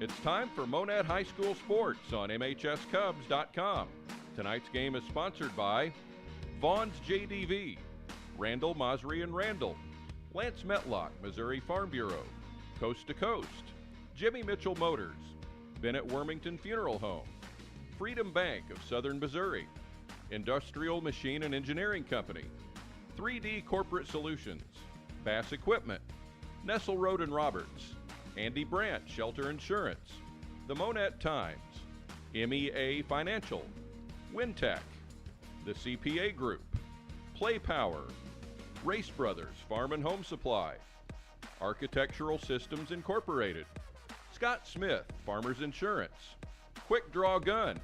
It's time for Monett High School Sports on MHSCubs.com. Tonight's game is sponsored by Vaughn's JDV, Randall, Mosry and Randall, Lance Metlock, Missouri Farm Bureau, Coast to Coast, Jimmy Mitchell Motors, Bennett Wormington Funeral Home, Freedom Bank of Southern Missouri, Industrial Machine and Engineering Company, 3D Corporate Solutions, Bass Equipment, Nestle Road and Roberts, Andy Brandt Shelter Insurance, the Monett Times, MEA Financial, Wintech, the CPA Group, Play Power, Race Brothers Farm and Home Supply, Architectural Systems Incorporated, Scott Smith Farmers Insurance, Quick Draw Gun,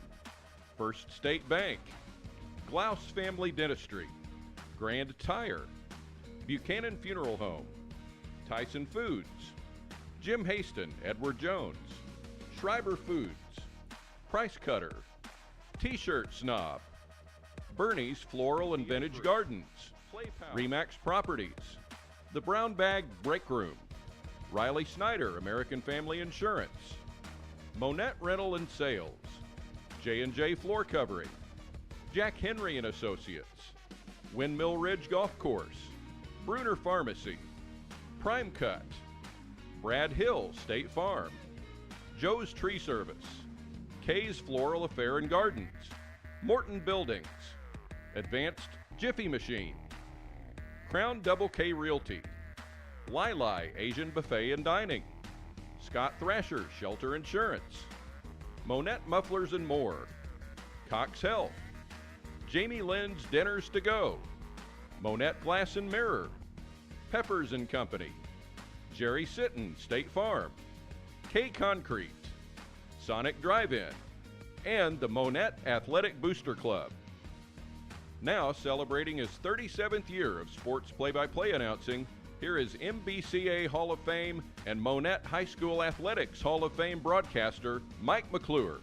First State Bank, Glaus Family Dentistry, Grand Tire, Buchanan Funeral Home, Tyson Foods, Jim Haston, Edward Jones, Schreiber Foods, Price Cutter, T-Shirt Snob, Bernie's Floral and Vintage Gardens, Remax Properties, The Brown Bag Break Room, Riley Snyder, American Family Insurance, Monett Rental and Sales, J&J Floor Covering, Jack Henry and Associates, Windmill Ridge Golf Course, Bruner Pharmacy, Prime Cut, Brad Hill State Farm, Joe's Tree Service, Kay's Floral Affair and Gardens, Morton Buildings, Advanced Jiffy Machine, Crown Double K Realty, Lili Asian Buffet and Dining, Scott Thrasher Shelter Insurance, Monett Mufflers and More, Cox Health, Jamie Lynn's Dinners to Go, Monett Glass and Mirror, Peppers and Company, Jerry Sitton State Farm, K Concrete, Sonic Drive-In, and the Monett Athletic Booster Club. Now celebrating his 37th year of sports play-by-play announcing, here is MBCA Hall of Fame and Monett High School Athletics Hall of Fame broadcaster Mike McClure.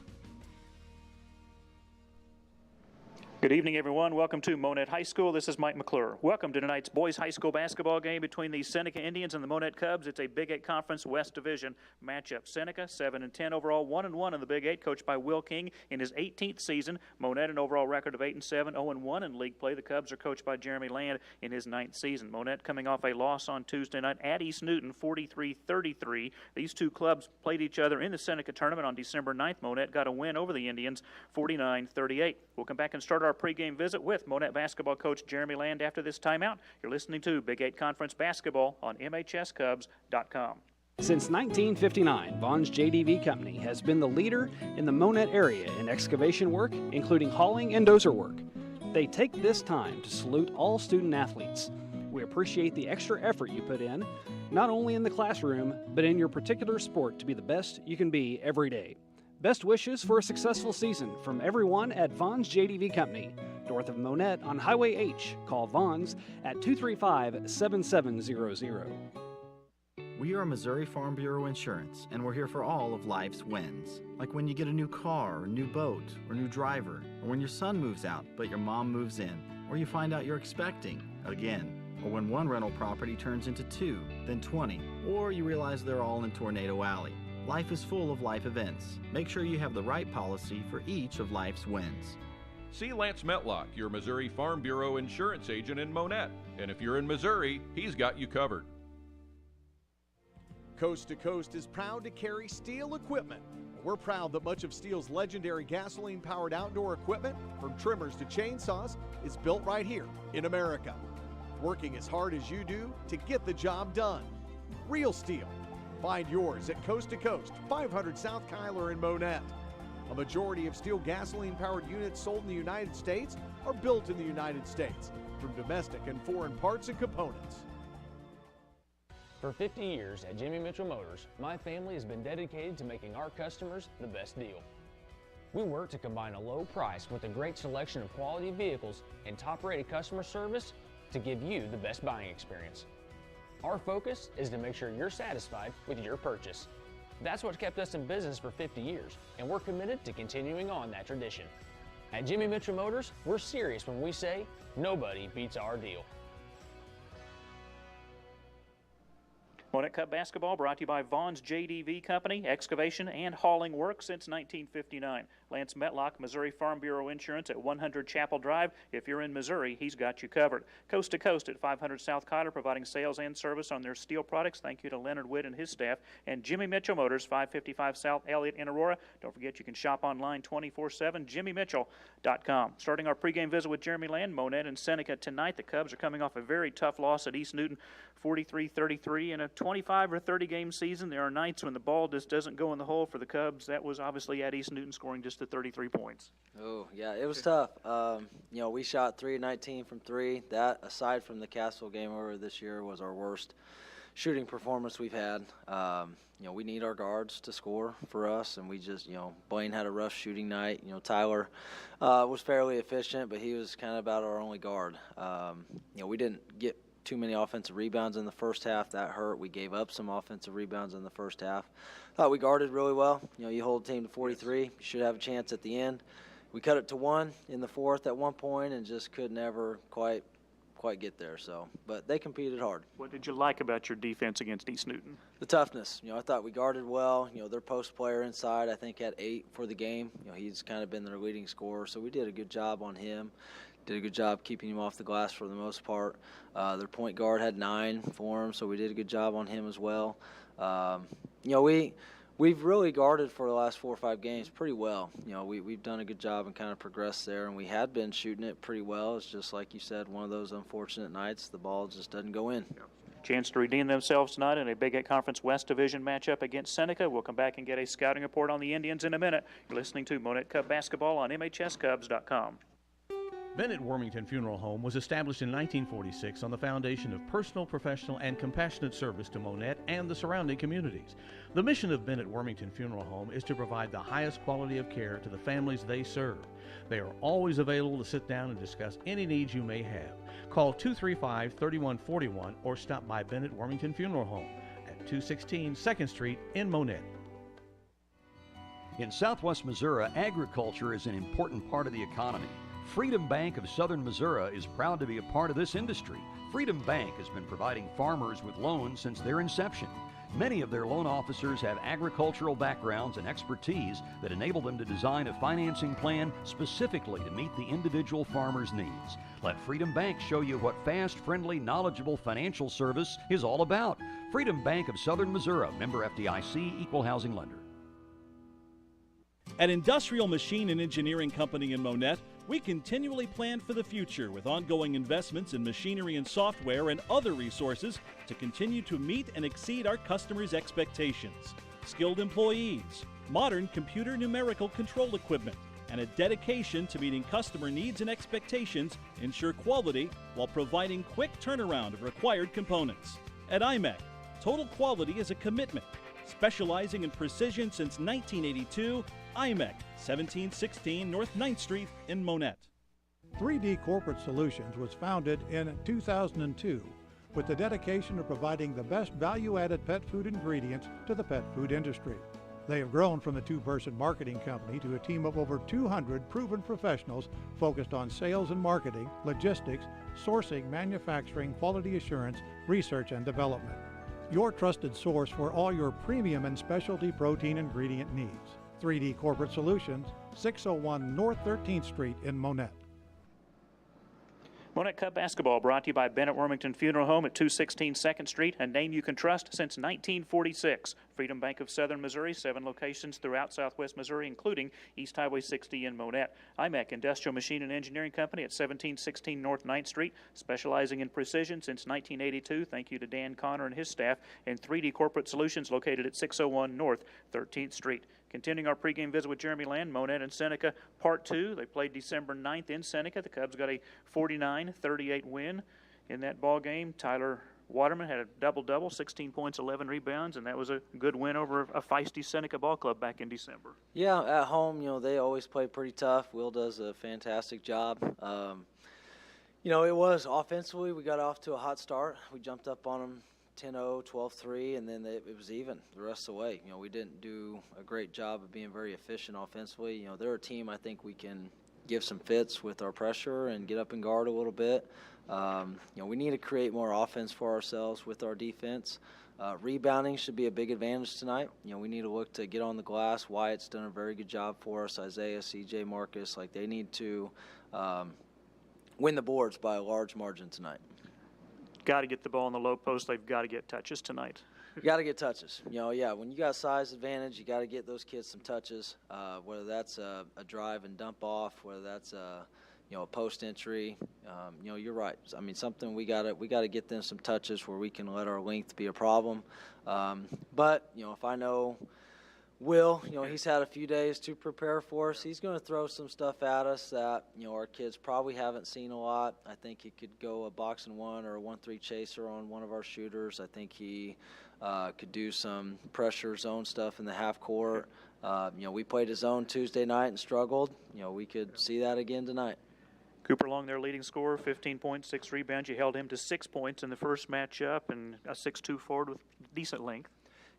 Good evening, everyone. Welcome to Monett High School. This is Mike McClure. Welcome to tonight's boys high school basketball game between the Seneca Indians and the Monett Cubs. It's a Big 8 Conference West Division matchup. Seneca 7-10 overall, 1-1 in the Big 8, coached by Will King in his 18th season. Monett an overall record of 8-7, 0-1 in league play. The Cubs are coached by Jeremy Land in his 9th season. Monett coming off a loss on Tuesday night at East Newton, 43-33. These two clubs played each other in the Seneca tournament on December 9th. Monett got a win over the Indians, 49-38. We'll come back and start our pregame visit with Monett basketball coach Jeremy Land after this timeout. You're listening to Big 8 Conference Basketball on MHSCubs.com. Since 1959, Vaughn's JDV Company has been the leader in the Monett area in excavation work, including hauling and dozer work. They take this time to salute all student athletes. We appreciate the extra effort you put in, not only in the classroom, but in your particular sport to be the best you can be every day. Best wishes for a successful season from everyone at Vaughn's JDV Company. North of Monett on Highway H. Call Vaughn's at 235-7700. We are Missouri Farm Bureau Insurance, and we're here for all of life's wins. Like when you get a new car, or new boat, or new driver, or when your son moves out but your mom moves in, or you find out you're expecting again, or when one rental property turns into 2, then 20, or you realize they're all in Tornado Alley. Life is full of life events. Make sure you have the right policy for each of life's wins. See Lance Metlock, your Missouri Farm Bureau insurance agent in Monett. And if you're in Missouri, he's got you covered. Coast to Coast is proud to carry Steel equipment. We're proud that much of Steel's legendary gasoline-powered outdoor equipment, from trimmers to chainsaws, is built right here in America. Working as hard as you do to get the job done. Real Steel. Find yours at Coast to Coast, 500 South Kyler in Monett. A majority of Steel gasoline-powered units sold in the United States are built in the United States, from domestic and foreign parts and components. For 50 years at Jimmy Mitchell Motors, my family has been dedicated to making our customers the best deal. We work to combine a low price with a great selection of quality vehicles and top-rated customer service to give you the best buying experience. Our focus is to make sure you're satisfied with your purchase. That's what kept us in business for 50 years, and we're committed to continuing on that tradition. At Jimmy Mitchell Motors, we're serious when we say, nobody beats our deal. Monett Cup basketball brought to you by Vaughn's JDV Company, excavation and hauling work since 1959. Lance Metlock, Missouri Farm Bureau Insurance at 100 Chapel Drive. If you're in Missouri, he's got you covered. Coast to Coast at 500 South Cotter, providing sales and service on their steel products. Thank you to Leonard Witt and his staff. And Jimmy Mitchell Motors, 555 South Elliott in Aurora. Don't forget you can shop online 24/7, jimmymitchell.com. Starting our pregame visit with Jeremy Land, Monett and Seneca tonight. The Cubs are coming off a very tough loss at East Newton, 43-33 in a 25 or 30 game season. There are nights when the ball just doesn't go in the hole for the Cubs. That was obviously at East Newton, scoring just the 33 points. Oh, yeah, it was tough. You know, we shot 3-19 from 3. That, aside from the Castle game over this year, was our worst shooting performance we've had. You know, we need our guards to score for us, and we just, you know, Blaine had a rough shooting night. You know, Tyler was fairly efficient, but he was kind of about our only guard. You know, we didn't get too many offensive rebounds in the first half. That hurt. We gave up some offensive rebounds in the first half. Thought we guarded really well. You know, you hold a team to 43, you should have a chance at the end. We cut it to 1 in the fourth at one point and just could never quite get there. So, but they competed hard. What did you like about your defense against East Newton? The toughness. You know, I thought we guarded well. You know, their post player inside, I think, had 8 for the game. You know, he's kind of been their leading scorer, so we did a good job on him. Did a good job keeping him off the glass for the most part. Their point guard had 9 for him, so we did a good job on him as well. You know, we've really guarded for the last 4 or 5 games pretty well. You know, we've done a good job and kind of progressed there, and we had been shooting it pretty well. It's just like you said, one of those unfortunate nights, the ball just doesn't go in. Chance to redeem themselves tonight in a Big 8 Conference West Division matchup against Seneca. We'll come back and get a scouting report on the Indians in a minute. You're listening to Monett Cup basketball on MHSCubs.com. Bennett Wormington Funeral Home was established in 1946 on the foundation of personal, professional, and compassionate service to Monett and the surrounding communities. The mission of Bennett Wormington Funeral Home is to provide the highest quality of care to the families they serve. They are always available to sit down and discuss any needs you may have. Call 235-3141 or stop by Bennett Wormington Funeral Home at 216 2nd Street in Monett. In southwest Missouri, agriculture is an important part of the economy. Freedom Bank of Southern Missouri is proud to be a part of this industry. Freedom Bank has been providing farmers with loans since their inception. Many of their loan officers have agricultural backgrounds and expertise that enable them to design a financing plan specifically to meet the individual farmer's needs. Let Freedom Bank show you what fast, friendly, knowledgeable financial service is all about. Freedom Bank of Southern Missouri, member FDIC, equal housing lender. At Industrial Machine and Engineering Company in Monett, we continually plan for the future with ongoing investments in machinery and software and other resources to continue to meet and exceed our customers' expectations. Skilled employees, modern computer numerical control equipment, and a dedication to meeting customer needs and expectations ensure quality while providing quick turnaround of required components. At IMEC, total quality is a commitment. Specializing in precision since 1982, IMEC, 1716 North 9th Street in Monett. 3D Corporate Solutions was founded in 2002 with the dedication of providing the best value-added pet food ingredients to the pet food industry. They have grown from a 2-person marketing company to a team of over 200 proven professionals focused on sales and marketing, logistics, sourcing, manufacturing, quality assurance, research, and development. Your trusted source for all your premium and specialty protein ingredient needs. 3D Corporate Solutions, 601 North 13th Street in Monett. Monett Cup basketball brought to you by Bennett Wormington Funeral Home at 216 2nd Street, a name you can trust since 1946. Freedom Bank of Southern Missouri, 7 locations throughout southwest Missouri, including East Highway 60 in Monett. IMEC Industrial Machine and Engineering Company at 1716 North 9th Street, specializing in precision since 1982. Thank you to Dan Connor and his staff. And 3D Corporate Solutions located at 601 North 13th Street. Continuing our pregame visit with Jeremy Land, Monett and Seneca, Part 2. They played December 9th in Seneca. The Cubs got a 49-38 win in that ball game. Tyler Waterman had a double-double, 16 points, 11 rebounds, and that was a good win over a feisty Seneca ball club back in December. Yeah, at home, you know, they always play pretty tough. Will does a fantastic job. You know, it was offensively, we got off to a hot start. We jumped up on them 10-0, 12-3, and then it was even the rest of the way. You know, we didn't do a great job of being very efficient offensively. You know, they're a team I think we can give some fits with our pressure and get up and guard a little bit. You know, we need to create more offense for ourselves with our defense. Rebounding should be a big advantage tonight. We need to look to get on the glass. Wyatt's done a very good job for us. Isaiah, CJ, Marcus, they need to win the boards by a large margin tonight. Got to get the ball in the low post. They've got to get touches tonight. You got to get touches. When you got size advantage, you got to get those kids some touches, whether that's a drive and dump off, whether that's a post entry. You're right. I mean, something we got to get them some touches where we can let our length be a problem. But if I know Will, he's had a few days to prepare for us. He's going to throw some stuff at us that our kids probably haven't seen a lot. I think he could go a box and one or a 1-3 chaser on one of our shooters. I think he could do some pressure zone stuff in the half court. We played a zone Tuesday night and struggled. We could see that again tonight. Cooper Long, their leading scorer, 15 points, 6 rebounds. You held him to 6 points in the first matchup, and a 6'2" forward with decent length.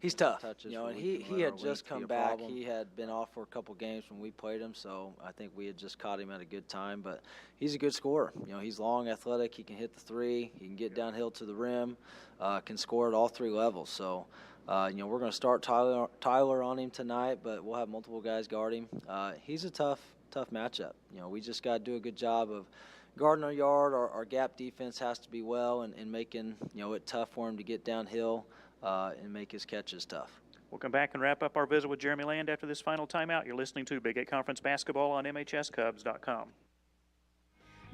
He's tough. And he had just come back. He had been off for a couple games when we played him, so I think we had just caught him at a good time. But he's a good scorer. He's long, athletic. He can hit the three. He can get downhill to the rim. Can score at all 3 levels. So, we're going to start Tyler on him tonight, but we'll have multiple guys guard him. He's a tough matchup. We just got to do a good job of guarding our yard. Our gap defense has to be well and making it tough for him to get downhill and make his catches tough. We'll come back and wrap up our visit with Jeremy Land after this final timeout. You're listening to Big 8 Conference Basketball on MHSCubs.com.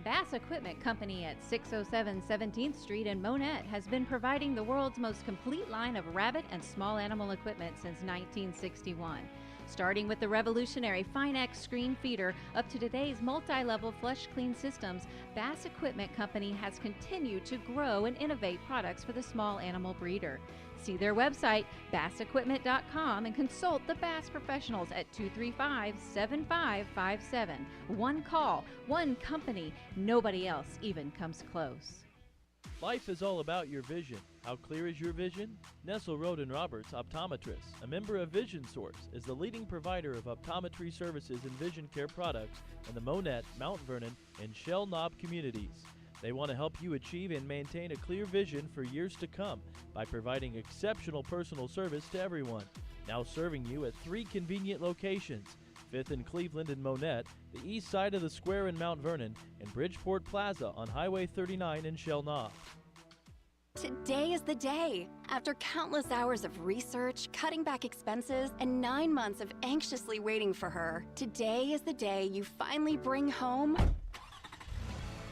Bass Equipment Company at 607 17th Street in Monett has been providing the world's most complete line of rabbit and small animal equipment since 1961. Starting with the revolutionary Finex screen feeder up to today's multi-level flush clean systems, Bass Equipment Company has continued to grow and innovate products for the small animal breeder. See their website, bassequipment.com, and consult the Bass professionals at 235-7557. One call, one company, nobody else even comes close. Life is all about your vision. How clear is your vision? Nestle Roden Roberts Optometrists, a member of Vision Source, is the leading provider of optometry services and vision care products in the Monett, Mount Vernon, and Shell Knob communities. They want to help you achieve and maintain a clear vision for years to come by providing exceptional personal service to everyone. Now serving you at 3 convenient locations: 5th in Cleveland and Monett, the east side of the square in Mount Vernon, and Bridgeport Plaza on Highway 39 in Shell Knob. Today is the day. After countless hours of research, cutting back expenses, and 9 months of anxiously waiting for her, today is the day you finally bring home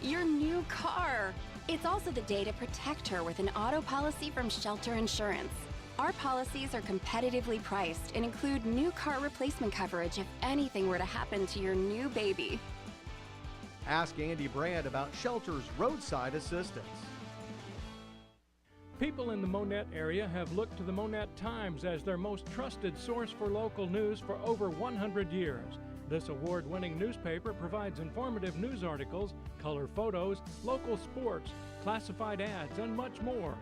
your new car. It's also the day to protect her with an auto policy from Shelter Insurance. Our policies are competitively priced and include new car replacement coverage if anything were to happen to your new baby. Ask Andy Brand about Shelter's roadside assistance. People in the Monett area have looked to the Monett Times as their most trusted source for local news for over 100 years. This award-winning newspaper provides informative news articles, color photos, local sports, classified ads, and much more.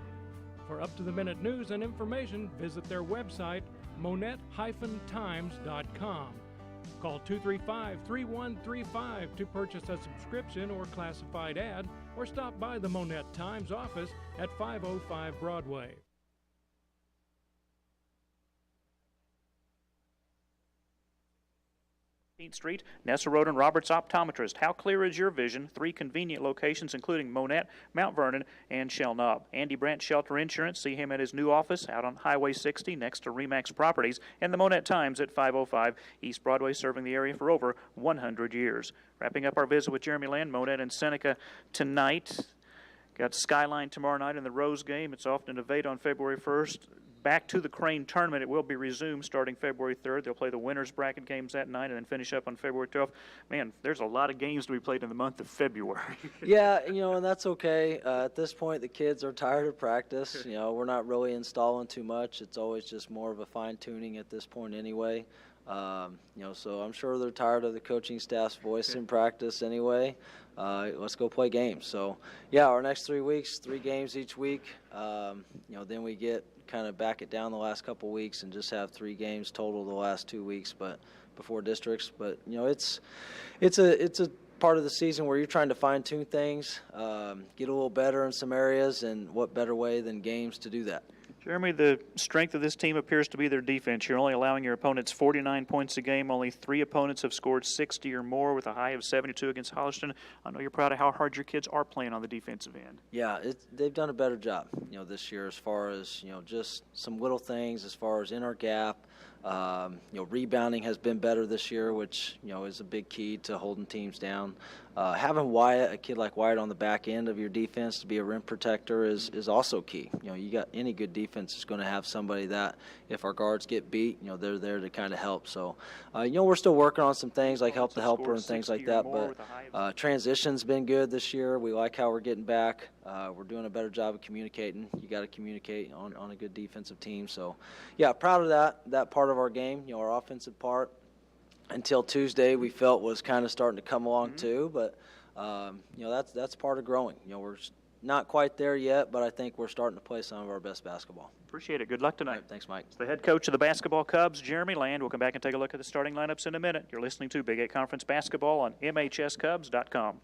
For up-to-the-minute news and information, visit their website, monett-times.com. Call 235-3135 to purchase a subscription or classified ad, or stop by the Monett Times office at 505 Broadway. Street, Nestle Roden Roberts Optometrist. How clear is your vision? 3 convenient locations, including Monett, Mount Vernon, and Shell Knob. Andy Brandt, Shelter Insurance. See him at his new office out on Highway 60 next to Remax Properties, and the Monett Times at 505 East Broadway, serving the area for over 100 years. Wrapping up our visit with Jeremy Land, Monett and Seneca tonight. Got Skyline tomorrow night in the Rose game. It's off to Nevada on February 1st. Back to the Crane Tournament. It will be resumed starting February 3rd. They'll play the winners bracket games that night and then finish up on February 12th. Man, there's a lot of games to be played in the month of February. Yeah, and that's okay. At this point, the kids are tired of practice. We're not really installing too much. It's always just more of a fine-tuning at this point anyway. So I'm sure they're tired of the coaching staff's voice in practice anyway. Let's go play games. So, yeah, our next 3 weeks, 3 games each week. Then we get kind of back it down the last couple weeks and just have 3 games total the last 2 weeks, but before districts. But it's a part of the season where you're trying to fine tune things, get a little better in some areas, and what better way than games to do that? Jeremy, the strength of this team appears to be their defense. You're only allowing your opponents 49 points a game. Only 3 opponents have scored 60 or more with a high of 72 against Holliston. I know you're proud of how hard your kids are playing on the defensive end. Yeah, they've done a better job, this year as far as, just some little things as far as in our gap. Rebounding has been better this year, which, is a big key to holding teams down. Having Wyatt, a kid like Wyatt on the back end of your defense to be a rim protector is also key. You got any good defense is going to have somebody that if our guards get beat, they're there to kind of help. So, we're still working on some things like help the helper and things like that, but transition's been good this year. We like how we're getting back. We're doing a better job of communicating. You got to communicate on a good defensive team. So, yeah, proud of that part of our game, our offensive part. Until Tuesday, we felt was kind of starting to come along too, but that's part of growing. We're not quite there yet, but I think we're starting to play some of our best basketball. Appreciate it. Good luck tonight. Right, thanks, Mike. The head coach of the basketball Cubs, Jeremy Land. We'll come back and take a look at the starting lineups in a minute. You're listening to Big 8 Conference Basketball on MHSCubs.com.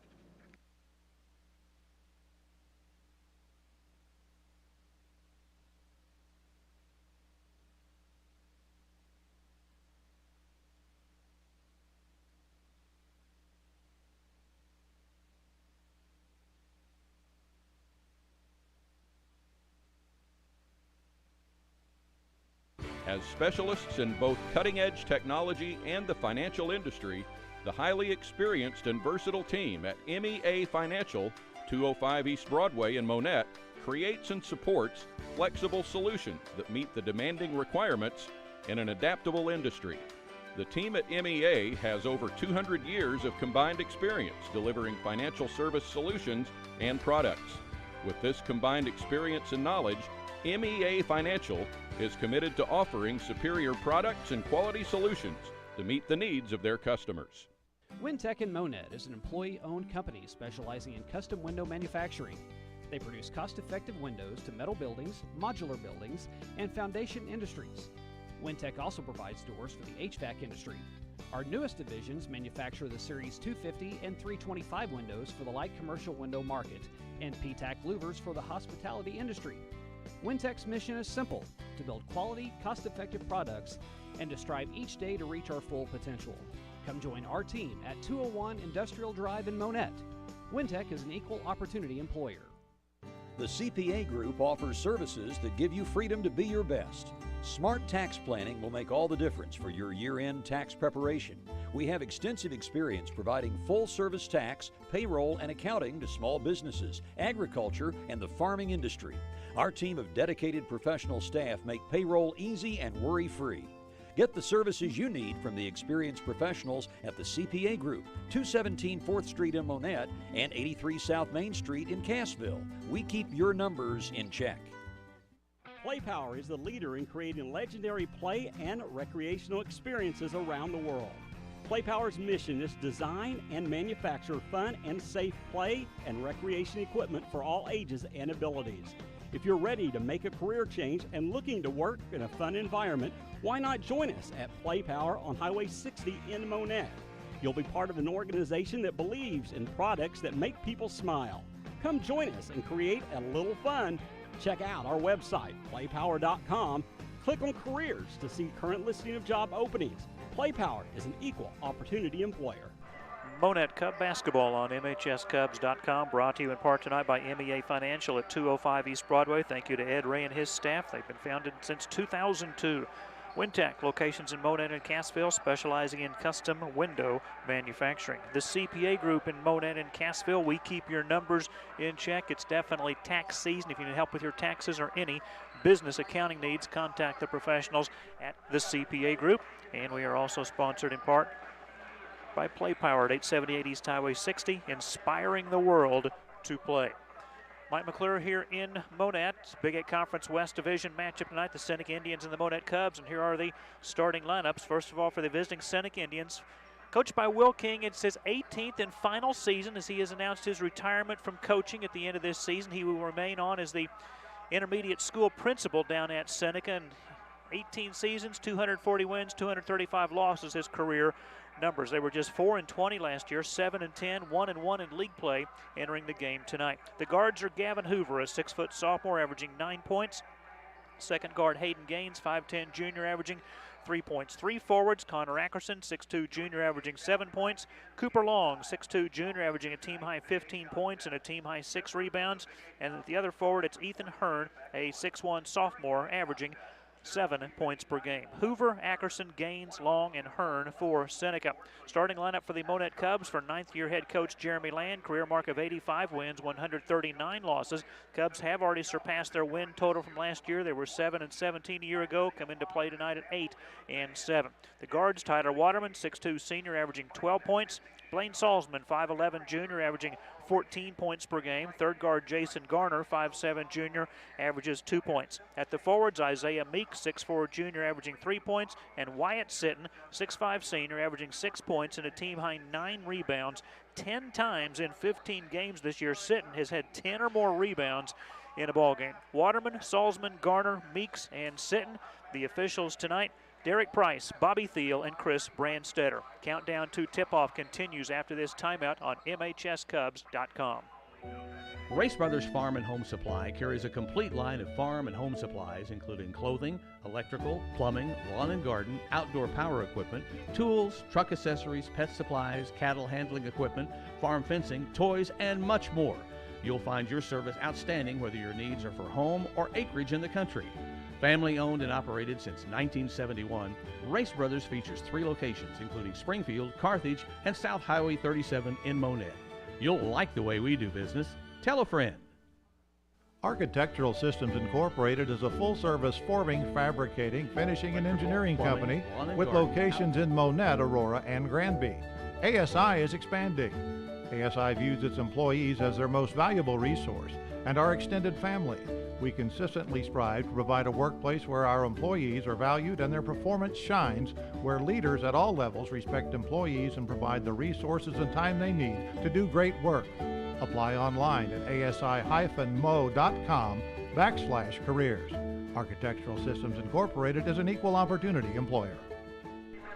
As specialists in both cutting-edge technology and the financial industry, the highly experienced and versatile team at MEA Financial, 205 East Broadway in Monett, creates and supports flexible solutions that meet the demanding requirements in an adaptable industry. The team at MEA has over 200 years of combined experience delivering financial service solutions and products. With this combined experience and knowledge, MEA Financial is committed to offering superior products and quality solutions to meet the needs of their customers. Wintec in Monett is an employee-owned company specializing in custom window manufacturing. They produce cost-effective windows to metal buildings, modular buildings, and foundation industries. Wintec also provides doors for the HVAC industry. Our newest divisions manufacture the Series 250 and 325 windows for the light commercial window market and PTAC louvers for the hospitality industry. Wintec's mission is simple: to build quality, cost-effective products and to strive each day to reach our full potential. Come join our team at 201 Industrial Drive in Monett. Wintec is an equal opportunity employer. The CPA Group offers services that give you freedom to be your best. Smart tax planning will make all the difference for your year-end tax preparation. We have extensive experience providing full-service tax, payroll, and accounting to small businesses, agriculture, and the farming industry. Our team of dedicated professional staff make payroll easy and worry-free. Get the services you need from the experienced professionals at the CPA Group, 217 4th Street in Monett and 83 South Main Street in Cassville. We keep your numbers in check. PlayPower is the leader in creating legendary play and recreational experiences around the world. PlayPower's mission is to design and manufacture fun and safe play and recreation equipment for all ages and abilities. If you're ready to make a career change and looking to work in a fun environment, why not join us at PlayPower on Highway 60 in Monett? You'll be part of an organization that believes in products that make people smile. Come join us and create a little fun. Check out our website, playpower.com. Click on careers to see current listing of job openings. PlayPower is an equal opportunity employer. Monett Cub basketball on MHSCubs.com, brought to you in part tonight by MEA Financial at 205 East Broadway. Thank you to Ed Ray and his staff. They've been founded since 2002. Wintec, locations in Monett and Cassville, specializing in custom window manufacturing. The CPA Group in Monett and Cassville, we keep your numbers in check. It's definitely tax season. If you need help with your taxes or any business accounting needs, contact the professionals at the CPA Group. And we are also sponsored in part by PlayPower at 878 East Highway 60, inspiring the world to play. Mike McClure here in Monett. Big 8 Conference West Division matchup tonight, the Seneca Indians and the Monett Cubs. And here are the starting lineups. First of all, for the visiting Seneca Indians, coached by Will King, it's his 18th and final season as he has announced his retirement from coaching at the end of this season. He will remain on as the intermediate school principal down at Seneca. And 18 seasons, 240 wins, 235 losses, his career numbers. They were just 4-20 last year, 7-10, 1-1 in league play entering the game tonight. The guards are Gavin Hoover, a 6-foot sophomore averaging 9 points, Second guard Hayden Gaines, 5'10", junior, averaging 3 points. Three forwards, Connor Ackerson, 6'2", junior, averaging 7 points. Cooper Long, 6'2", junior, averaging a team-high 15 points and a team-high 6 rebounds. And at the other forward, it's Ethan Hearn, a 6'1", sophomore, averaging 7 points per game. Hoover, Ackerson, Gaines, Long, and Hearn for Seneca. Starting lineup for the Monett Cubs for ninth-year head coach Jeremy Land. Career mark of 85 wins, 139 losses. Cubs have already surpassed their win total from last year. They were 7-17 a year ago. Come into play tonight at 8-7. The guards, Tyler Waterman, 6'2", senior, averaging 12 points. Blaine Salzman, 5'11", junior, averaging 14 points per game. Third guard Jason Garner, 5'7", junior, averages 2 points. At the forwards, Isaiah Meek, 6'4", junior, averaging 3 points, and Wyatt Sitton, 6'5", senior, averaging 6 points and a team-high 9 rebounds. 10 times in 15 games this year, Sitton has had 10 or more rebounds in a ball game. Waterman, Salzman, Garner, Meeks, and Sitton. The officials tonight: Derek Price, Bobby Thiel, and Chris Brandstetter. Countdown to tip-off continues after this timeout on MHSCubs.com. Race Brothers Farm and Home Supply carries a complete line of farm and home supplies, including clothing, electrical, plumbing, lawn and garden, outdoor power equipment, tools, truck accessories, pet supplies, cattle handling equipment, farm fencing, toys, and much more. You'll find your service outstanding whether your needs are for home or acreage in the country. Family owned and operated since 1971, Race Brothers features 3 locations, including Springfield, Carthage, and South Highway 37 in Monett. You'll like the way we do business. Tell a friend. Architectural Systems Incorporated is a full-service forming, fabricating, finishing, and engineering company with locations in Monett, Aurora, and Granby. ASI is expanding. ASI views its employees as their most valuable resource and our extended family. We consistently strive to provide a workplace where our employees are valued and their performance shines, where leaders at all levels respect employees and provide the resources and time they need to do great work. Apply online at asi-mo.com/careers. Architectural Systems Incorporated is an equal opportunity employer.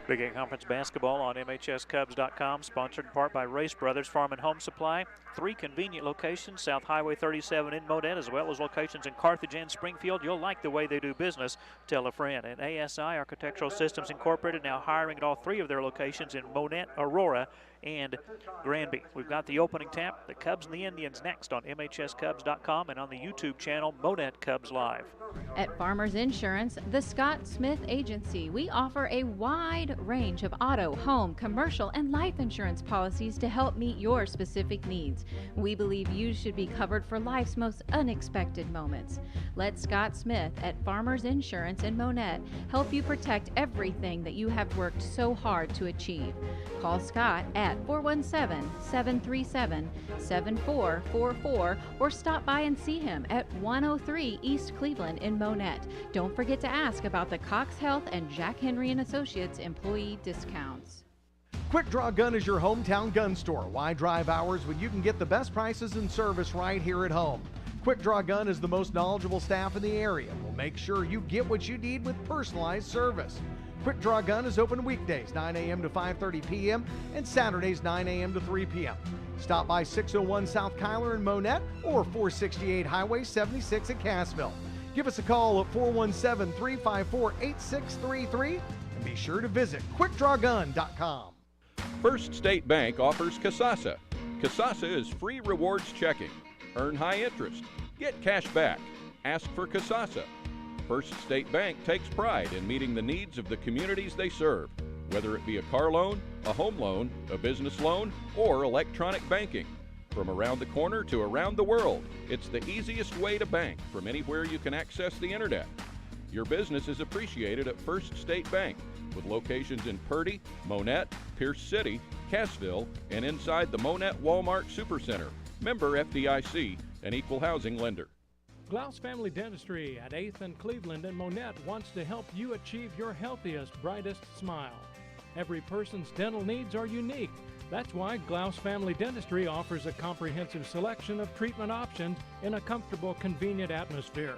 Big Eight Conference basketball on MHSCubs.com, sponsored in part by Race Brothers Farm and Home Supply. 3 convenient locations, South Highway 37 in Monett, as well as locations in Carthage and Springfield. You'll like the way they do business. Tell a friend. And ASI, Architectural Systems Incorporated, now hiring at all 3 of their locations in Monett, Aurora, and Granby. We've got the opening tap, the Cubs and the Indians, next on MHSCubs.com and on the YouTube channel Monett Cubs Live. At Farmers Insurance, the Scott Smith Agency, we offer a wide range of auto, home, commercial, and life insurance policies to help meet your specific needs. We believe you should be covered for life's most unexpected moments. Let Scott Smith at Farmers Insurance in Monett help you protect everything that you have worked so hard to achieve. Call Scott at 417-737-7444 or stop by and see him at 103 East Cleveland in Monett. Don't forget to ask about the Cox Health and Jack Henry & Associates employee discounts. Quick Draw Gun is your hometown gun store. Why drive hours when you can get the best prices and service right here at home? Quick Draw Gun is the most knowledgeable staff in the area. We'll make sure you get what you need with personalized service. Quick Draw Gun is open weekdays 9 a.m. to 5:30 p.m. and Saturdays 9 a.m. to 3 p.m. Stop by 601 South Kyler in Monett or 468 Highway 76 at Cassville. Give us a call at 417-354-8633 and be sure to visit quickdrawgun.com. First State Bank offers Kasasa. Kasasa is free rewards checking. Earn high interest. Get cash back. Ask for Kasasa. First State Bank takes pride in meeting the needs of the communities they serve, whether it be a car loan, a home loan, a business loan, or electronic banking. From around the corner to around the world, it's the easiest way to bank from anywhere you can access the internet. Your business is appreciated at First State Bank, with locations in Purdy, Monett, Pierce City, Cassville, and inside the Monett Walmart Supercenter. Member FDIC, an equal housing lender. Glaus Family Dentistry at 8th and Cleveland and Monett wants to help you achieve your healthiest, brightest smile. Every person's dental needs are unique. That's why Glaus Family Dentistry offers a comprehensive selection of treatment options in a comfortable, convenient atmosphere.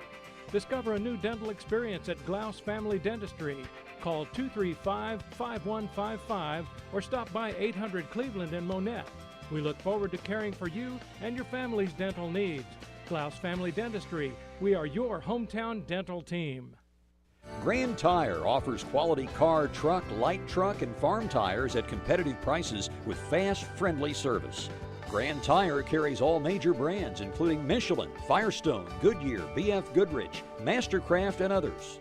Discover a new dental experience at Glaus Family Dentistry. Call 235-5155 or stop by 800 Cleveland in Monett. We look forward to caring for you and your family's dental needs. Glaus Family Dentistry, We are your hometown dental team. Grand Tire offers quality car, truck, light truck, and farm tires at competitive prices with fast, friendly service. Grand Tire carries all major brands including Michelin, Firestone, Goodyear, BF Goodrich, Mastercraft, and others.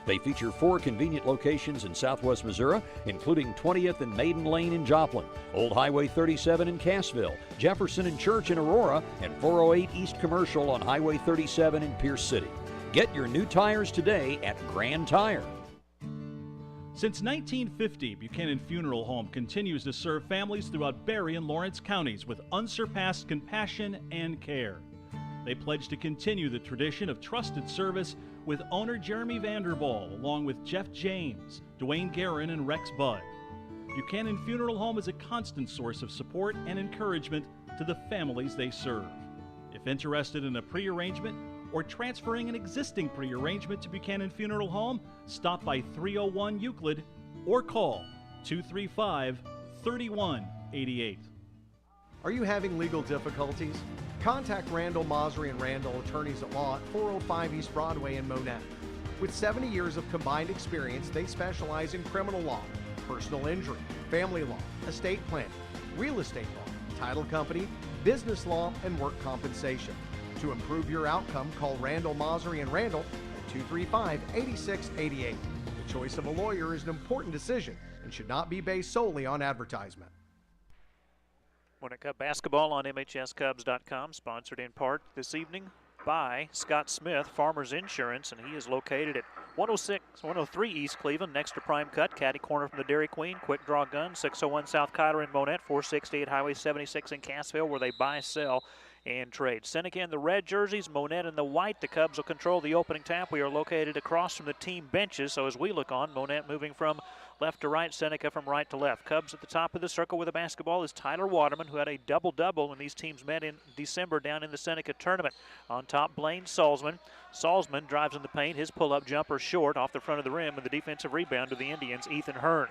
They feature 4 convenient locations in southwest Missouri, including 20th and Maiden Lane in Joplin, Old Highway 37 in Cassville, Jefferson and Church in Aurora, and 408 East Commercial on Highway 37 in Pierce City. Get your new tires today at Grand Tire. Since 1950, Buchanan Funeral Home continues to serve families throughout Berry and Lawrence counties with unsurpassed compassion and care. They pledge to continue the tradition of trusted service with owner Jeremy Vanderball, along with Jeff James, Dwayne Guerin, and Rex Budd. Buchanan Funeral Home is a constant source of support and encouragement to the families they serve. If interested in a pre-arrangement or transferring an existing pre-arrangement to Buchanan Funeral Home, stop by 301 Euclid or call 235-3188. Are you having legal difficulties? Contact Randall, Mosry & Randall, attorneys at law at 405 East Broadway in Monett. With 70 years of combined experience, they specialize in criminal law, personal injury, family law, estate planning, real estate law, title company, business law, and work compensation. To improve your outcome, call Randall, Mosry & Randall at 235-8688. The choice of a lawyer is an important decision and should not be based solely on advertisement. Monett Cub basketball on MHSCubs.com, sponsored in part this evening by Scott Smith, Farmers Insurance, and he is located at 103 East Cleveland, next to Prime Cut, caddy corner from the Dairy Queen, Quick Draw Gun, 601 South Kyler in Monett, 468 Highway 76 in Cassville, where they buy, sell, and trade. Seneca in the red jerseys, Monett in the white. The Cubs will control the opening tap. We are located across from the team benches, so as we look on, Monett moving from left to right, Seneca from right to left. Cubs at the top of the circle with the basketball is Tyler Waterman, who had a double-double when these teams met in December down in the Seneca tournament. On top, Blaine Salzman. Salzman drives in the paint. His pull-up jumper short off the front of the rim, and the defensive rebound to the Indians, Ethan Hearn.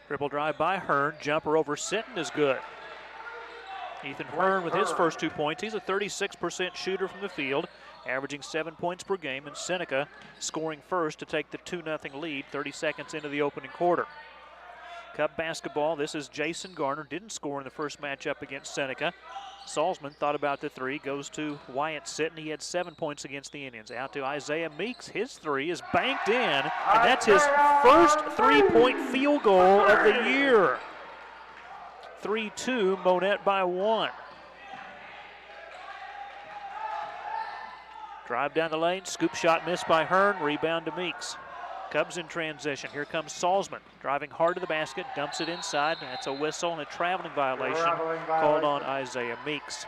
Dribble drive by Hearn. Jumper over Sitton is good. Ethan Hearn with his first 2 points. He's a 36% shooter from the field, averaging 7 points per game, and Seneca scoring first to take the 2-0 lead 30 seconds into the opening quarter. Cub basketball, this is Jason Garner, didn't score in the first matchup against Seneca. Salzman thought about the three, goes to Wyatt Sitton. He had 7 points against the Indians. Out to Isaiah Meeks. His three is banked in, and that's his first three-point field goal of the year. 3-2, Monett by 1. Drive down the lane, scoop shot missed by Hearn, rebound to Meeks. Cubs in transition. Here comes Salzman, driving hard to the basket, dumps it inside. That's a whistle and a traveling violation called on Isaiah Meeks.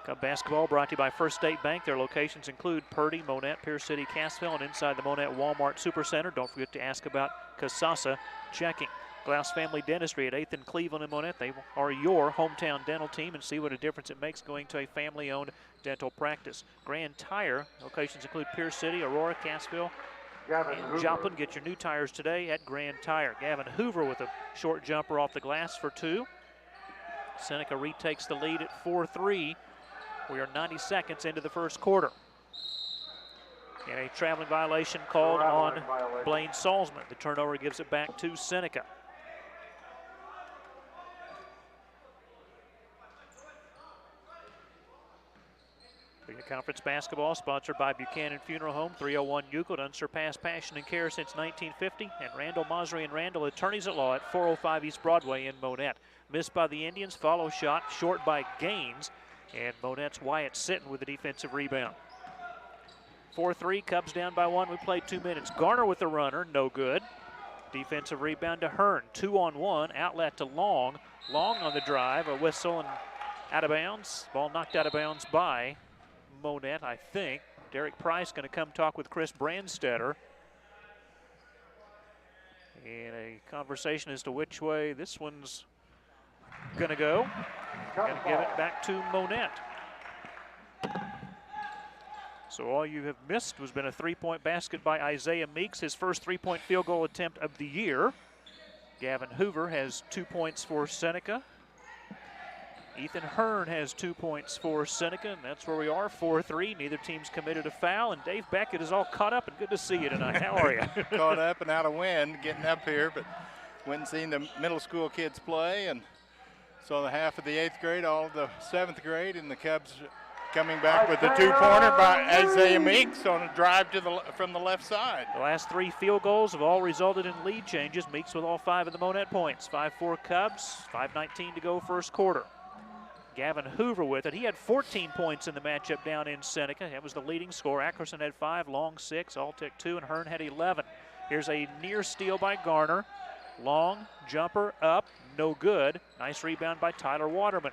Cub basketball brought to you by First State Bank. Their locations include Purdy, Monett, Pierce City, Cassville, and inside the Monett Walmart Supercenter. Don't forget to ask about Casasa checking. Glass Family Dentistry at 8th and Cleveland and Monett. They are your hometown dental team, and see what a difference it makes going to a family-owned dental practice. Grand Tire locations include Pierce City, Aurora, Cassville, and Joplin. Get your new tires today at Grand Tire. Gavin Hoover with a short jumper off the glass for 2. Seneca retakes the lead at 4-3. We are 90 seconds into the first quarter. And a traveling violation called on Blaine Salzman. The turnover gives it back to Seneca. Conference basketball sponsored by Buchanan Funeral Home, 301 Euclid, unsurpassed passion and care since 1950, and Randall, Mosry & Randall, attorneys at law at 405 East Broadway in Monett. Missed by the Indians, follow shot, short by Gaines, and Monett's Wyatt Sitton with the defensive rebound. 4-3, Cubs down by 1. We played 2 minutes. Garner with the runner, no good. Defensive rebound to Hearn, 2-on-1, outlet to Long. Long on the drive, a whistle and out of bounds. Ball knocked out of bounds by Monett, I think. Derek Price going to come talk with Chris Brandstetter. And a conversation as to which way this one's going to go. Going to give it back to Monett. So all you have missed has been a three-point basket by Isaiah Meeks, his first three-point field goal attempt of the year. Gavin Hoover has 2 points for Seneca. Ethan Hearn has 2 points for Seneca, and that's where we are, 4-3. Neither team's committed a foul, and Dave Beckett is all caught up, and good to see you tonight. How are you? Caught up and out of wind getting up here, but went and seen the middle school kids play, and saw the half of the 8th grade, all of the 7th grade, and the Cubs coming back with a 2-pointer by Isaiah Meeks on a drive from the left side. The last 3 field goals have all resulted in lead changes. Meeks with all 5 of the Monett points. 5-4 Cubs, 5:19 to go first quarter. Gavin Hoover with it. He had 14 points in the matchup down in Seneca. That was the leading scorer. Ackerson had 5, Long 6, Altick 2, and Hearn had 11. Here's a near steal by Garner. Long, jumper, up, no good. Nice rebound by Tyler Waterman.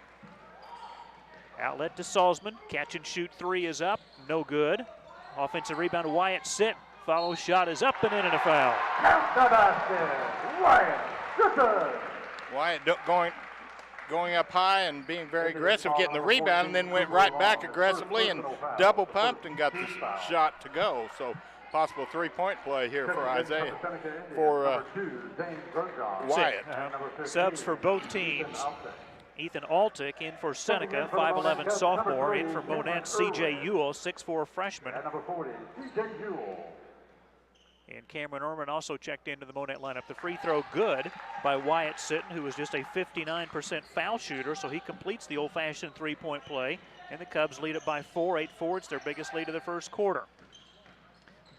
Outlet to Salzman. Catch and shoot 3 is up, no good. Offensive rebound to Wyatt Sit. Follow shot is up and in and a foul. Wyatt going up high and being very aggressive, getting the rebound, and then went right back aggressively and double pumped and got the shot to go. So possible 3-point play here for Isaiah, for Wyatt. Subs for both teams. Ethan Altick in for Seneca, 5'11 sophomore. In for Monett, C.J. Ewell, 6'4 freshman. And Cameron Irwin also checked into the Monett lineup. The free throw good by Wyatt Sitton, who was just a 59% foul shooter, so he completes the old-fashioned 3-point play. And the Cubs lead it by 4, 8-4. It's their biggest lead of the first quarter.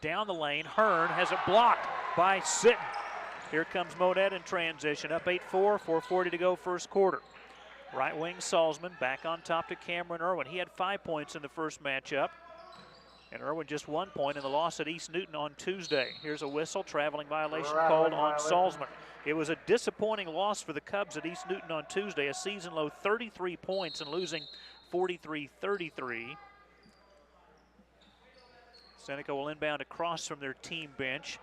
Down the lane, Hearn has it blocked by Sitton. Here comes Monett in transition, up 8-4, 4:40 to go first quarter. Right wing Salzman back on top to Cameron Irwin. He had 5 points in the first matchup. And Irwin just 1 point in the loss at East Newton on Tuesday. Here's a whistle, traveling violation called on Salzman. It was a disappointing loss for the Cubs at East Newton on Tuesday. A season low 33 points and losing 43-33. Seneca will inbound across from their team bench.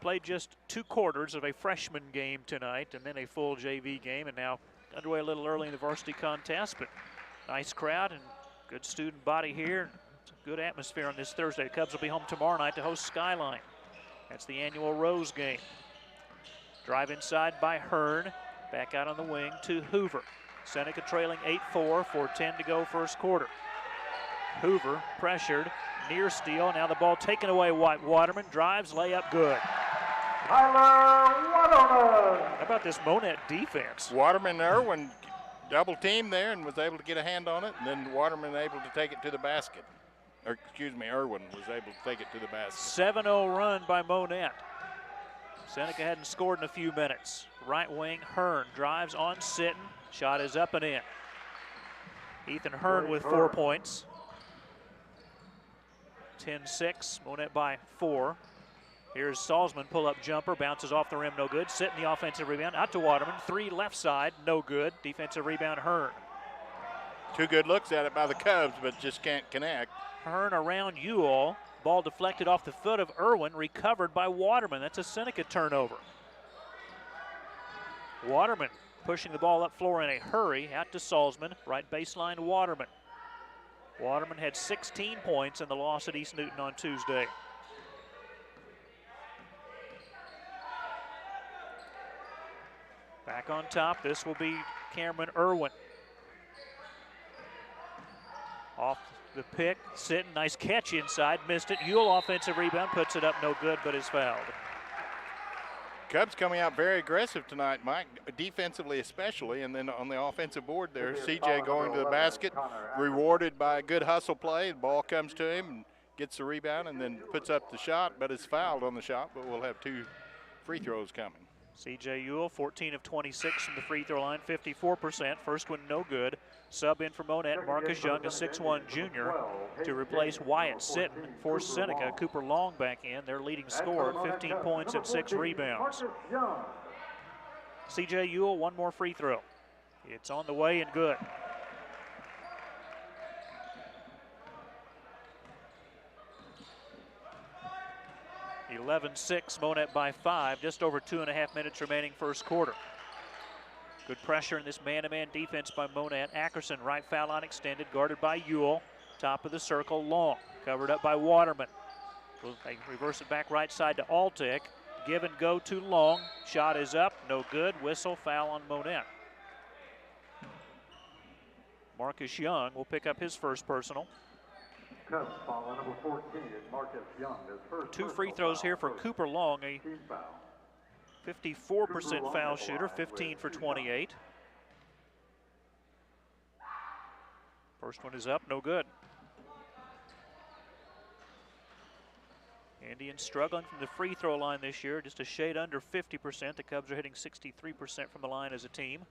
Played just 2 quarters of a freshman game tonight and then a full JV game, and now underway a little early in the varsity contest, but nice crowd and good student body here. It's a good atmosphere on this Thursday. The Cubs will be home tomorrow night to host Skyline. That's the annual Rose game. Drive inside by Hearn. Back out on the wing to Hoover. Seneca trailing 8-4, 4:10 to go first quarter. Hoover pressured, near steal. Now the ball taken away. Waterman drives, layup good. How about this Monett defense? Waterman and Irwin double teamed there and was able to get a hand on it, and then Waterman able to take it to the basket. Or excuse me, Irwin was able to take it to the basket. 7-0 run by Monett. Seneca hadn't scored in a few minutes. Right wing, Hearn drives on Sitton. Shot is up and in. Ethan Hearn with 4 points. 10-6, Monett by 4. Here's Salzman, pull-up jumper, bounces off the rim, no good. Sitton, the offensive rebound, out to Waterman. 3 left side, no good. Defensive rebound, Hearn. 2 good looks at it by the Cubs, but just can't connect. Hearn around Ewell. Ball deflected off the foot of Irwin, recovered by Waterman. That's a Seneca turnover. Waterman pushing the ball up floor in a hurry, out to Salzman. Right baseline, Waterman. Waterman had 16 points in the loss at East Newton on Tuesday. Back on top, this will be Cameron Irwin. Off the pick, Sitton, nice catch inside, missed it. Ewell offensive rebound, puts it up, no good, but is fouled. Cubs coming out very aggressive tonight, Mike, defensively especially, and then on the offensive board there, CJ going to the basket, rewarded by a good hustle play. The ball comes to him and gets the rebound and then puts up the shot, but is fouled on the shot, but we'll have 2 free throws coming. C.J. Ewell, 14 of 26 from the free throw line, 54%. First one no good. Sub in for Monett, Marcus Young, a 6'1 junior, to replace Wyatt Sitton for Seneca. Cooper Long back in, their leading scorer, 15 points and 6 rebounds. C.J. Ewell, 1 more free throw. It's on the way and good. (11-6), Monett by 5, just over 2.5 minutes remaining first quarter. Good pressure in this man-to-man defense by Monett. Ackerson, right foul line extended, guarded by Ewell. Top of the circle, Long, covered up by Waterman. They reverse it back right side to Altick. Give and go to Long. Shot is up, no good. Whistle, foul on Monett. Marcus Young will pick up his first personal. Cubs foul number 14 is Marcus Young. His first 2 free throws here for Cooper Long, a 54% foul shooter, 15 for 28. First one is up, no good. Indians struggling from the free throw line this year, just a shade under 50%. The Cubs are hitting 63% from the line as a team.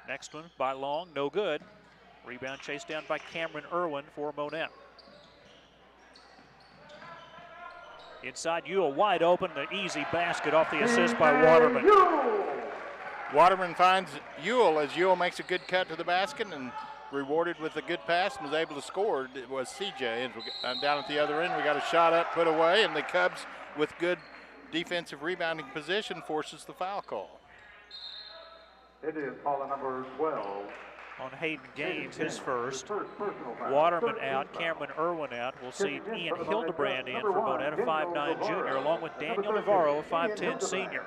Next one by Long, no good. Rebound chased down by Cameron Irwin for Monett. Inside Ewell, wide open, an easy basket off the assist by Waterman. Waterman finds Ewell as Ewell makes a good cut to the basket and rewarded with a good pass and was able to score. It was CJ. And down at the other end, we got a shot up, put away, and the Cubs, with good defensive rebounding position, forces the foul call. It is foul number 12. On Hayden Gaines, his first. Waterman out, Cameron Irwin out. We'll see Ian Hildebrand in for Monett, a 5'9 junior, along with Daniel Navarro, a 5'10 senior.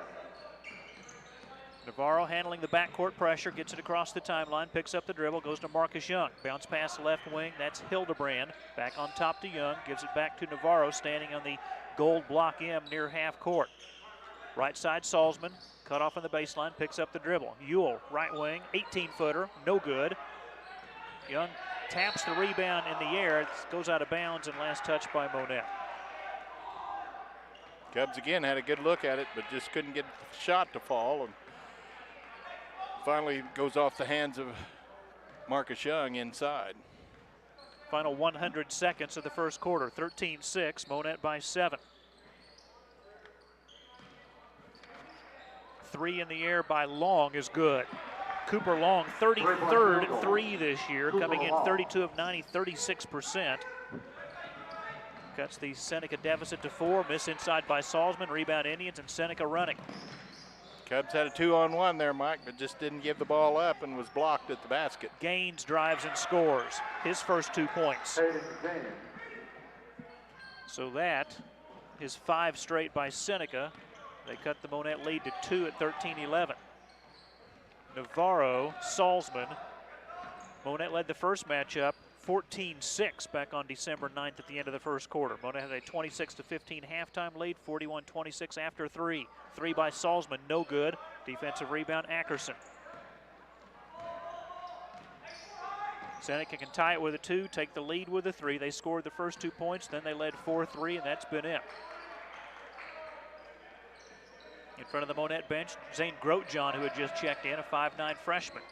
Navarro handling the backcourt pressure, gets it across the timeline, picks up the dribble, goes to Marcus Young. Bounce pass left wing, that's Hildebrand. Back on top to Young, gives it back to Navarro, standing on the gold block M near half court. Right side, Salzman, cut off on the baseline, picks up the dribble. Ewell, right wing, 18-footer, no good. Young taps the rebound in the air, it goes out of bounds and last touch by Monett. Cubs again had a good look at it, but just couldn't get the shot to fall. And finally goes off the hands of Marcus Young inside. Final 100 seconds of the first quarter, 13-6, Monett by 7. 3 in the air by Long is good. Cooper Long, 33rd 3 this year, coming in 32 of 90, 36%. Cuts the Seneca deficit to 4, miss inside by Salzman, rebound Indians, and Seneca running. Cubs had a 2-on-1 there, Mike, but just didn't give the ball up and was blocked at the basket. Gaines drives and scores his first 2 points. So that is 5 straight by Seneca. They cut the Monett lead to 2 at 13-11. Navarro, Salzman. Monett led the first matchup 14-6 back on December 9th at the end of the first quarter. Monett had a 26-15 halftime lead, 41-26 after 3. 3 by Salzman, no good. Defensive rebound, Ackerson. Seneca can tie it with a 2, take the lead with a 3. They scored the first 2 points, then they led 4-3, and that's been it. In front of the Monett bench, Zane Grotjohn, who had just checked in, a 5'9 freshman.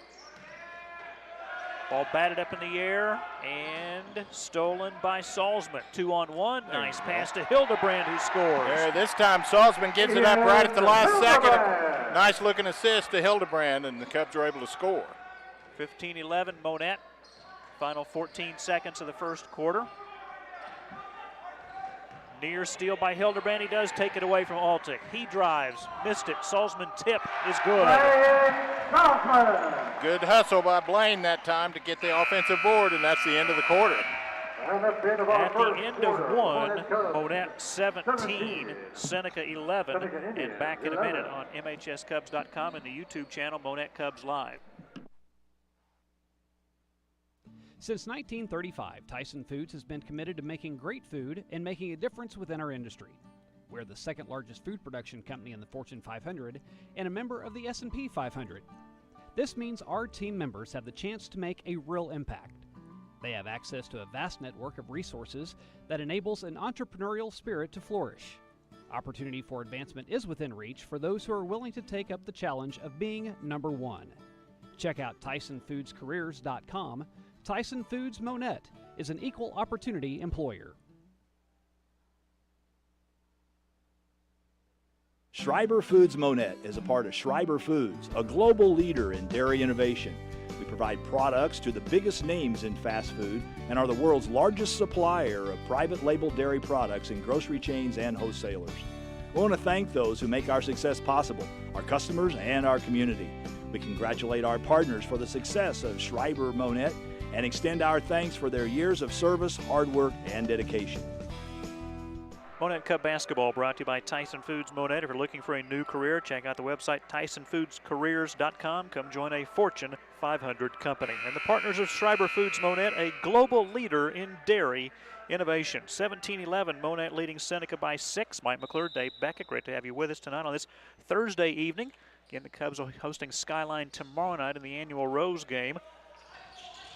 Ball batted up in the air and stolen by Salzman. 2-on-1, nice pass to Hildebrand, who scores. There, this time Salzman gives it up right at the last second. Nice looking assist to Hildebrand, and the Cubs are able to score. 15-11 Monett. Final 14 seconds of the first quarter. Near steal by Hildebrand. He does take it away from Altick. He drives, missed it. Salzman tip is good. Good hustle by Blaine that time to get the offensive board, and that's the end of the quarter. At the end of 1, Monett 17, Seneca 11, and back in a minute on MHSCubs.com and the YouTube channel Monett Cubs Live. Since 1935, Tyson Foods has been committed to making great food and making a difference within our industry. We're the second largest food production company in the Fortune 500 and a member of the S&P 500. This means our team members have the chance to make a real impact. They have access to a vast network of resources that enables an entrepreneurial spirit to flourish. Opportunity for advancement is within reach for those who are willing to take up the challenge of being number one. Check out TysonFoodsCareers.com. Tyson Foods Monett is an equal opportunity employer. Schreiber Foods Monett is a part of Schreiber Foods, a global leader in dairy innovation. We provide products to the biggest names in fast food and are the world's largest supplier of private label dairy products in grocery chains and wholesalers. We want to thank those who make our success possible, our customers and our community. We congratulate our partners for the success of Schreiber Monett and extend our thanks for their years of service, hard work, and dedication. Monett Cub basketball brought to you by Tyson Foods Monett. If you're looking for a new career, check out the website TysonFoodsCareers.com. Come join a Fortune 500 company. And the partners of Schreiber Foods Monett, a global leader in dairy innovation. 17-11, Monett leading Seneca by 6. Mike McClure, Dave Beckett, great to have you with us tonight on this Thursday evening. Again, the Cubs are hosting Skyline tomorrow night in the annual Rose game.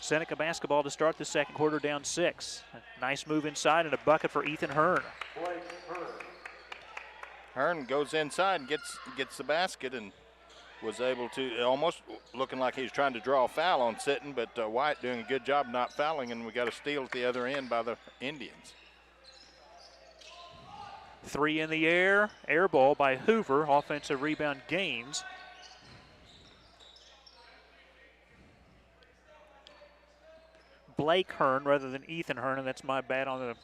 Seneca basketball to start the second quarter, down 6. A nice move inside and a bucket for Ethan Hearn. Hearn goes inside and gets the basket and was able to, almost looking like he was trying to draw a foul on Sitton, but White doing a good job not fouling, and we got a steal at the other end by the Indians. 3 in the air, air ball by Hoover, offensive rebound gains. Blake Hearn rather than Ethan Hearn, and that's my bad on the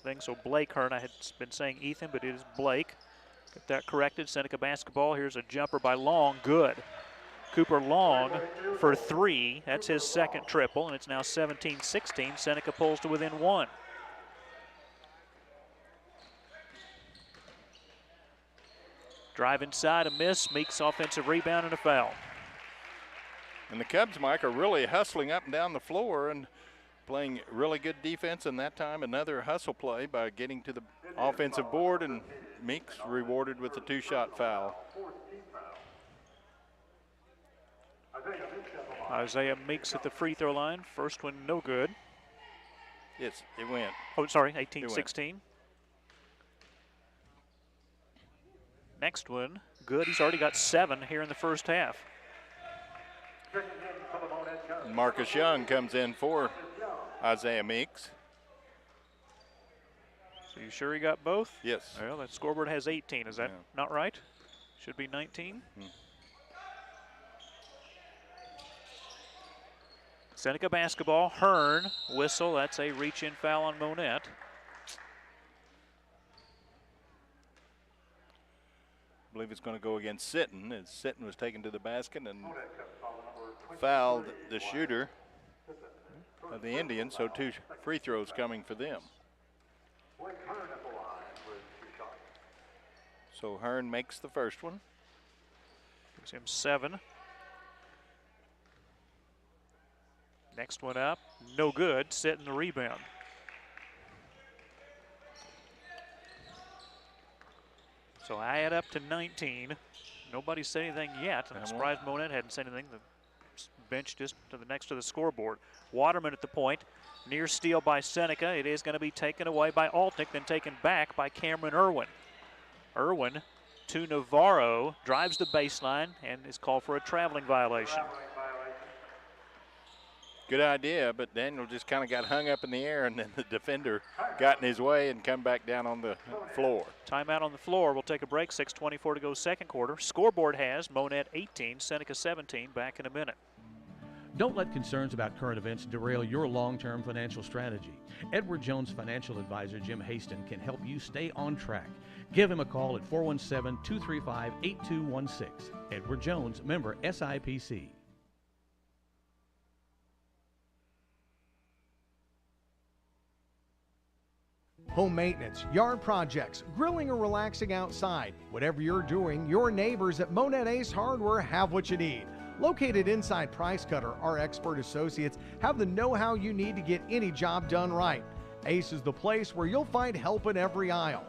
thing. So Blake Hearn, I had been saying Ethan, but it is Blake. Get that corrected. Seneca basketball. Here's a jumper by Long, good. Cooper Long for 3. That's his second triple, and it's now 17-16. Seneca pulls to within 1. Drive inside, a miss. Meeks offensive rebound and a foul. And the Cubs, Mike, are really hustling up and down the floor and playing really good defense, and that time another hustle play by getting to the offensive board, and Meeks rewarded with a 2-shot foul. Isaiah Meeks at the free throw line. First one no good. Yes, it went. Oh, sorry, 18-16. Next one, good. He's already got 7 here in the first half. Marcus Young comes in for Isaiah Meeks. So you sure he got both? Yes. Well, that scoreboard has 18. Is that not right? Should be 19. Seneca basketball. Hearn, whistle. That's a reach-in foul on Monett. I believe it's going to go against Sitton, as Sitton was taken to the basket and fouled the shooter of the Indians, so 2 free throws coming for them. So Hearn makes the first one. Gives him 7. Next one up, no good. Sitton the rebound. So I add up to 19. Nobody said anything yet. I'm surprised Monett hadn't said anything. The bench just to the next to the scoreboard. Waterman at the point. Near steal by Seneca. It is going to be taken away by Altnick, then taken back by Cameron Irwin. Irwin to Navarro, drives the baseline, and is called for a traveling violation. Good idea, but Daniel just kind of got hung up in the air, and then the defender got in his way and come back down on the floor. Timeout on the floor. We'll take a break. 6:24 to go second quarter. Scoreboard has Monett 18, Seneca 17. Back in a minute. Don't let concerns about current events derail your long-term financial strategy. Edward Jones financial advisor Jim Haston can help you stay on track. Give him a call at 417-235-8216. Edward Jones, member SIPC. Home maintenance, yard projects, grilling or relaxing outside. Whatever you're doing, your neighbors at Monett Ace Hardware have what you need. Located inside Price Cutter, our expert associates have the know-how you need to get any job done right. Ace is the place where you'll find help in every aisle.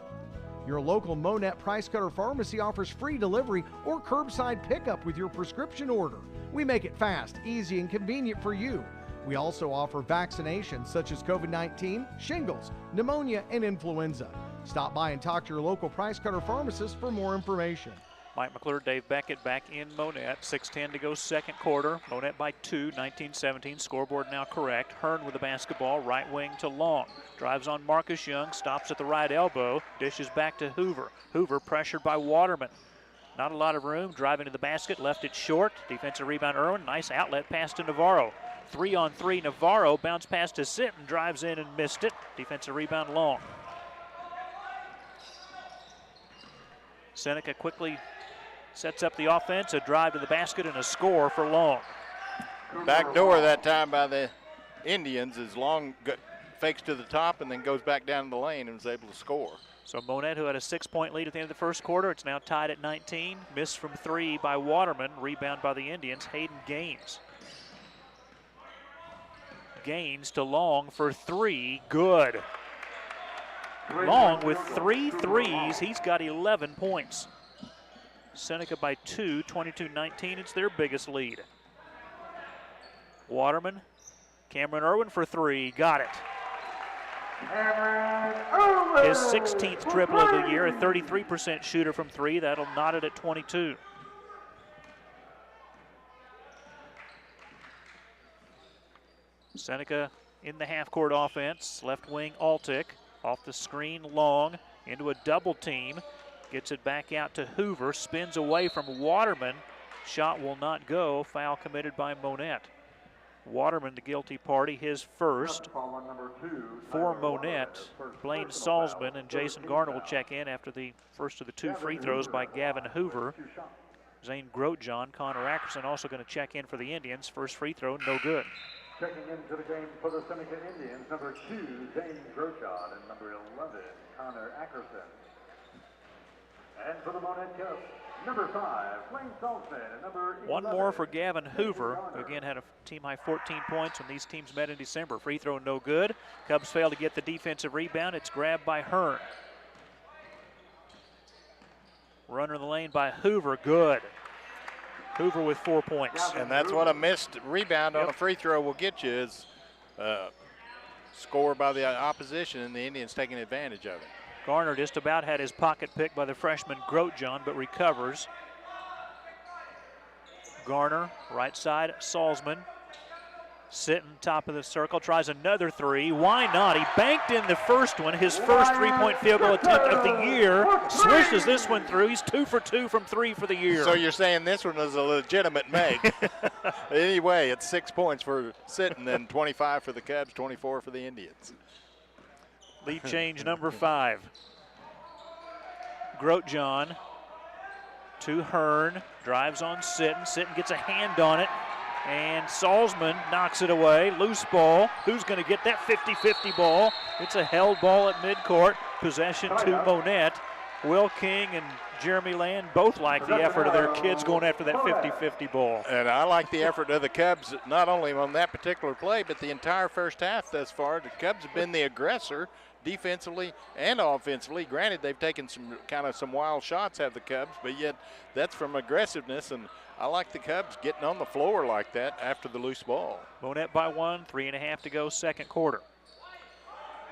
Your local Monett Price Cutter pharmacy offers free delivery or curbside pickup with your prescription order. We make it fast, easy, and convenient for you. We also offer vaccinations such as COVID-19, shingles, pneumonia, and influenza. Stop by and talk to your local Price Cutter pharmacist for more information. Mike McClure, Dave Beckett back in Monett. 6:10 to go second quarter. Monett by 2, 19-17. Scoreboard now correct. Hearn with the basketball, right wing to Long. Drives on Marcus Young, stops at the right elbow, dishes back to Hoover. Hoover pressured by Waterman. Not a lot of room, driving to the basket, left it short. Defensive rebound Irwin, nice outlet pass to Navarro. 3-on-3, Navarro, bounce pass to Sitton, drives in and missed it. Defensive rebound Long. Seneca quickly sets up the offense, a drive to the basket and a score for Long. Back door that time by the Indians as Long fakes to the top and then goes back down the lane and is able to score. So Monett, who had a 6-point lead at the end of the first quarter, it's now tied at 19. Missed from 3 by Waterman. Rebound by the Indians. Hayden Gaines. Gaines to Long for 3. Good. Long with 3 threes. He's got 11 points. Seneca by 2, 22-19. It's their biggest lead. Waterman. Cameron Irwin for 3. Got it. His 16th triple of the year, a 33% shooter from 3. That'll knot it at 22. Seneca in the half-court offense. Left wing Altick. Off the screen, Long into a double team. Gets it back out to Hoover. Spins away from Waterman. Shot will not go. Foul committed by Monett. Waterman, the guilty party, his first. For Monett, Blaine Salzman and Jason Garner will check in after the first of the 2 free throws by Gavin Hoover. Zane Grotjohn, Connor Ackerson also going to check in for the Indians. First free throw, no good. Checking into the game for the Seneca Indians, number 2, Zane Grotjohn, and number 11, Connor Ackerson. And for the Monett Cubs, number 5, Blaine Salzman, and number 11. One more for Gavin Hoover, who again had a team-high 14 points when these teams met in December. Free throw no good. Cubs fail to get the defensive rebound. It's grabbed by Hearn. Runner in the lane by Hoover, good. Hoover with 4 points. And that's what a missed rebound on a free throw will get you, is score by the opposition and the Indians taking advantage of it. Garner just about had his pocket picked by the freshman Grotjohn, but recovers. Garner, right side, Salzman. Sitting top of the circle, tries another 3. Why not? He banked in the first one, his first 3-point field goal attempt of the year. Swishes this one through. He's 2 for 2 from 3 for the year. So you're saying this one is a legitimate make. Anyway, it's 6 points for Sitton and 25 for the Cubs, 24 for the Indians. Lead change number 5. Grotjohn to Hearn, drives on Sitton. Sitton gets a hand on it, and Salzman knocks it away. Loose ball. Who's going to get that 50-50 ball? It's a held ball at midcourt. Possession to Monett. Will King and Jeremy Land both like the effort of their kids going after that 50-50 ball. And I like the effort of the Cubs, not only on that particular play, but the entire first half thus far. The Cubs have been the aggressor defensively and offensively. Granted, they've taken some wild shots, have the Cubs, but yet that's from aggressiveness, and I like the Cubs getting on the floor like that after the loose ball. Monett by 1, 3.5 to go, second quarter.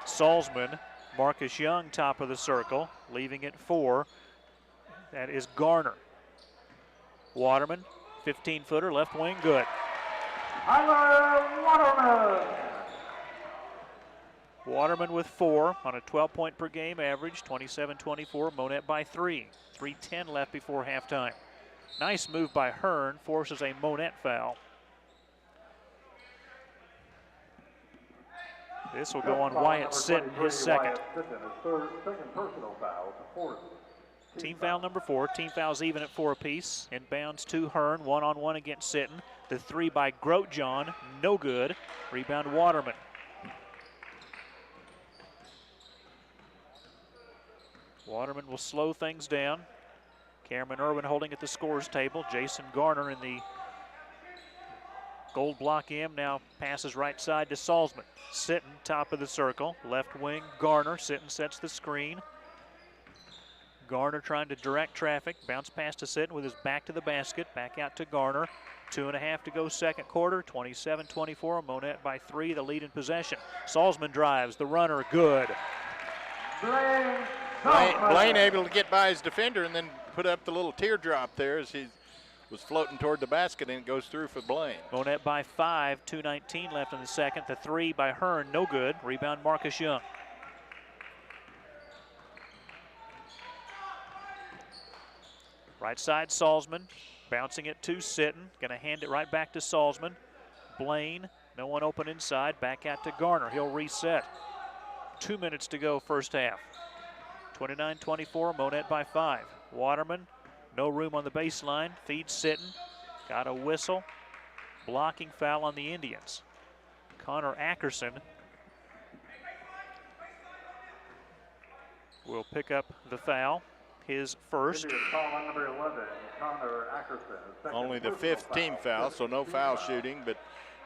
Salzman, Marcus Young, top of the circle, leaving it 4. That is Garner. Waterman, 15-footer, left wing, good. Waterman. Waterman with 4 on a 12-point per game average, 27-24. Monett by 3. 3:10 left before halftime. Nice move by Hearn, forces a Monett foul. This will go on Wyatt Sitton, his second. Team foul number 4. Team fouls even at 4 apiece. Inbounds to Hearn, one-on-one against Sitton. The 3 by Grotjohn, no good. Rebound Waterman. Waterman will slow things down. Cameron Irwin holding at the scores table. Jason Garner in the gold block M now passes right side to Salzman. Sitton, top of the circle. Left wing, Garner. Sitton sets the screen. Garner trying to direct traffic. Bounce pass to Sitton with his back to the basket. Back out to Garner. 2.5 to go second quarter. 27-24. Monett by 3, the lead in possession. Salzman drives. The runner, good. Blaine able to get by his defender and then put up the little teardrop there as he was floating toward the basket, and it goes through for Blaine. Monett by 5, 2:19 left in the second. The 3 by Hearn, no good. Rebound Marcus Young. Right side Salzman, bouncing it to Sitton. Going to hand it right back to Salzman. Blaine, no one open inside. Back out to Garner. He'll reset. 2 minutes to go first half. 29-24, Monett by 5. Waterman, no room on the baseline. Feeds Sitton. Got a whistle. Blocking foul on the Indians. Connor Ackerson will pick up the foul, his first. Foul on number 11, Connor Ackerson. Only the 5th team foul, so no foul shooting, but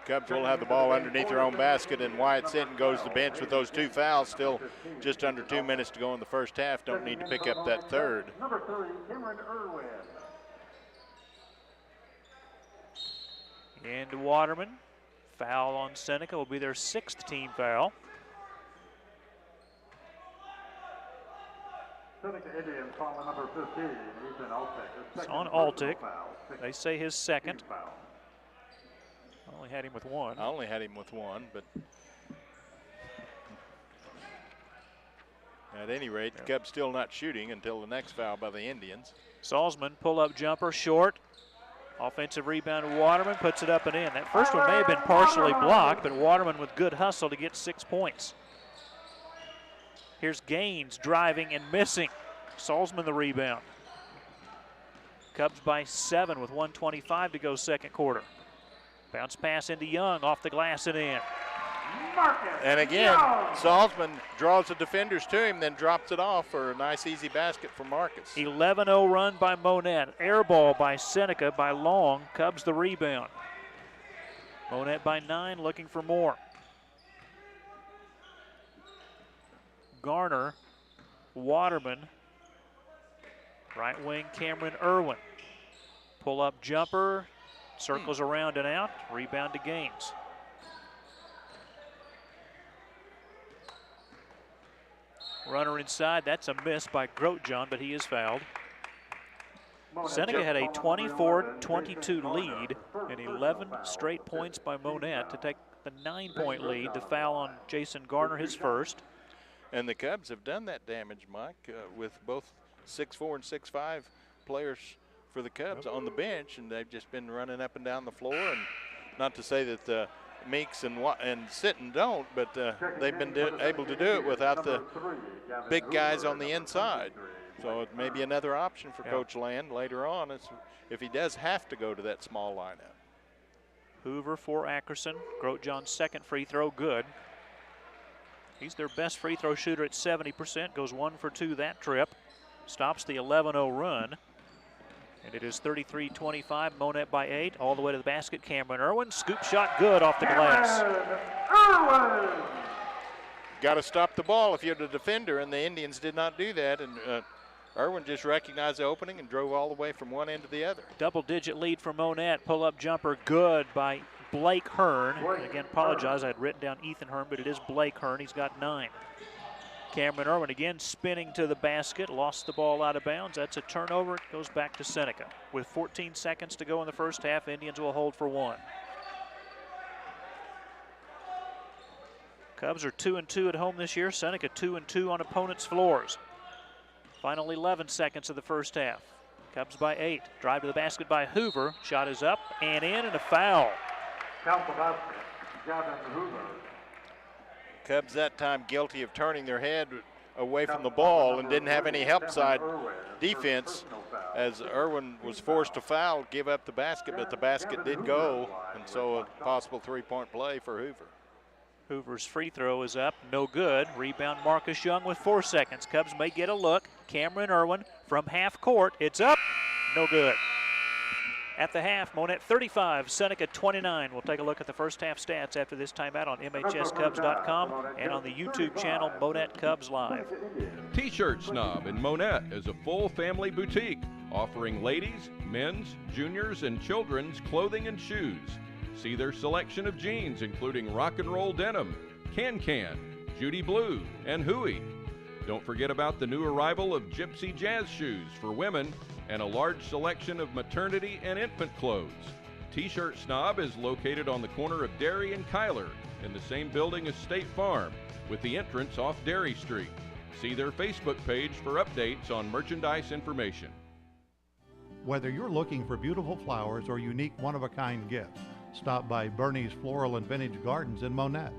Cubs will have the ball underneath their own basket, and Wyatt Sinton goes to the bench with those 2 fouls. Still just under 2 minutes to go in the first half. Don't need to pick up that third. Number 3, Cameron Irwin. And Waterman. Foul on Seneca will be their 6th team foul. Seneca Indians foul on number 15, Ethan Altick. It's on Altick. They say his second. I only had him with one. I only had him with one, but at any rate, the Cubs still not shooting until the next foul by the Indians. Salzman, pull-up jumper, short. Offensive rebound, Waterman puts it up and in. That first one may have been partially blocked, but Waterman with good hustle to get 6 points. Here's Gaines driving and missing. Salzman the rebound. Cubs by 7 with 1:25 to go second quarter. Bounce pass into Young, off the glass and in. And again, Salzman draws the defenders to him, then drops it off for a nice easy basket for Marcus. 11-0 run by Monett. Air ball by Seneca by Long. Cubs the rebound. Monett by 9, looking for more. Garner, Waterman, right wing Cameron Irwin. Pull up jumper, circles around and out, rebound to Gaines. Runner inside, that's a miss by Grotjohn, but he is fouled. Seneca had a 24-22 lead and 11 straight points by Monett to take the 9-point lead. The foul on Jason Garner, his first. And the Cubs have done that damage, Mike, with both 6'4" and 6'5" players for the Cubs on the bench, and they've just been running up and down the floor. And not to say that Meeks and Sitton don't, but they've been able to do it without the big guys on the inside. So it may be another option for Coach Land later on if he does have to go to that small lineup. Hoover for Ackerson. Grotjohn's second free throw, good. He's their best free throw shooter at 70%. Goes 1 for 2 that trip. Stops the 11-0 run. And it is 33-25. Monett by 8. All the way to the basket. Cameron Irwin. Scoop shot good off the glass. Got to stop the ball if you're the defender, and the Indians did not do that. And Irwin just recognized the opening and drove all the way from one end to the other. Double-digit lead for Monett. Pull-up jumper good by Blake Hearn. And again, apologize, I had written down Ethan Hearn, but it is Blake Hearn. He's got 9. Cameron Irwin again spinning to the basket, lost the ball out of bounds. That's a turnover. It goes back to Seneca. With 14 seconds to go in the first half, Indians will hold for 1. Cubs are 2-2 at home this year. Seneca 2-2 on opponents' floors. Final 11 seconds of the first half. Cubs by 8. Drive to the basket by Hoover. Shot is up and in, and a foul. Count the basket, Gavin Hoover. Cubs that time guilty of turning their head away from the ball and didn't have any help side defense, as Irwin was forced to foul, give up the basket, but the basket did go, and so a possible 3-point play for Hoover. Hoover's free throw is up, no good. Rebound Marcus Young with 4 seconds. Cubs may get a look. Cameron Irwin from half court. It's up, no good. At the half, Monett 35, Seneca 29. We'll take a look at the first half stats after this timeout on MHSCubs.com and on the YouTube channel Monett Cubs Live. T-Shirt Snob in Monett is a full family boutique offering ladies, men's, juniors, and children's clothing and shoes. See their selection of jeans including rock and roll denim, Can-Can, Judy Blue, and Huey. Don't forget about the new arrival of Gypsy Jazz shoes for women and a large selection of maternity and infant clothes. T-Shirt Snob is located on the corner of Dairy and Kyler in the same building as State Farm with the entrance off Dairy Street. See their Facebook page for updates on merchandise information. Whether you're looking for beautiful flowers or unique one-of-a-kind gifts, stop by Bernie's Floral and Vintage Gardens in Monett.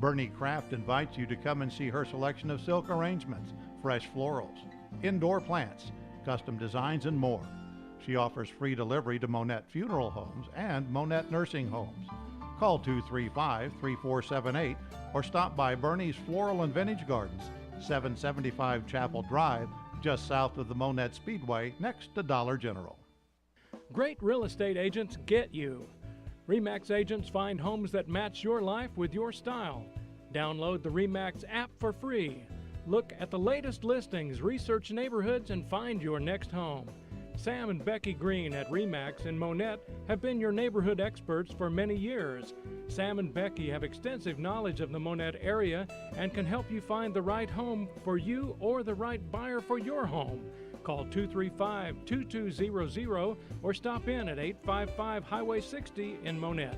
Bernie Kraft invites you to come and see her selection of silk arrangements, fresh florals, indoor plants, custom designs, and more. She offers free delivery to Monett Funeral Homes and Monett Nursing Homes. Call 235-3478 or stop by Bernie's Floral and Vintage Gardens 775 Chapel Drive, just south of the Monett Speedway, next to Dollar General. Great real estate agents get you. RE/MAX agents find homes that match your life with your style. Download the RE/MAX app for free. Look at the latest listings, research neighborhoods, and find your next home. Sam and Becky Green at RE/MAX in Monett have been your neighborhood experts for many years. Sam and Becky have extensive knowledge of the Monett area and can help you find the right home for you or the right buyer for your home. Call 235-2200 or stop in at 855 Highway 60 in Monett.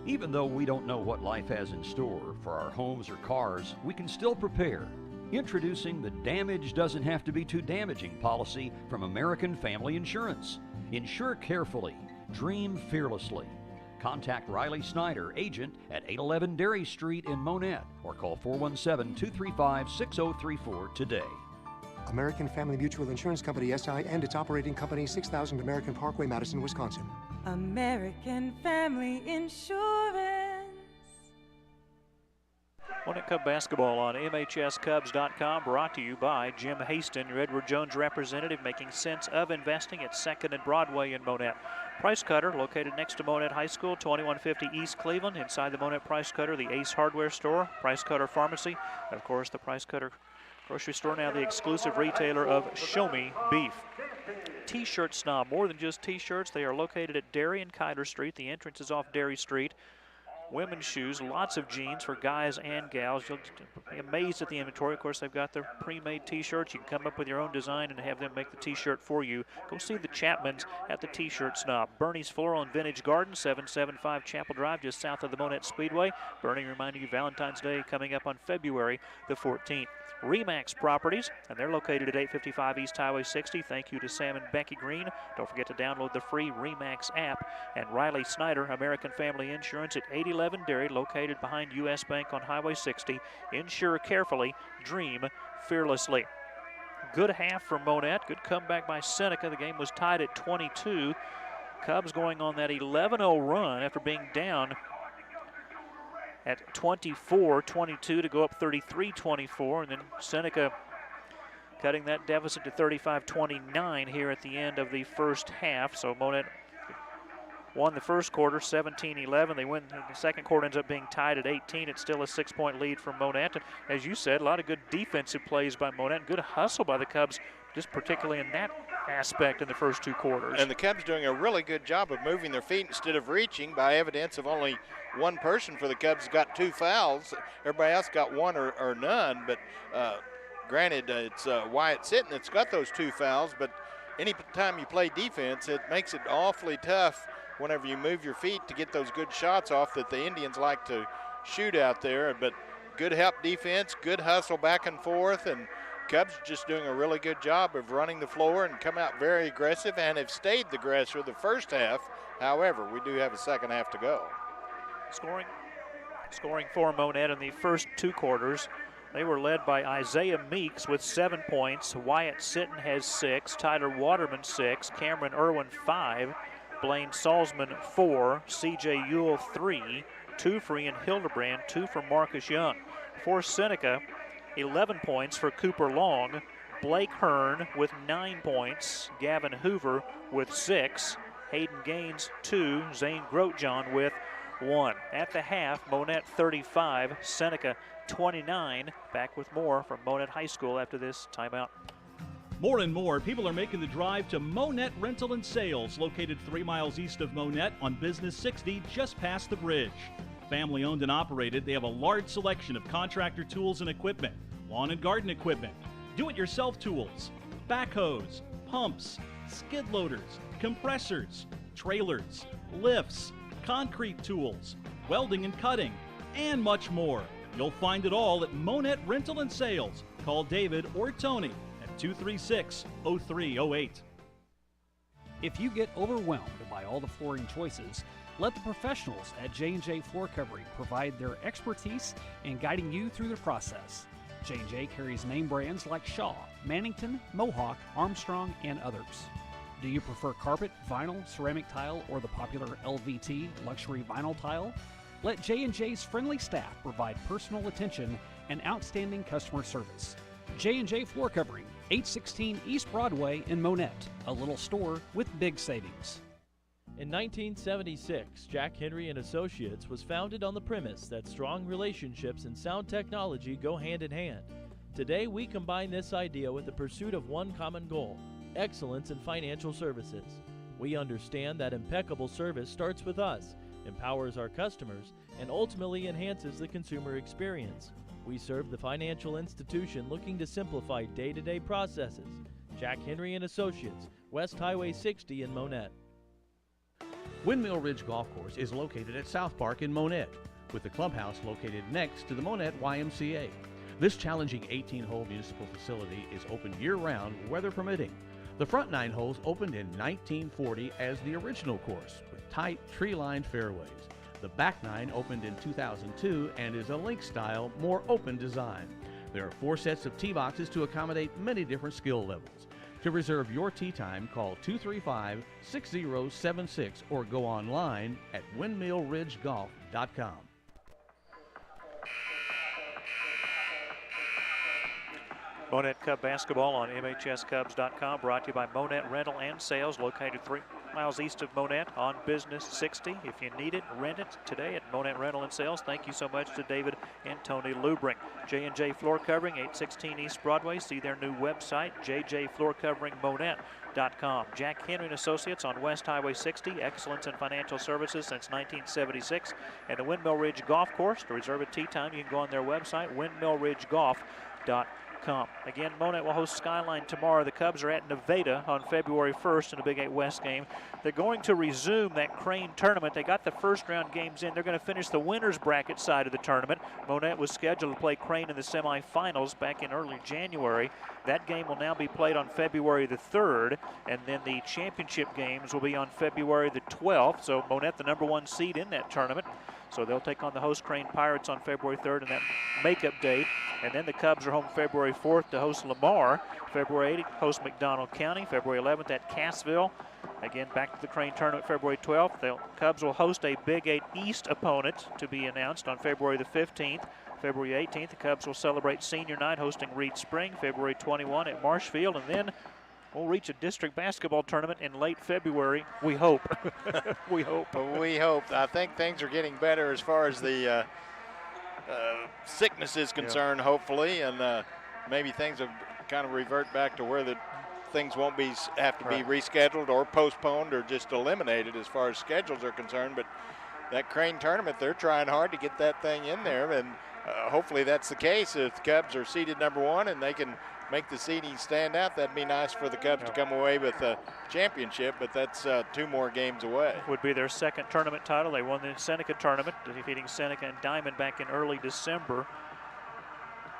Even though we don't know what life has in store for our homes or cars, we can still prepare. Introducing the Damage Doesn't Have to Be Too Damaging policy from American Family Insurance. Insure carefully, dream fearlessly. Contact Riley Snyder, agent at 811 Dairy Street in Monett, or call 417-235-6034 today. American Family Mutual Insurance Company, SI, and its operating company, 6000 American Parkway, Madison, Wisconsin. American Family Insurance. Monett Cub basketball on MHSCubs.com, brought to you by Jim Haston, your Edward Jones representative, making sense of investing at 2nd and Broadway in Monett. Price Cutter, located next to Monett High School, 2150 East Cleveland. Inside the Monett Price Cutter, the Ace Hardware Store, Price Cutter Pharmacy, and of course the Price Cutter Grocery Store, now the exclusive retailer of Show Me Beef. T-shirt snob, more than just T-shirts. They are located at Dairy and Kyler Street. The entrance is off Dairy Street. Women's shoes, lots of jeans for guys and gals. You'll be amazed at the inventory. Of course, they've got their pre-made T-shirts. You can come up with your own design and have them make the T-shirt for you. Go see the Chapmans at the T-shirt snob. Bernie's Floral and Vintage Garden, 775 Chapel Drive, just south of the Monett Speedway. Bernie reminding you Valentine's Day coming up on February the 14th. RE/MAX Properties, and they're located at 855 East Highway 60. Thank you to Sam and Becky Green. Don't forget to download the free RE/MAX app. And Riley Snyder, American Family Insurance at 811 Dairy, located behind U.S. Bank on Highway 60. Insure carefully, dream fearlessly. Good half for Monett. Good comeback by Seneca. The game was tied at 22. Cubs going on that 11-0 run after being down at 24-22 to go up 33-24, and then Seneca cutting that deficit to 35-29 here at the end of the first half. So Monett won the first quarter 17-11. They win the second quarter, ends up being tied at 18. It's still a 6-point lead for Monett. And as you said, a lot of good defensive plays by Monett. Good hustle by the Cubs, just particularly in that aspect in the first two quarters. And the Cubs doing a really good job of moving their feet instead of reaching, by evidence of only one person for the Cubs got 2 fouls. Everybody else got 1 or none, but granted, it's Wyatt Sitton that's got those 2 fouls, but any time you play defense, it makes it awfully tough whenever you move your feet to get those good shots off that the Indians like to shoot out there. But good help defense, good hustle back and forth, and Cubs just doing a really good job of running the floor and come out very aggressive and have stayed the aggressor the first half. However, we do have a second half to go. Scoring for Monett in the first 2 quarters. They were led by Isaiah Meeks with 7 points. Wyatt Sitton has 6. Tyler Waterman 6. Cameron Irwin 5. Blaine Salzman 4. C.J. Ewell 3. 2 for Ian Hildebrand. 2 for Marcus Young. For Seneca, 11 points for Cooper Long. Blake Hearn with 9 points. Gavin Hoover with 6. Hayden Gaines 2. Zane Grotjohn with 1. At the half, Monett 35, Seneca 29. Back with more from Monett High School after this timeout. More and more people are making the drive to Monett Rental and Sales, located 3 miles east of Monett on Business 60, just past the bridge. Family owned and operated, they have a large selection of contractor tools and equipment, lawn and garden equipment, do-it-yourself tools, backhoes, pumps, skid loaders, compressors, trailers, lifts, concrete tools, welding and cutting, and much more. You'll find it all at Monett Rental and Sales. Call David or Tony at 236-0308. If you get overwhelmed by all the flooring choices, let the professionals at J&J Floor Covering provide their expertise in guiding you through the process. J&J carries name brands like Shaw, Mannington, Mohawk, Armstrong, and others. Do you prefer carpet, vinyl, ceramic tile, or the popular LVT luxury vinyl tile? Let J&J's friendly staff provide personal attention and outstanding customer service. J&J Floor Covering, 816 East Broadway in Monett, a little store with big savings. In 1976, Jack Henry & Associates was founded on the premise that strong relationships and sound technology go hand in hand. Today, we combine this idea with the pursuit of one common goal: excellence in financial services. We understand that impeccable service starts with us, empowers our customers, and ultimately enhances the consumer experience. We serve the financial institution looking to simplify day-to-day processes. Jack Henry & Associates, West Highway 60 in Monett. Windmill Ridge Golf Course is located at South Park in Monett, with the clubhouse located next to the Monett YMCA. This challenging 18-hole municipal facility is open year-round, weather permitting. The front 9 holes opened in 1940 as the original course, with tight, tree-lined fairways. The back 9 opened in 2002 and is a link-style, more open design. There are 4 sets of tee boxes to accommodate many different skill levels. To reserve your tee time, call 235-6076 or go online at windmillridgegolf.com. Monett Cub basketball on MHSCubs.com, brought to you by Monett Rental and Sales, located 3 miles east of Monett on Business 60. If you need it, rent it today at Monett Rental and Sales. Thank you so much to David and Tony Lubring. J&J Floor Covering, 816 East Broadway. See their new website, jjfloorcoveringmonett.com. Jack Henry & Associates on West Highway 60, excellence in financial services since 1976. And the Windmill Ridge Golf Course. To reserve a tee time, you can go on their website, windmillridgegolf.com. Again, Monett will host Skyline tomorrow. The Cubs are at Nevada on February 1st in a Big 8 West game. They're going to resume that Crane tournament. They got the first round games in. They're going to finish the winner's bracket side of the tournament. Monett was scheduled to play Crane in the semifinals back in early January. That game will now be played on February the 3rd, and then the championship games will be on February the 12th. So Monett, the number 1 seed in that tournament. So they'll take on the host Crane Pirates on February 3rd and that makeup date. And then the Cubs are home February 4th to host Lamar. February 8th, host McDonald County. February 11th at Cassville. Again, back to the Crane tournament February 12th. The Cubs will host a Big 8 East opponent to be announced on February the 15th. February 18th, the Cubs will celebrate senior night hosting Reed Spring. February 21 at Marshfield. And then we'll reach a district basketball tournament in late February, we hope. We hope. We hope. I think things are getting better as far as the sickness is concerned, hopefully, and maybe things will kind of revert back to where the things won't have to be rescheduled or postponed or just eliminated as far as schedules are concerned. But that Crane tournament, they're trying hard to get that thing in there, and hopefully that's the case. If the Cubs are seeded number 1 and they can make the seeding stand out, that'd be nice for the Cubs to come away with a championship, but that's 2 more games away. Would be their second tournament title. They won the Seneca tournament, defeating Seneca and Diamond back in early December.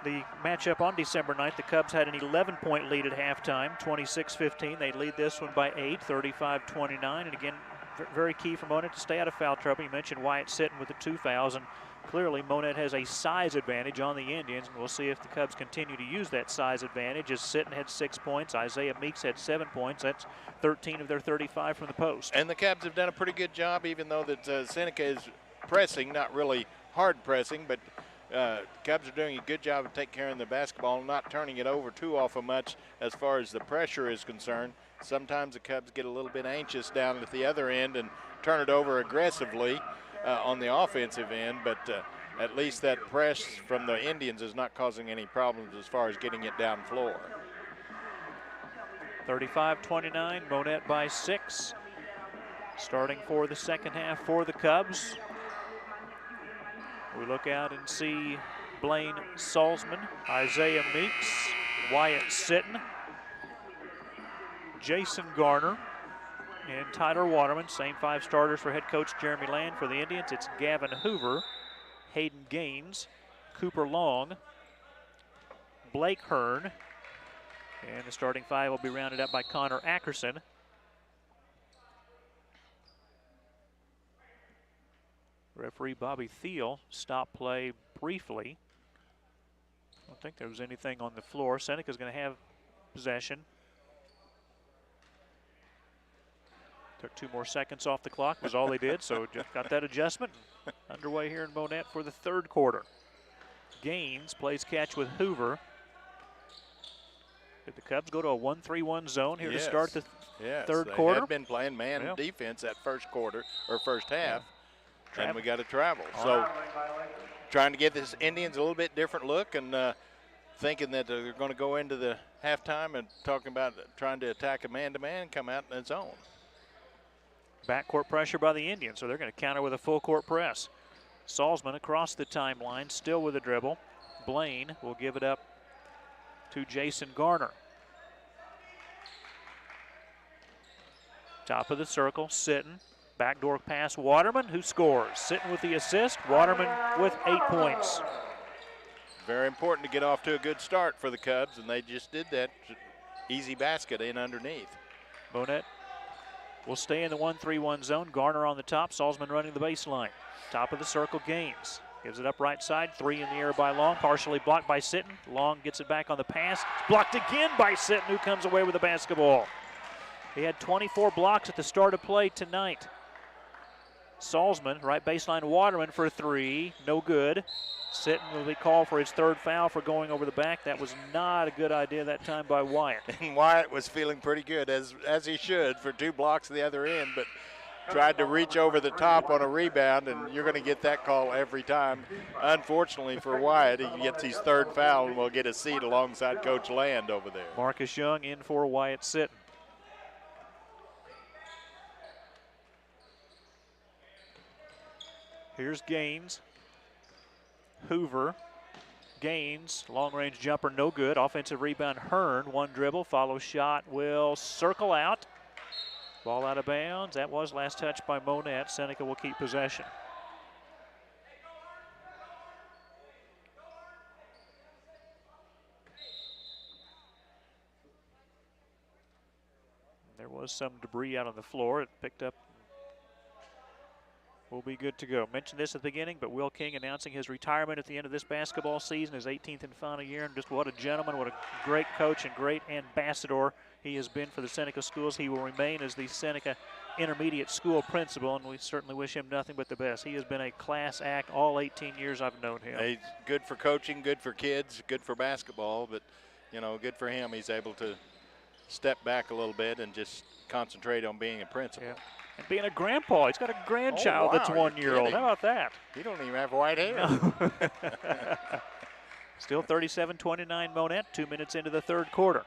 The matchup on December 9th, the Cubs had an 11-point lead at halftime, 26-15. They lead this one by 8, 35-29. And again, very key for Monett to stay out of foul trouble. You mentioned Wyatt Sitton with the 2 fouls, and clearly Monett has a size advantage on the Indians, and we'll see if the Cubs continue to use that size advantage, as Sitton had 6 points, Isaiah Meeks had 7 points. That's 13 of their 35 from the post. And the Cubs have done a pretty good job, even though that Seneca is pressing, not really hard pressing, but Cubs are doing a good job of taking care of the basketball and not turning it over too often much as far as the pressure is concerned. Sometimes the Cubs get a little bit anxious down at the other end and turn it over aggressively on the offensive end, but at least that press from the Indians is not causing any problems as far as getting it down floor. 35-29, Monett by 6. Starting for the second half for the Cubs. We look out and see Blaine Salzman, Isaiah Meeks, Wyatt Sitton, Jason Garner, and Tyler Waterman. Same 5 starters for head coach Jeremy Land. For the Indians, it's Gavin Hoover, Hayden Gaines, Cooper Long, Blake Hearn, and the starting 5 will be rounded up by Connor Ackerson. Referee Bobby Thiel stopped play briefly. I don't think there was anything on the floor. Seneca's going to have possession. Took 2 more seconds off the clock, was all they did, so just got that adjustment. Underway here in Monett for the 3rd quarter. Gaines plays catch with Hoover. Did the Cubs go to a 1-3-1 zone here to start the third quarter? They had been playing man defense that first quarter or first half, and we got to travel. So trying to give this Indians a little bit different look, and thinking that they're going to go into the halftime and talking about trying to attack a man-to-man, come out in its own. Backcourt pressure by the Indians, so they're going to counter with a full court press. Salzman across the timeline, still with a dribble. Blaine will give it up to Jason Garner. Top of the circle, Sitton. Backdoor pass, Waterman, who scores. Sitton with the assist, Waterman with 8 points. Very important to get off to a good start for the Cubs, and they just did that. Easy basket in underneath. Monett will stay in the 1-3-1 zone. Garner on the top, Salzman running the baseline. Top of the circle, Gaines. Gives it up right side, 3 in the air by Long, partially blocked by Sitton. Long gets it back on the pass. Blocked again by Sitton, who comes away with the basketball. He had 24 blocks at the start of play tonight. Salzman, right baseline, Waterman for 3, no good. Sitton will be called for his 3rd foul for going over the back. That was not a good idea that time by Wyatt. And Wyatt was feeling pretty good, as he should, for 2 blocks at the other end, but tried to reach over the top on a rebound, and you're going to get that call every time. Unfortunately for Wyatt, he gets his 3rd foul and will get a seat alongside Coach Land over there. Marcus Young in for Wyatt Sitton. Here's Gaines. Hoover. Gaines, long-range jumper, no good. Offensive rebound, Hearn. 1 dribble, follow shot, will circle out. Ball out of bounds. That was last touch by Monett. Seneca will keep possession. There was some debris out on the floor. It picked up. We'll be good to go. Mentioned this at the beginning, but Will King announcing his retirement at the end of this basketball season, his 18th and final year, and just what a gentleman, what a great coach and great ambassador he has been for the Seneca schools. He will remain as the Seneca Intermediate School principal, and we certainly wish him nothing but the best. He has been a class act all 18 years I've known him. He's good for coaching, good for kids, good for basketball, but, you know, good for him. He's able to step back a little bit and just concentrate on being a principal. Yeah. And being a grandpa. He's got a grandchild that's 1-year-old. How about that? He don't even have white hair. No. Still 37-29 Monett, 2 minutes into the 3rd quarter.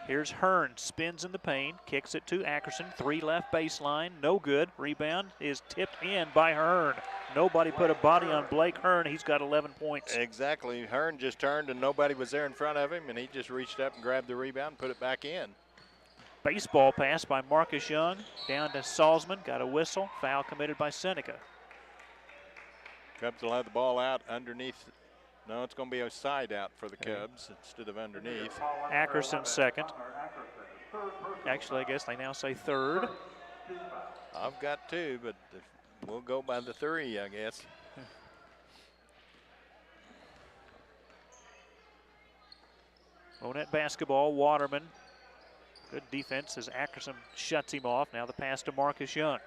Here's Hearn, spins in the paint, kicks it to Ackerson, 3 left baseline, no good. Rebound is tipped in by Hearn. Nobody put a body on Blake Hearn. He's got 11 points. Exactly. Hearn just turned and nobody was there in front of him, and he just reached up and grabbed the rebound and put it back in. Baseball pass by Marcus Young, down to Salzman, got a whistle, foul committed by Seneca. Cubs will have the ball out underneath. No, it's going to be a side out for the Cubs instead of underneath. Ackerson 2nd. Actually, I guess they now say 3rd. I've got 2, but we'll go by the 3, I guess. Monett basketball, Waterman. Good defense as Ackerson shuts him off. Now the pass to Marcus Young.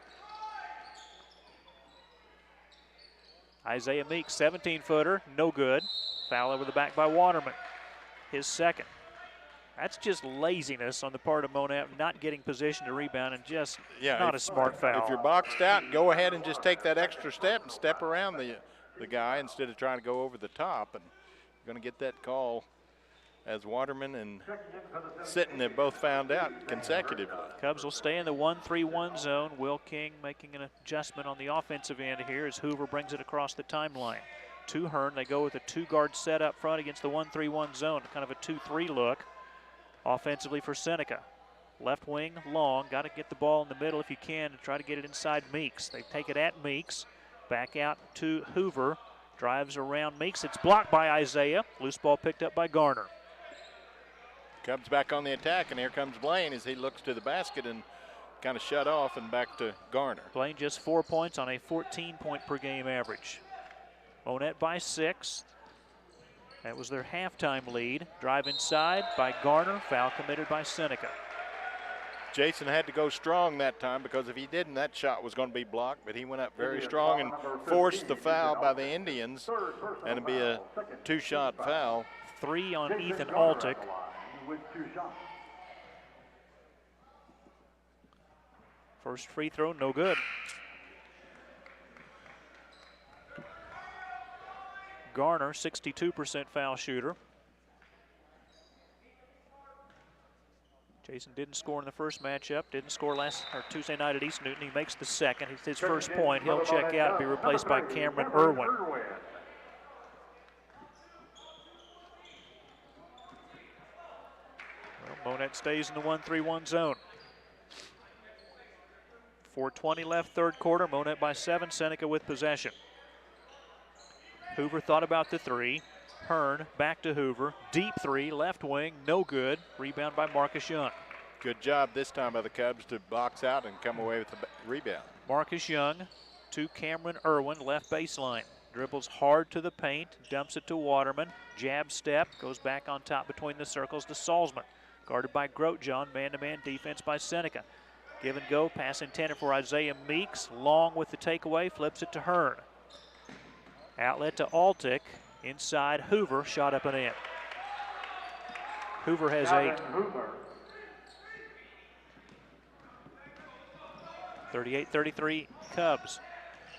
Isaiah Meeks, 17-footer, no good. Foul over the back by Waterman, his 2nd. That's just laziness on the part of Monett, not getting position to rebound, and just not a smart foul. If you're boxed out, go ahead and just take that extra step and step around the guy instead of trying to go over the top. And you're going to get that call as Waterman and Sitton have both found out consecutively. Cubs will stay in the 1-3-1 zone. Will King making an adjustment on the offensive end here as Hoover brings it across the timeline. To Hearn, they go with a 2-guard set up front against the 1-3-1 zone, kind of a 2-3 look offensively for Seneca. Left wing, Long, got to get the ball in the middle if you can to try to get it inside Meeks. They take it at Meeks, back out to Hoover, drives around Meeks. It's blocked by Isaiah. Loose ball picked up by Garner. Cubs back on the attack, and here comes Blaine as he looks to the basket and kind of shut off and back to Garner. Blaine just 4 points on a 14-point per game average. Monett by 6. That was their halftime lead. Drive inside by Garner. Foul committed by Seneca. Jason had to go strong that time because if he didn't, that shot was going to be blocked, but he went up very strong and forced the foul by the Indians, and it'd be a 2-shot foul. 3 on Ethan Altick. With 2 shots. First free throw, no good. Garner, 62% foul shooter. Jason didn't score in the first matchup, didn't score Tuesday night at East Newton. He makes the second. It's his first point. He'll check out and be replaced by Cameron Irwin. Well, Monett stays in the 1-3-1 zone. 4:20 left, third quarter. Monett by 7. Seneca with possession. Hoover thought about the 3. Hearn back to Hoover. Deep 3, left wing, no good. Rebound by Marcus Young. Good job this time by the Cubs to box out and come away with the rebound. Marcus Young to Cameron Irwin, left baseline. Dribbles hard to the paint, dumps it to Waterman. Jab step, goes back on top between the circles to Salzman. Guarded by Grotjohn, man-to-man defense by Seneca. Give and go, pass intended for Isaiah Meeks. Long with the takeaway, flips it to Hearn. Outlet to Altick. Inside Hoover, shot up and in. Hoover has 8. 38-33 Cubs.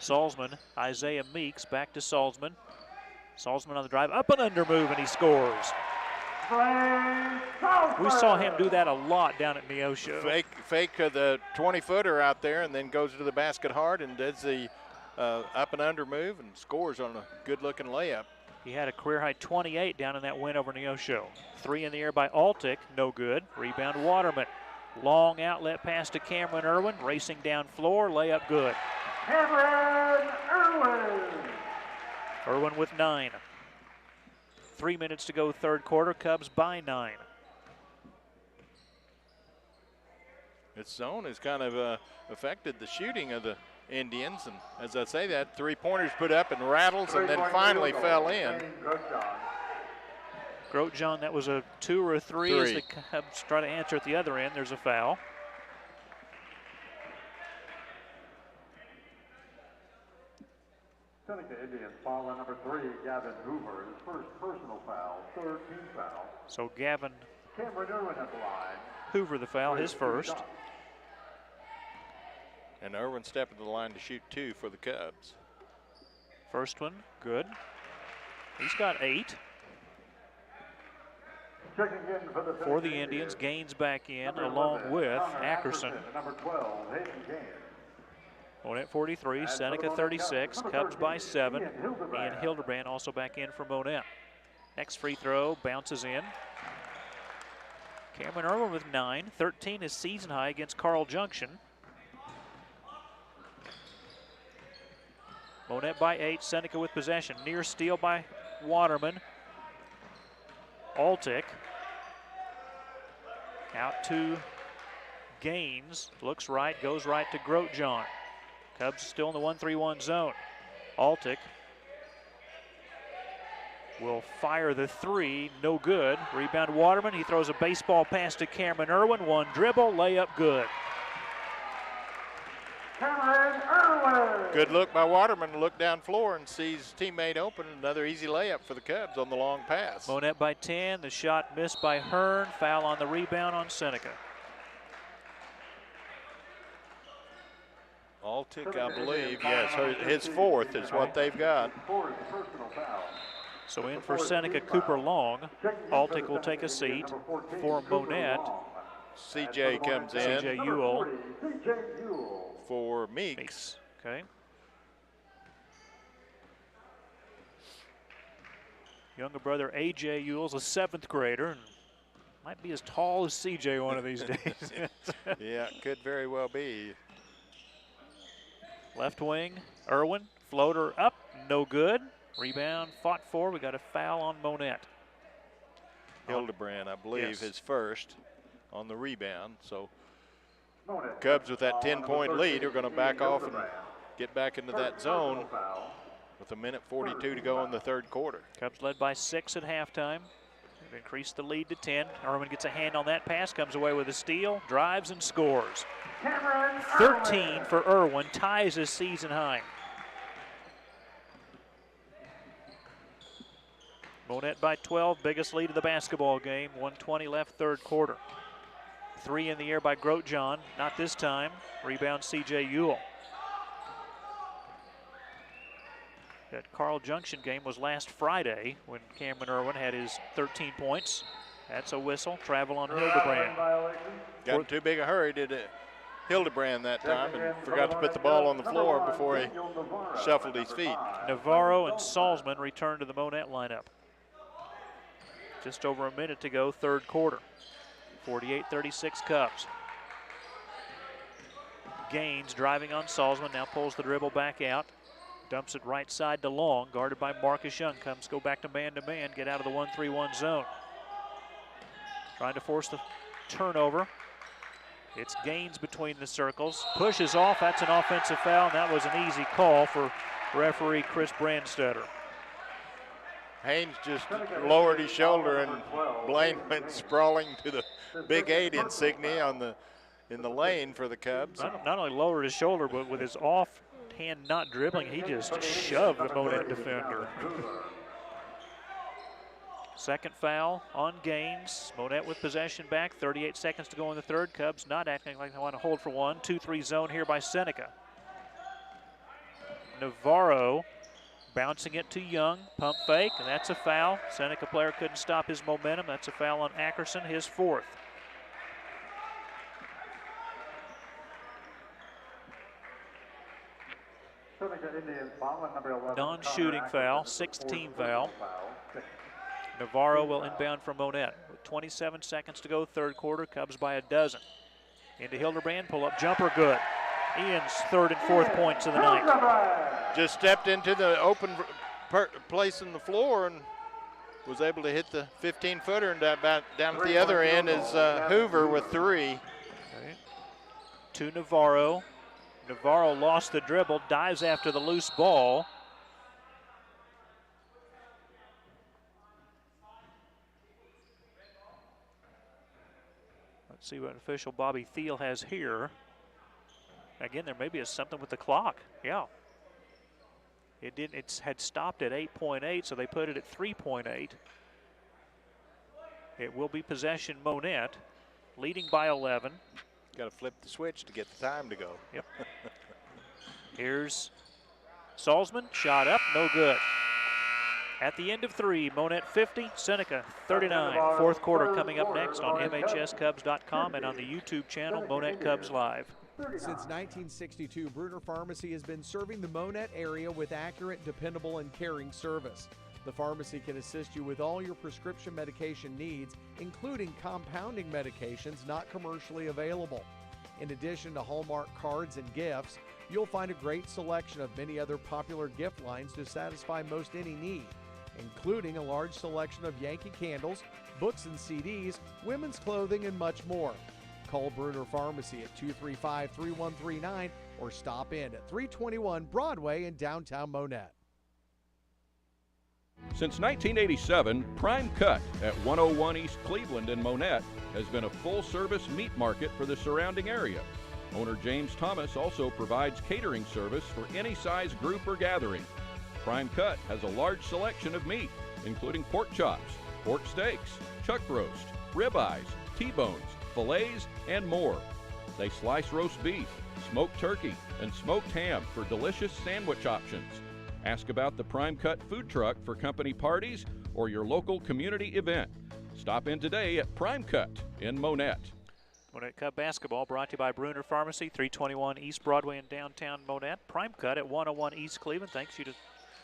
Salzman, Isaiah Meeks back to Salzman. Salzman on the drive, up and under move, and he scores. We saw him do that a lot down at Neosho. Fake the 20-footer out there and then goes to the basket hard and does the up and under move and scores on a good-looking layup. He had a career-high 28 down in that win over Neosho. 3 in the air by Altick, no good. Rebound Waterman. Long outlet pass to Cameron Irwin, racing down floor, layup good. Cameron Irwin. Irwin with 9. 3 minutes to go, third quarter. Cubs by 9. Its zone has kind of affected the shooting of the Indians, and as I say that, 3-pointers put up and rattles and then finally fell in. Grotjohn, that was a 2 or a 3 as the Cubs try to answer at the other end. There's a foul. Seneca Indians foul on number 3, Gavin Hoover, his first personal foul, 13 foul. So Gavin Cameron Irwin at the line. Hoover the foul, his first. And Irwin stepped to the line to shoot 2 for the Cubs. First one, good. He's got 8. Checking in for the Indians, Gaines back in along with Ackerson. Number 12, Hayden Gaines. Monett 43, Seneca 36, Cubs by 7. Ian Hildebrand also back in for Monett. Next free throw bounces in. Cameron Irwin with 9, 13 is season high against Carl Junction. Monett by 8, Seneca with possession. Near steal by Waterman. Altick. Out to Gaines. Looks right, goes right to Grotjohn. Cubs still in the 1-3-1 zone. Altick will fire the 3, no good. Rebound Waterman, he throws a baseball pass to Cameron Irwin. One dribble, layup good. Cameron Irwin. Good look by Waterman to look down floor and sees teammate open. Another easy layup for the Cubs on the long pass. Monett by 10, the shot missed by Hearn. Foul on the rebound on Seneca. Altick, I believe, yes, his 4th is what they've got. So in for Seneca, Cooper Long. Altick will take a seat for Monett. CJ comes in. CJ Ewell. For Meeks. Okay. Younger brother AJ Ewell's a 7th grader and might be as tall as CJ one of these days. Yeah, could very well be. Left wing, Irwin, floater up, no good. Rebound, fought for, we got a foul on Monett. Hildebrand, I believe, Yes. his first on the rebound. So Cubs with that 10-point lead are going to back off and get back into that zone with 1:42 to go in the third quarter. Cubs led by 6 at halftime. They've increased the lead to 10. Irwin gets a hand on that pass, comes away with a steal, drives and scores. 13 for Irwin, ties his season high. Monett by 12, biggest lead of the basketball game. 1:20 left, third quarter. 3 in the air by Grotjohn, not this time. Rebound C.J. Ewell. That Carl Junction game was last Friday when Cameron Irwin had his 13 points. That's a whistle. Travel on Hildebrand. Got in too big a hurry, did it? Hildebrand that time, and forgot to put the ball on the floor before he shuffled his feet. Navarro and Salzman return to the Monett lineup. Just over a minute to go, third quarter. 48-36 Cubs. Gaines driving on Salzman, now pulls the dribble back out. Dumps it right side to Long, guarded by Marcus Young. Go back to man, get out of the 1-3-1 zone. Trying to force the turnover. It's Gaines between the circles. Pushes off, that's an offensive foul, and that was an easy call for referee Chris Brandstetter. Haynes just lowered his shoulder, and Blaine went sprawling to the Big 8 insignia in the lane for the Cubs. Not only lowered his shoulder, but with his off hand not dribbling, he just shoved the Monett defender. Second foul on Gaines. Monett with possession back. 38 seconds to go in the third. Cubs not acting like they want to hold for one. 2-3 zone here by Seneca. Navarro bouncing it to Young. Pump fake, and that's a foul. Seneca player couldn't stop his momentum. That's a foul on Ackerson, his fourth. Non-shooting foul, sixth team foul. Navarro will inbound from Monett. With 27 seconds to go, third quarter, Cubs by a dozen. Into Hildebrand, pull-up jumper, good. Ian's third and fourth points of the night. Just stepped into the open place in the floor and was able to hit the 15-footer, and down at the other end is Hoover with 3. Okay. To Navarro. Navarro lost the dribble, dives after the loose ball. Let's see what official Bobby Thiel has here. Again, there maybe is something with the clock. Yeah. It had stopped at 8.8, so they put it at 3.8. It will be possession Monett, leading by 11. Got to flip the switch to get the time to go. Yep. Here's Salzman, shot up, no good. At the end of 3, Monett 50, Seneca 39. Fourth quarter coming up next on MHSCubs.com and on the YouTube channel Monett Cubs Live. Since 1962, Bruner Pharmacy has been serving the Monett area with accurate, dependable, and caring service. The pharmacy can assist you with all your prescription medication needs, including compounding medications not commercially available. In addition to Hallmark cards and gifts, you'll find a great selection of many other popular gift lines to satisfy most any need, including a large selection of Yankee candles, books and CDs, women's clothing, and much more. Call Bruner Pharmacy at 235-3139 or stop in at 321 Broadway in downtown Monett. Since 1987, Prime Cut at 101 East Cleveland in Monett has been a full-service meat market for the surrounding area. Owner James Thomas also provides catering service for any size group or gathering. Prime Cut has a large selection of meat, including pork chops, pork steaks, chuck roast, ribeyes, T-bones, fillets, and more. They slice roast beef, smoked turkey, and smoked ham for delicious sandwich options. Ask about the Prime Cut food truck for company parties or your local community event. Stop in today at Prime Cut in Monett. Monett Cub basketball brought to you by Bruner Pharmacy, 321 East Broadway in downtown Monett. Prime Cut at 101 East Cleveland. Thanks you to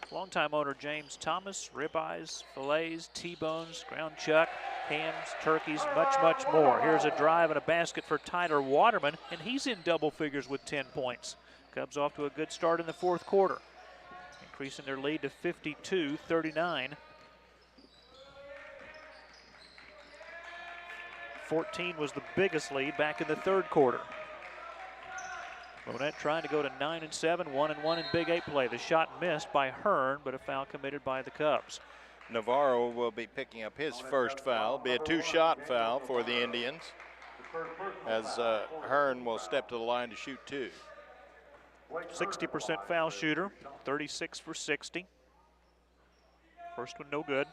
longtime owner James Thomas. Ribeyes, fillets, T-bones, ground chuck, hams, turkeys, much, much more. Here's a drive and a basket for Tyler Waterman, and he's in double figures with 10 points. Cubs off to a good start in the fourth quarter, increasing their lead to 52-39. 14 was the biggest lead back in the third quarter. Monett trying to go to 9-7, 1-1 in Big 8 play. The shot missed by Hearn, but a foul committed by the Cubs. Navarro will be picking up his first foul. Be a 2-shot foul for the Indians, as Hearn will step to the line to shoot 2. 60% foul shooter, 36 for 60. First one no good.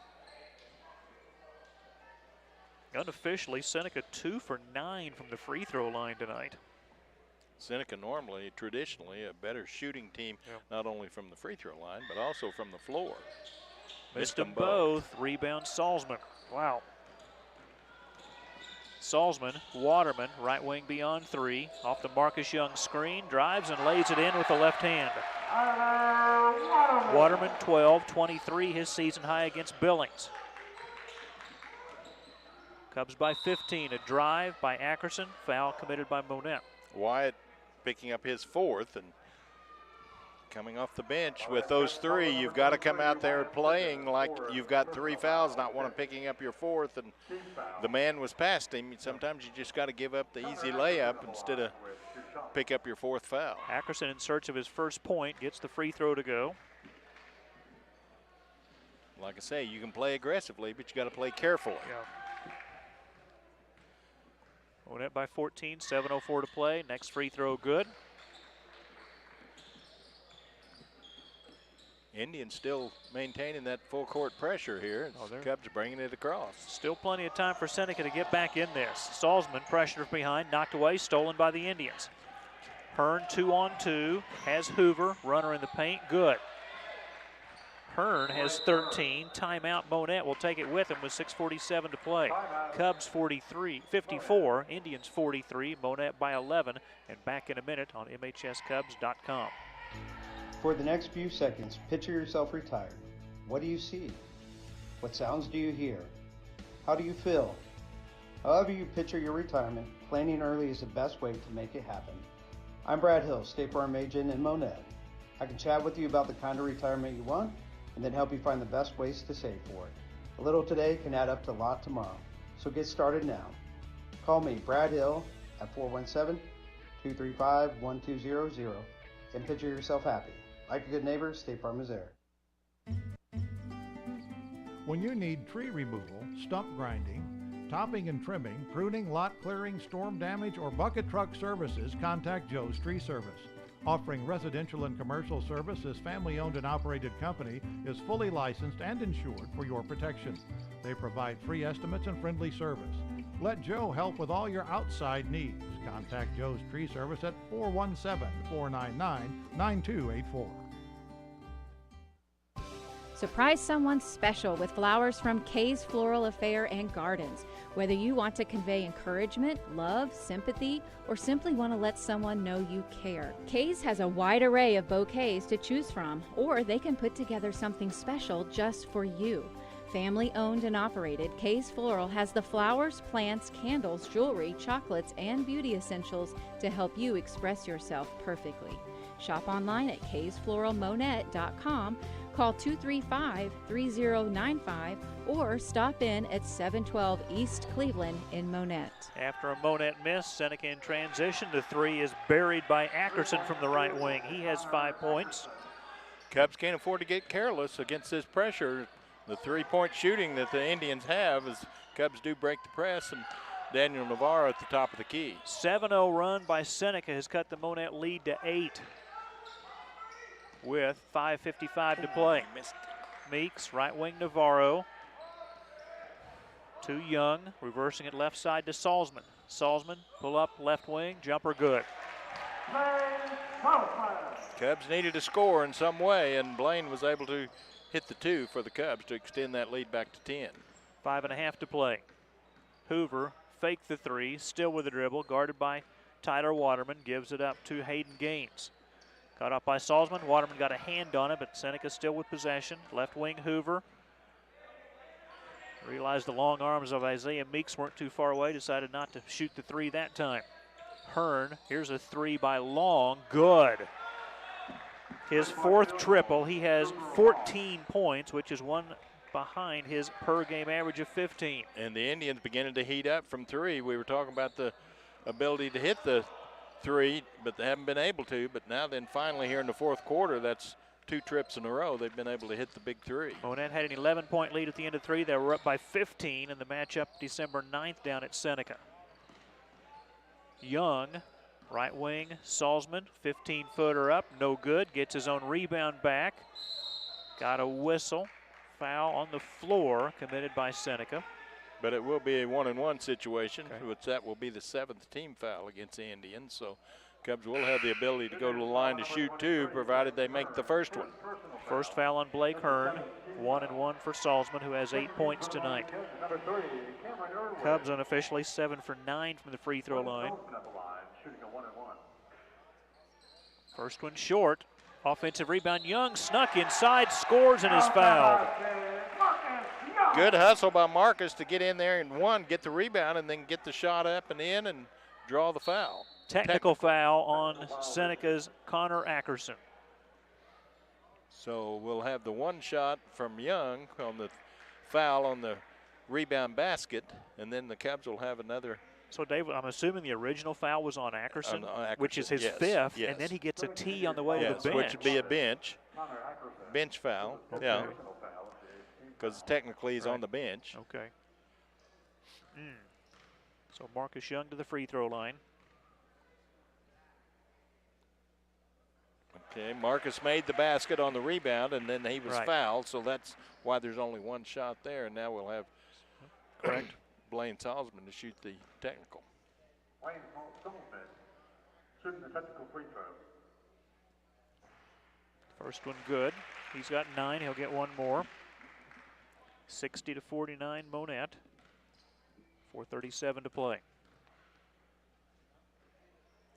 Unofficially, Seneca 2 for 9 from the free throw line tonight. Seneca normally, traditionally, a better shooting team, not only from the free throw line, but also from the floor. Missed them both. Rebound Salzman. Wow. Salzman, Waterman, right wing beyond 3. Off the Marcus Young screen, drives and lays it in with the left hand. Waterman 12, 23, his season high against Billings. Cubs by 15, a drive by Ackerson, foul committed by Monett. Wyatt picking up his 4th, and coming off the bench with those 3, you've got to come out there playing like you've got 3 fouls, not one of picking up your 4th, and the man was past him. Sometimes you just got to give up the easy layup instead of pick up your 4th foul. Ackerson in search of his first point, gets the free throw to go. Like I say, you can play aggressively, but you got to play carefully. Monett by 14, 7:04 to play. Next free throw good. Indians still maintaining that full court pressure here. Cubs are bringing it across. Still plenty of time for Seneca to get back in this. Salzman pressured from behind, knocked away, stolen by the Indians. Hearn 2-on-2, has Hoover, runner in the paint, good. Hearn has 13, timeout. Monett will take it with him with 6:47 to play. Cubs 54, Indians 43, Monett by 11, and back in a minute on MHSCubs.com. For the next few seconds, picture yourself retired. What do you see? What sounds do you hear? How do you feel? However you picture your retirement, planning early is the best way to make it happen. I'm Brad Hill, State Farm agent in Monett. I can chat with you about the kind of retirement you want and then help you find the best ways to save for it. A little today can add up to a lot tomorrow. So get started now. Call me, Brad Hill, at 417-235-1200 and picture yourself happy. Like a good neighbor, State Farm is there. When you need tree removal, stump grinding, topping and trimming, pruning, lot clearing, storm damage, or bucket truck services, contact Joe's Tree Service. Offering residential and commercial service, this family-owned and operated company is fully licensed and insured for your protection. They provide free estimates and friendly service. Let Joe help with all your outside needs. Contact Joe's Tree Service at 417-499-9284. Surprise someone special with flowers from Kay's Floral Affair and Gardens. Whether you want to convey encouragement, love, sympathy, or simply want to let someone know you care, Kay's has a wide array of bouquets to choose from, or they can put together something special just for you. Family owned and operated, Kay's Floral has the flowers, plants, candles, jewelry, chocolates, and beauty essentials to help you express yourself perfectly. Shop online at kaysfloralmonett.com. Call 235-3095 or stop in at 712 East Cleveland in Monett. After a Monett miss, Seneca in transition. The 3 is buried by Ackerson from the right wing. He has 5 points. Cubs can't afford to get careless against this pressure. The 3-point shooting that the Indians have as Cubs do break the press, and Daniel Navarro at the top of the key. 7-0 run by Seneca has cut the Monett lead to 8. With 5:55 to play. Meeks, right wing Navarro. To Young, reversing it left side to Salzman. Salzman, pull up left wing, jumper good. Cubs needed to score in some way, and Blaine was able to hit the 2 for the Cubs to extend that lead back to 10. 5.5 to play. Hoover faked the 3, still with the dribble, guarded by Tyler Waterman, gives it up to Hayden Gaines. Caught up by Salzman. Waterman got a hand on it, but Seneca still with possession. Left wing Hoover. Realized the long arms of Isaiah Meeks weren't too far away. Decided not to shoot the 3 that time. Hearn, here's a 3 by Long. Good. His 4th triple. He has 14 points, which is one behind his per-game average of 15. And the Indians beginning to heat up from 3. We were talking about the ability to hit the 3, but they haven't been able to. But now then finally here in the 4th quarter, that's 2 trips in a row, they've been able to hit the big 3. Monett had an 11-point lead at the end of 3. They were up by 15 in the matchup December 9th down at Seneca. Young, right wing, Salzman, 15-footer up, no good. Gets his own rebound back. Got a whistle. Foul on the floor committed by Seneca. But it will be a 1-and-1 situation, which that will be the 7th team foul against the Indians. So Cubs will have the ability to go to the line to shoot 2, provided they make the first one. First foul on Blake Hearn. 1-and-1 for Salzman, who has 8 points tonight. Cubs unofficially 7 for 9 from the free throw line. First one short. Offensive rebound. Young snuck inside, scores, and is fouled. Good hustle by Marcus to get in there and get the rebound and then get the shot up and in and draw the foul. Technical foul on Seneca's Connor Ackerson. So we'll have the 1 shot from Young on the foul on the rebound basket, and then the Cubs will have another. So, Dave, I'm assuming the original foul was on Ackerson, Ackerson, which is his yes, 5th, yes. and then he gets a tee on the way to the bench. Which would be a bench foul, yeah, because technically he's on the bench. Okay. So Marcus Young to the free throw line. Okay, Marcus made the basket on the rebound, and then he was fouled, so that's why there's only 1 shot there, and now we'll have Blaine Salzman to shoot the technical. Blaine Salzman shooting the technical free throw. First one good. He's got 9. He'll get 1 more. 60-49 Monett. 4:37 to play.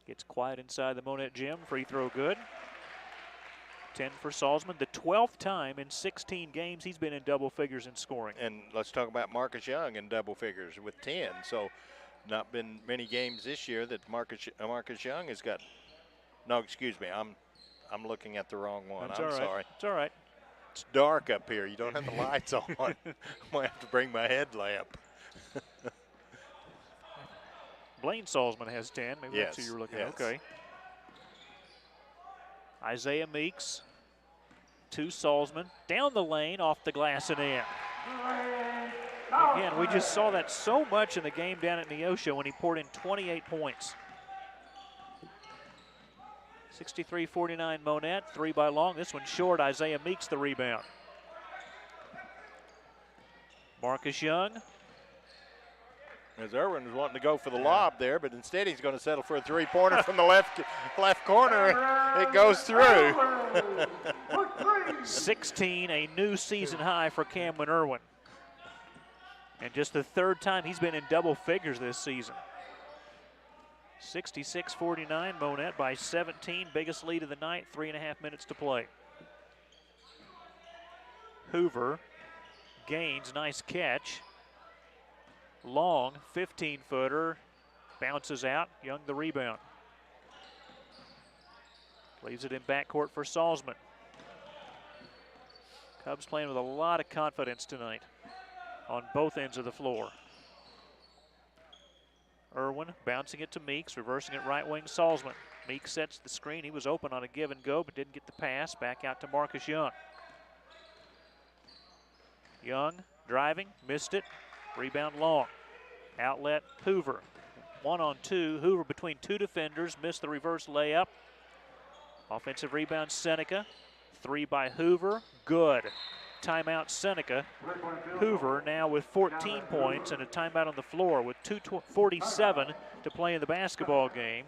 Gets quiet inside the Monett gym. Free throw good. 10 for Salzman. The 12th time in 16 games he's been in double figures in scoring. And let's talk about Marcus Young in double figures with 10. So not been many games this year that Marcus Young has got. No, excuse me. I'm looking at the wrong one. That's I'm all right. sorry. It's all right. It's dark up here. You don't have the lights on. I might have to bring my headlamp. Blaine Salzman has 10. Maybe that's who you're looking at. Okay. Isaiah Meeks to Salzman. Down the lane, off the glass and in. Again, we just saw that so much in the game down at Neosho when he poured in 28 points. 63-49 Monett, 3 by Long. This one short. Isaiah Meeks the rebound. Marcus Young. As Irwin was wanting to go for the lob there, but instead he's going to settle for a 3-pointer from the left corner. It goes through. 16, a new season high for Cameron Irwin. And just the 3rd time he's been in double figures this season. 66-49, Monett by 17, biggest lead of the night, 3.5 minutes to play. Hoover gains, nice catch. Long, 15-footer, bounces out. Young the rebound. Leaves it in backcourt for Salzman. Cubs playing with a lot of confidence tonight on both ends of the floor. Irwin bouncing it to Meeks, reversing it right wing Salzman. Meeks sets the screen. He was open on a give and go, but didn't get the pass. Back out to Marcus Young. Young driving, missed it. Rebound Long. Outlet Hoover. 1-on-2. Hoover between 2 defenders. Missed the reverse layup. Offensive rebound Seneca. 3 by Hoover. Good. Timeout Seneca. Hoover now with 14 points and a timeout on the floor with 2:47 to play in the basketball game.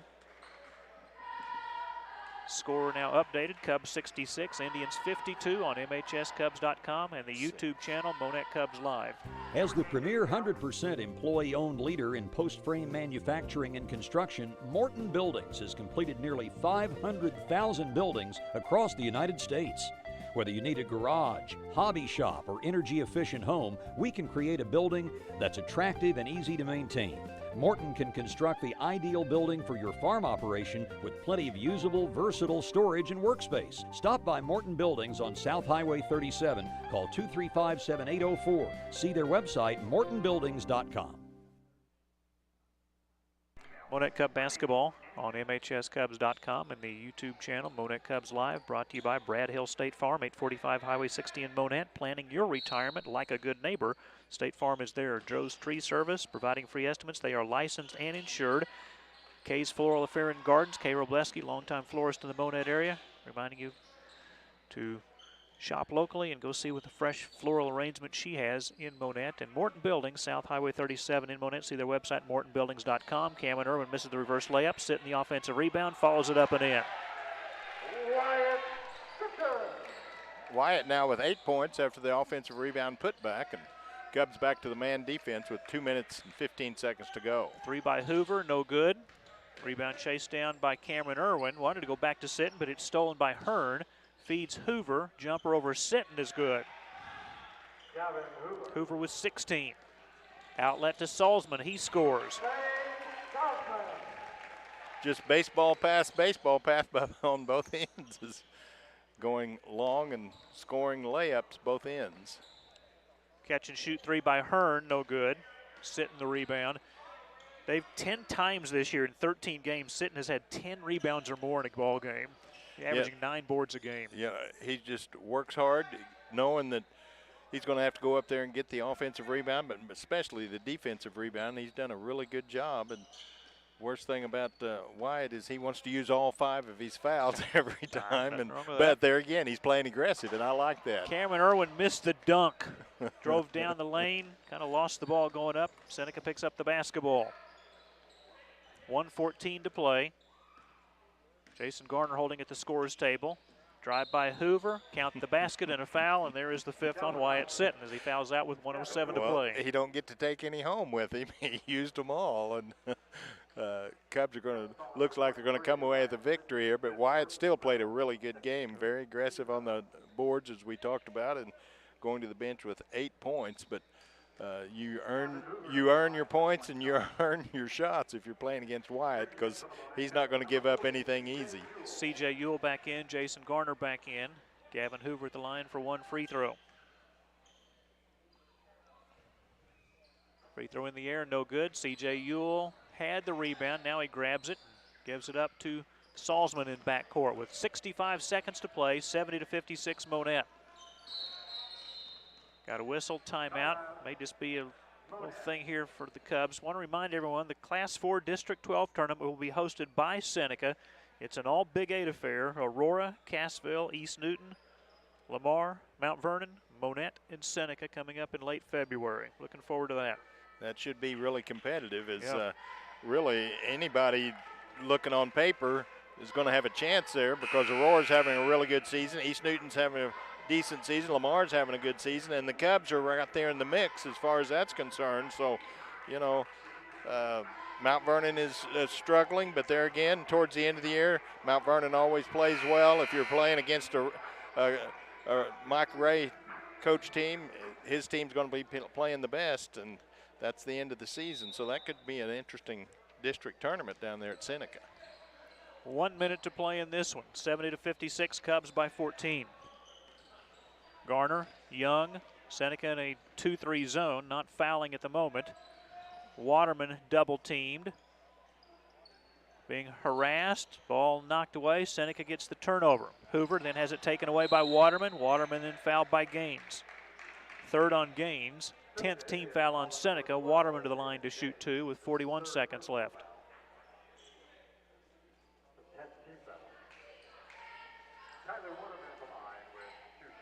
Score now updated, Cubs 66, Indians 52 on MHSCubs.com and the YouTube channel Monett Cubs Live. As the premier 100% employee-owned leader in post-frame manufacturing and construction, Morton Buildings has completed nearly 500,000 buildings across the United States. Whether you need a garage, hobby shop, or energy-efficient home, we can create a building that's attractive and easy to maintain. Morton can construct the ideal building for your farm operation with plenty of usable, versatile storage and workspace. Stop by Morton Buildings on South Highway 37. Call 235-7804. See their website, mortonbuildings.com. Monett Cub basketball on MHSCubs.com and the YouTube channel, Monett Cubs Live, brought to you by Brad Hill State Farm, 845 Highway 60 in Monett. Planning your retirement like a good neighbor. State Farm is there. Joe's Tree Service, providing free estimates. They are licensed and insured. Kay's Floral Affair and Gardens, Kay Robleski, longtime florist in the Monett area, reminding you to shop locally and go see what the fresh floral arrangement she has in Monett. And Morton Buildings, South Highway 37 in Monett. See their website, mortonbuildings.com. Cameron Irwin misses the reverse layup, sitting the offensive rebound, follows it up and in. Wyatt now with 8 points after the offensive rebound putback, and Cubs back to the man defense with 2 minutes and 15 seconds to go. 3 by Hoover, no good. Rebound chased down by Cameron Irwin. Wanted to go back to Sitton, but it's stolen by Hearn. Feeds Hoover. Jumper over Sitton is good. Hoover with 16. Outlet to Salzman. He scores. Just baseball pass on both ends is going long and scoring layups both ends. Catch and shoot 3 by Hearn, no good. Sitton the rebound. They've 10 times this year in 13 games. Sitton has had 10 rebounds or more in a ball game, averaging 9 boards a game. Yeah, he just works hard, knowing that he's going to have to go up there and get the offensive rebound, but especially the defensive rebound. He's done a really good job. And worst thing about Wyatt is he wants to use all 5 of his fouls every time. But there again, he's playing aggressive, and I like that. Cameron Irwin missed the dunk. Drove down the lane, kind of lost the ball going up. Seneca picks up the basketball. 1:14 to play. Jason Garner holding at the scorer's table. Drive by Hoover, count the basket and a foul, and there is the 5th on Wyatt Sitton as he fouls out with 1:07 to play. He don't get to take any home with him. He used them all, and Cubs are looks like they're going to come away with a victory here, but Wyatt still played a really good game, very aggressive on the boards as we talked about, and going to the bench with 8 points, but you earn your points and you earn your shots if you're playing against Wyatt, because he's not going to give up anything easy. C.J. Ewell back in, Jason Garner back in. Gavin Hoover at the line for 1 free throw. Free throw in the air, no good. C.J. Ewell had the rebound. Now he grabs it, gives it up to Salzman in backcourt with 65 seconds to play, 70-56 Monett. Got a whistle, timeout. May just be a little thing here for the Cubs. Want to remind everyone the Class 4 District 12 tournament will be hosted by Seneca. It's an all Big 8 affair. Aurora, Cassville, East Newton, Lamar, Mount Vernon, Monett, and Seneca coming up in late February. Looking forward to that. That should be really competitive, as really anybody looking on paper is going to have a chance there, because Aurora's having a really good season. East Newton's having a decent season. Lamar's having a good season, and the Cubs are right there in the mix as far as that's concerned. So, you know, Mount Vernon is struggling, but there again, towards the end of the year, Mount Vernon always plays well. If you're playing against a Mike Ray coach team, his team's going to be playing the best, and that's the end of the season. So that could be an interesting district tournament down there at Seneca. 1 minute to play in this one. 70-56, Cubs by 14. Garner, Young, Seneca in a 2-3 zone, not fouling at the moment. Waterman double teamed. Being harassed, ball knocked away. Seneca gets the turnover. Hoover then has it taken away by Waterman. Waterman then fouled by Gaines. 3rd on Gaines, 10th team foul on Seneca. Waterman to the line to shoot 2 with 41 seconds left.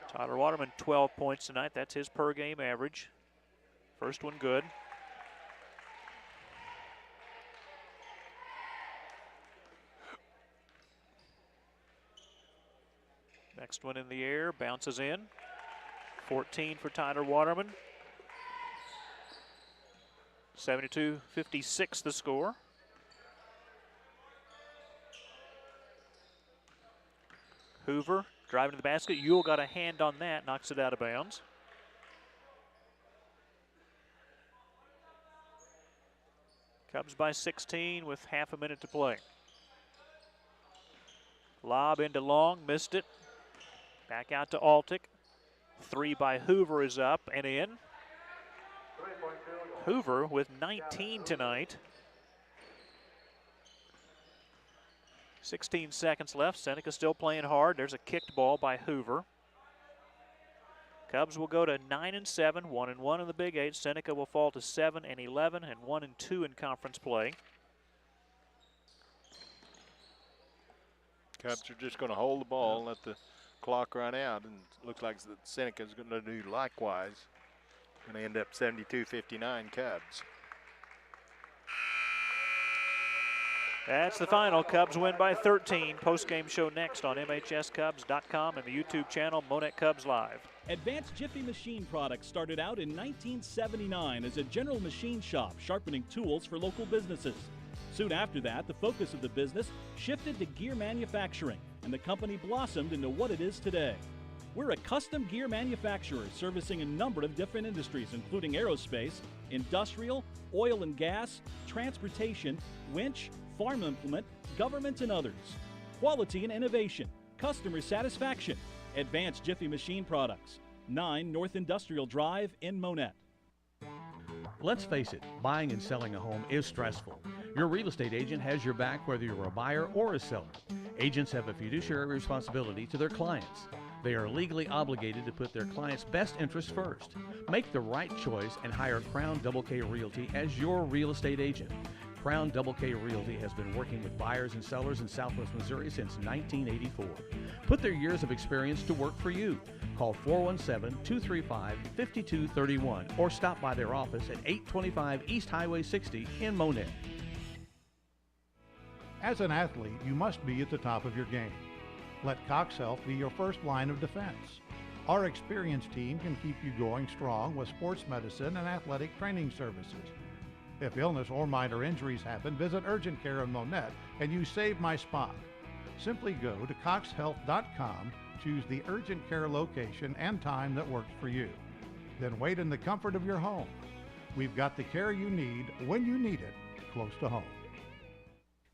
Tyler Waterman, 12 points tonight. That's his per game average. First one good. Next one in the air, bounces in. 14 for Tyler Waterman. 72-56 the score. Hoover driving to the basket. Ewell got a hand on that, knocks it out of bounds. Cubs by 16 with half a minute to play. Lob into Long, missed it. Back out to Altick. 3 by Hoover is up and in. Hoover with 19 tonight. 16 seconds left. Seneca still playing hard. There's a kicked ball by Hoover. Cubs will go to 9-7, 1-1 in the Big 8. Seneca will fall to 7-11 and 1-2 in conference play. Cubs are just going to hold the ball and let the clock run out, and it looks like Seneca's going to do likewise. Going to end up 72-59 Cubs. That's the final. Cubs win by 13. Post-game show next on MHSCubs.com and the YouTube channel Monett Cubs Live. Advanced Jiffy Machine Products started out in 1979 as a general machine shop sharpening tools for local businesses. Soon after that, the focus of the business shifted to gear manufacturing, and the company blossomed into what it is today. We're a custom gear manufacturer servicing a number of different industries, including aerospace, industrial, oil and gas, transportation, winch, farm implement, government, and others. Quality and innovation, customer satisfaction. Advanced Jiffy Machine Products, 9 North Industrial Drive in Monett. Let's face it, buying and selling a home is stressful. Your real estate agent has your back whether you're a buyer or a seller. Agents have a fiduciary responsibility to their clients. They are legally obligated to put their client's best interests first. Make the right choice and hire Crown Double K Realty as your real estate agent. Crown Double K Realty has been working with buyers and sellers in Southwest Missouri since 1984. Put their years of experience to work for you. Call 417-235-5231 or stop by their office at 825 East Highway 60 in Monett. As an athlete, you must be at the top of your game. Let Cox Health be your first line of defense. Our experienced team can keep you going strong with sports medicine and athletic training services. If illness or minor injuries happen, visit Urgent Care of Monett and you save my spot. Simply go to coxhealth.com, choose the urgent care location and time that works for you. Then wait in the comfort of your home. We've got the care you need when you need it, close to home.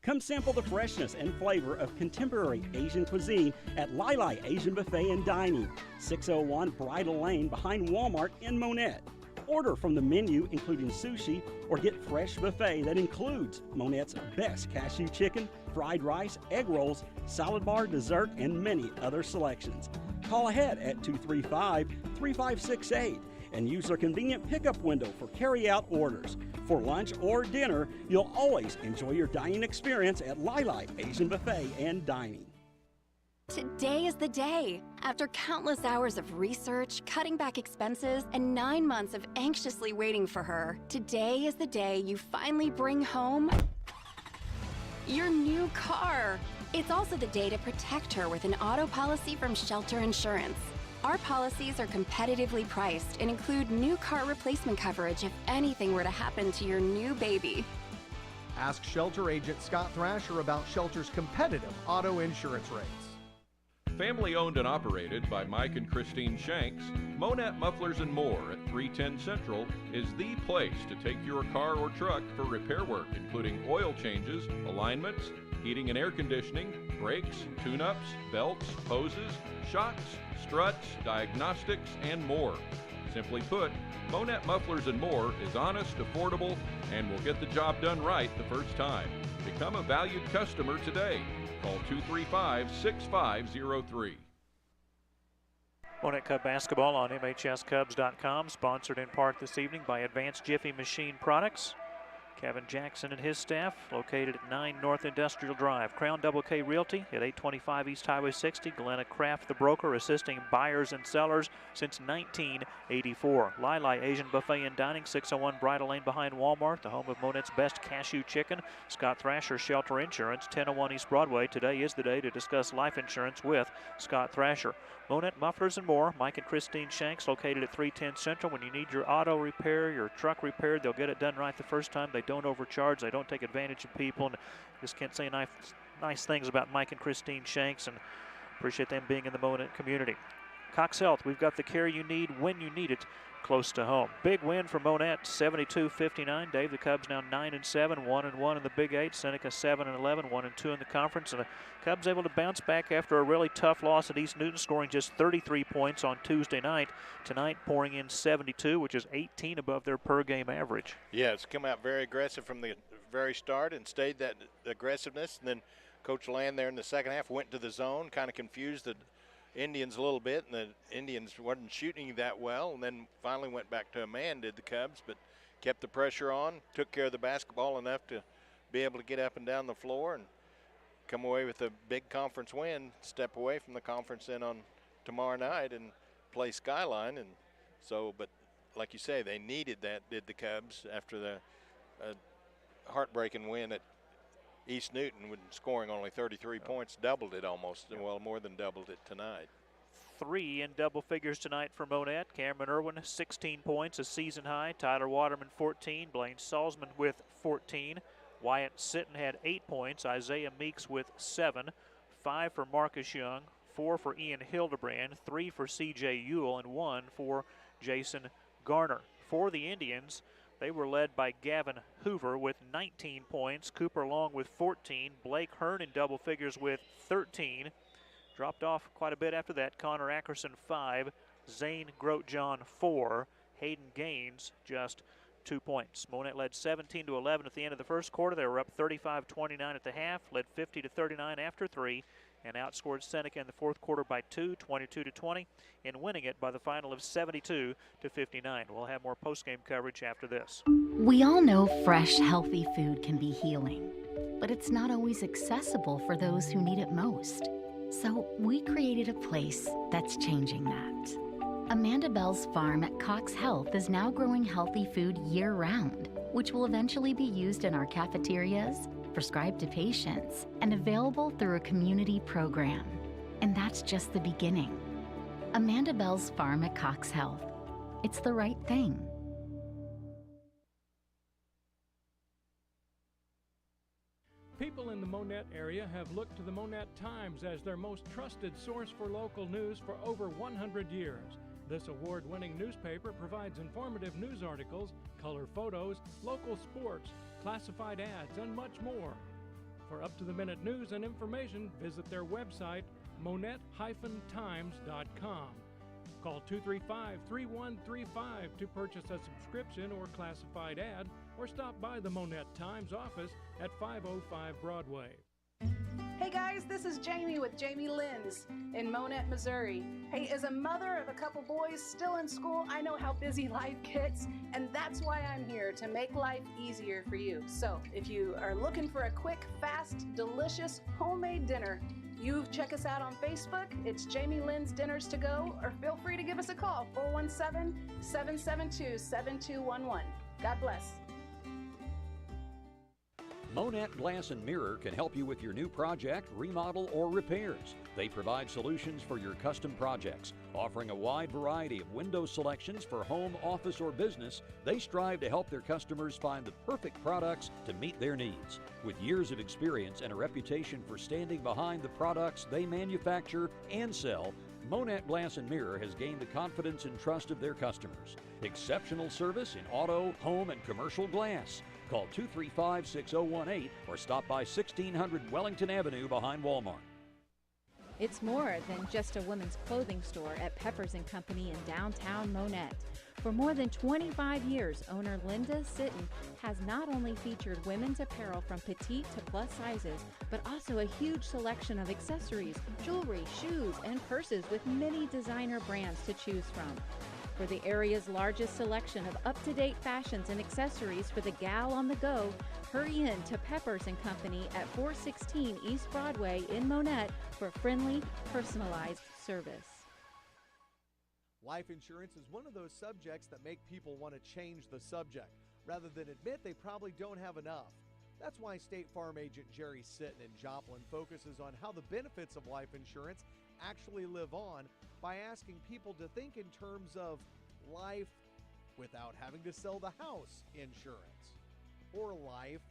Come sample the freshness and flavor of contemporary Asian cuisine at Lai Asian Buffet and Dining, 601 Bridal Lane behind Walmart in Monett. Order from the menu including sushi or get fresh buffet that includes Monett's best cashew chicken, fried rice, egg rolls, salad bar, dessert, and many other selections. Call ahead at 235-3568 and use their convenient pickup window for carry-out orders. For lunch or dinner, you'll always enjoy your dining experience at Lai Asian Buffet and Dining. Today is the day. After countless hours of research, cutting back expenses, and 9 months of anxiously waiting for her, today is the day you finally bring home your new car. It's also the day to protect her with an auto policy from Shelter Insurance. Our policies are competitively priced and include new car replacement coverage if anything were to happen to your new baby. Ask Shelter agent Scott Thrasher about Shelter's competitive auto insurance rates. Family owned and operated by Mike and Christine Shanks, Monett Mufflers and More at 310 Central is the place to take your car or truck for repair work, including oil changes, alignments, heating and air conditioning, brakes, tune-ups, belts, hoses, shocks, struts, diagnostics, and more. Simply put, Monett Mufflers and More is honest, affordable, and will get the job done right the first time. Become a valued customer today. Call 235-6503. Monett Cub basketball on MHSCubs.com, sponsored in part this evening by Advanced Jiffy Machine Products. Kevin Jackson and his staff, located at 9 North Industrial Drive. Crown Double K Realty at 825 East Highway 60. Glenna Kraft, the broker, assisting buyers and sellers since 1984. Lai Asian Buffet and Dining, 601 Bridal Lane behind Walmart, the home of Monett's best cashew chicken. Scott Thrasher, Shelter Insurance, 1001 East Broadway. Today is the day to discuss life insurance with Scott Thrasher. Monett Mufflers and More, Mike and Christine Shanks, located at 310 Central. When you need your auto repair, your truck repaired, they'll get it done right the first time. They don't overcharge, they don't take advantage of people, and just can't say nice things about Mike and Christine Shanks, and appreciate them being in the Monett community. Cox Health, we've got the care you need when you need it, close to home. Big win for Monett, 72-59. Dave, the Cubs now 9-7, 1-1 in the Big 8. Seneca 7-11, 1-2 in the conference. And the Cubs able to bounce back after a really tough loss at East Newton, scoring just 33 points on Tuesday night. Tonight pouring in 72, which is 18 above their per-game average. Yeah, it's come out very aggressive from the very start and stayed that aggressiveness, and then Coach Land there in the second half went to the zone, kind of confused the Indians a little bit, and the Indians wasn't shooting that well, and then finally went back to a man, did the Cubs, but kept the pressure on, took care of the basketball enough to be able to get up and down the floor and come away with a big conference win, step away from the conference then on tomorrow night and play Skyline. And so, but like you say, they needed that, did the Cubs, after the heartbreaking win at East Newton, when scoring only 33 points, doubled it almost, well, more than doubled it tonight. 3 in double figures tonight for Monett. Cameron Irwin, 16 points, a season high. Tyler Waterman, 14. Blaine Salzman with 14. Wyatt Sitton had 8 points. Isaiah Meeks with 7. 5 for Marcus Young. 4 for Ian Hildebrand. 3 for C.J. Ewell, and 1 for Jason Garner. For the Indians, they were led by Gavin Hoover with 19 points. Cooper Long with 14. Blake Hearn in double figures with 13. Dropped off quite a bit after that. Connor Ackerson, 5. Zane Grotjohn, 4. Hayden Gaines, just 2 points. Monett led 17-11 at the end of the first quarter. They were up 35-29 at the half, led 50-39 after 3, and outscored Seneca in the fourth quarter by 2, 22-20, and winning it by the final of 72-59. We'll have more post-game coverage after this. We all know fresh, healthy food can be healing, but it's not always accessible for those who need it most. So we created a place that's changing that. Amanda Bell's farm at Cox Health is now growing healthy food year-round, which will eventually be used in our cafeterias, prescribed to patients, and available through a community program. And that's just the beginning. Amanda Bell's farm at Cox Health. It's the right thing. People in the Monett area have looked to the Monett Times as their most trusted source for local news for over 100 years. This award-winning newspaper provides informative news articles, color photos, local sports, classified ads, and much more. For up-to-the-minute news and information, visit their website, monett-times.com. Call 235-3135 to purchase a subscription or classified ad, or stop by the Monett Times office at 505 Broadway. Hey guys, this is Jamie with Jamie Lynn's in Monett, Missouri. Hey, as a mother of a couple boys still in school, I know how busy life gets, and that's why I'm here, to make life easier for you. So, if you are looking for a quick, fast, delicious, homemade dinner, you check us out on Facebook. It's Jamie Lynn's Dinners to Go, or feel free to give us a call, 417-772-7211. God bless. Monett Glass and Mirror can help you with your new project, remodel, or repairs. They provide solutions for your custom projects. Offering a wide variety of window selections for home, office, or business, they strive to help their customers find the perfect products to meet their needs. With years of experience and a reputation for standing behind the products they manufacture and sell, Monett Glass and Mirror has gained the confidence and trust of their customers. Exceptional service in auto, home, and commercial glass. Call 235-6018 or stop by 1600 Wellington Avenue behind Walmart. It's more than just a women's clothing store at Peppers & Company in downtown Monett. For more than 25 years, owner Linda Sitton has not only featured women's apparel from petite to plus sizes, but also a huge selection of accessories, jewelry, shoes, and purses with many designer brands to choose from. For the area's largest selection of up-to-date fashions and accessories for the gal on the go, hurry in to Peppers & Company at 416 East Broadway in Monett for friendly, personalized service. Life insurance is one of those subjects that make people want to change the subject, rather than admit they probably don't have enough. That's why State Farm agent Jerry Sitton in Joplin focuses on how the benefits of life insurance actually live on by asking people to think in terms of life without having to sell the house insurance, or life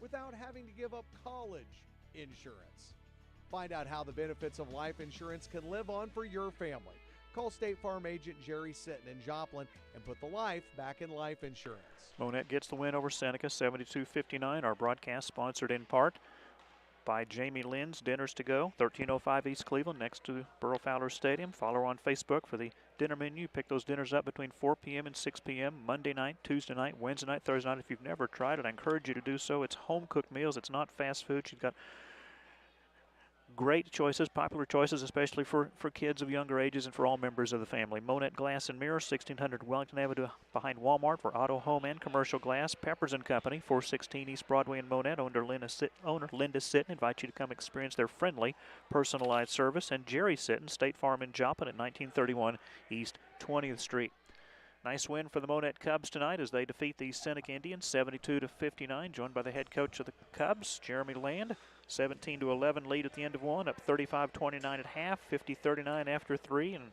without having to give up college insurance. Find out how the benefits of life insurance can live on for your family. Call State Farm agent Jerry Sitton in Joplin and put the life back in life insurance. Monett gets the win over Seneca, 72-59. Our broadcast sponsored in part by Jamie Lynn's Dinners to Go, 1305 East Cleveland, next to Burl Fowler Stadium. Follow her on Facebook for the dinner menu. Pick those dinners up between 4 p.m. and 6 p.m. Monday night, Tuesday night, Wednesday night, Thursday night. If you've never tried it, I encourage you to do so. It's home-cooked meals. It's not fast food. She's got great choices, popular choices, especially for kids of younger ages and for all members of the family. Monett Glass and Mirror, 1600 Wellington Avenue behind Walmart for auto, home, and commercial glass. Peppers & Company, 416 East Broadway in Monett. Owner Linda Sitton invites you to come experience their friendly, personalized service. And Jerry Sitton, State Farm in Joplin at 1931 East 20th Street. Nice win for the Monett Cubs tonight as they defeat the Seneca Indians 72-59, joined by the head coach of the Cubs, Jeremy Land. 17-11 lead at the end of one, up 35-29 at half, 50-39 after three, and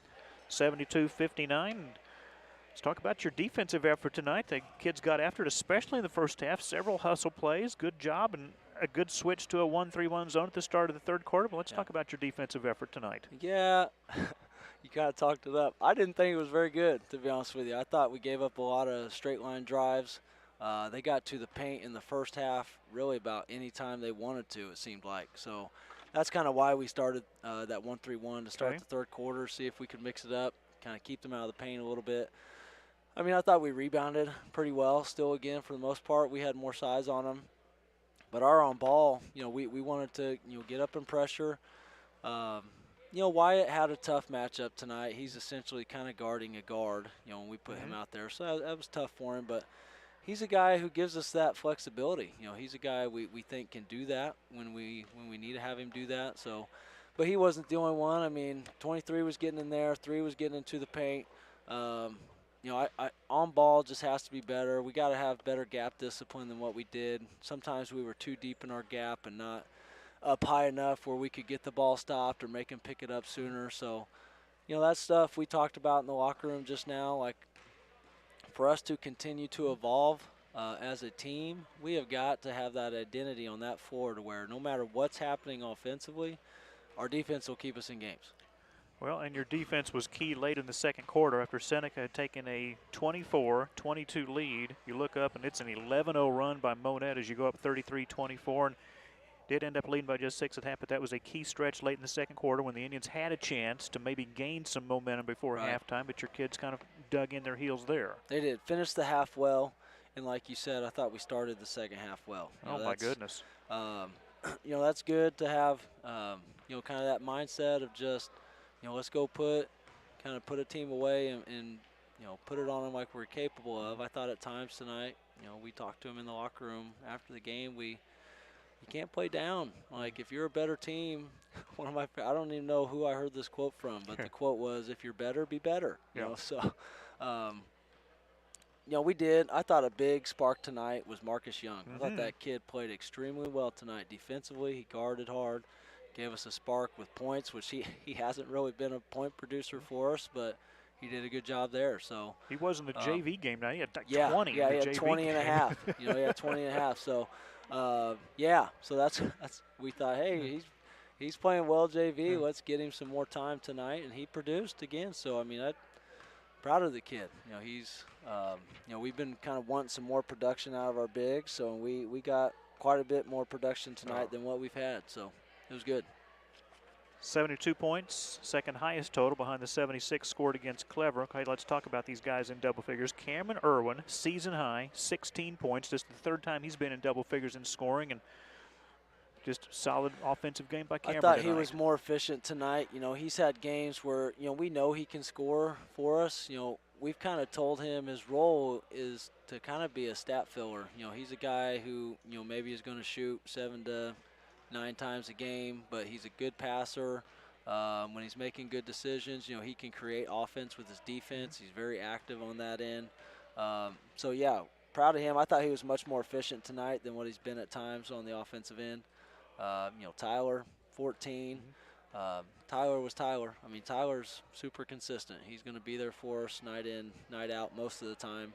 72-59. Let's talk about your defensive effort tonight. The kids got after it, especially in the first half. Several hustle plays, good job, and a good switch to a 1-3-1 zone at the start of the third quarter. But let's talk about your defensive effort tonight. Yeah. You kind of talked it up. I didn't think it was very good, to be honest with you. I thought we gave up a lot of straight line drives. They got to the paint in the first half really about any time they wanted to, it seemed like. So that's kind of why we started that 1-3-1 to start the third quarter, see if we could mix it up, kind of keep them out of the paint a little bit. I mean, I thought we rebounded pretty well still again for the most part. We had more size on them. But our on ball, you know, we wanted to, you know, get up in pressure. You know, Wyatt had a tough matchup tonight. He's essentially kind of guarding a guard, you know, when we put him out there. So that was tough for him. But he's a guy who gives us that flexibility. You know, he's a guy we think can do that when we need to have him do that. So, but he wasn't the only one. I mean, 23 was getting in there. 3 was getting into the paint. You know, I on ball just has to be better. We got to have better gap discipline than what we did. Sometimes we were too deep in our gap and not up high enough where we could get the ball stopped or make him pick it up sooner. So, you know, that stuff we talked about in the locker room just now, like for us to continue to evolve as a team, we have got to have that identity on that floor to where no matter what's happening offensively, our defense will keep us in games. Well, and your defense was key late in the second quarter after Seneca had taken a 24-22 lead. You look up and it's an 11-0 run by Monett as you go up 33-24. And did end up leading by just 6 at half, but that was a key stretch late in the second quarter when the Indians had a chance to maybe gain some momentum before halftime, but your kids kind of dug in their heels there. They did. Finished the half well, and like you said, I thought we started the second half well. You know, my goodness. You know, that's good to have, you know, kind of that mindset of just, you know, let's go put a team away and you know, put it on them like we're capable of. I thought at times tonight, you know, we talked to them in the locker room after the game, you can't play down. Like, if you're a better team, I don't even know who I heard this quote from, but the quote was, if you're better, be better. You know, so, you know, we did. I thought a big spark tonight was Marcus Young. I thought that kid played extremely well tonight defensively. He guarded hard, gave us a spark with points, which he hasn't really been a point producer for us, but he did a good job there. So he was in the JV game now. He had 20. Yeah, he had 20 and a half. You know, he had 20 and a half. So, yeah, so that's we thought, hey, he's playing well JV. Let's get him some more time tonight, and he produced again. So I mean, I'm proud of the kid. You know, he's you know, we've been kind of wanting some more production out of our bigs, so we got quite a bit more production tonight than what we've had. So it was good. 72 points, second highest total behind the 76 scored against Clever. Okay, let's talk about these guys in double figures. Cameron Irwin, season high, 16 points. Just the third time he's been in double figures in scoring, and just solid offensive game by Cameron I thought tonight. He was more efficient tonight. You know, he's had games where, you know, we know he can score for us. You know, we've kind of told him his role is to kind of be a stat filler. You know, he's a guy who, you know, maybe is going to shoot 7 to 9 times a game, but he's a good passer. When he's making good decisions, you know, he can create offense with his defense. He's very active on that end. So, yeah, proud of him. I thought he was much more efficient tonight than what he's been at times on the offensive end. You know, Tyler, 14. Tyler was Tyler. I mean, Tyler's super consistent. He's going to be there for us night in, night out most of the time.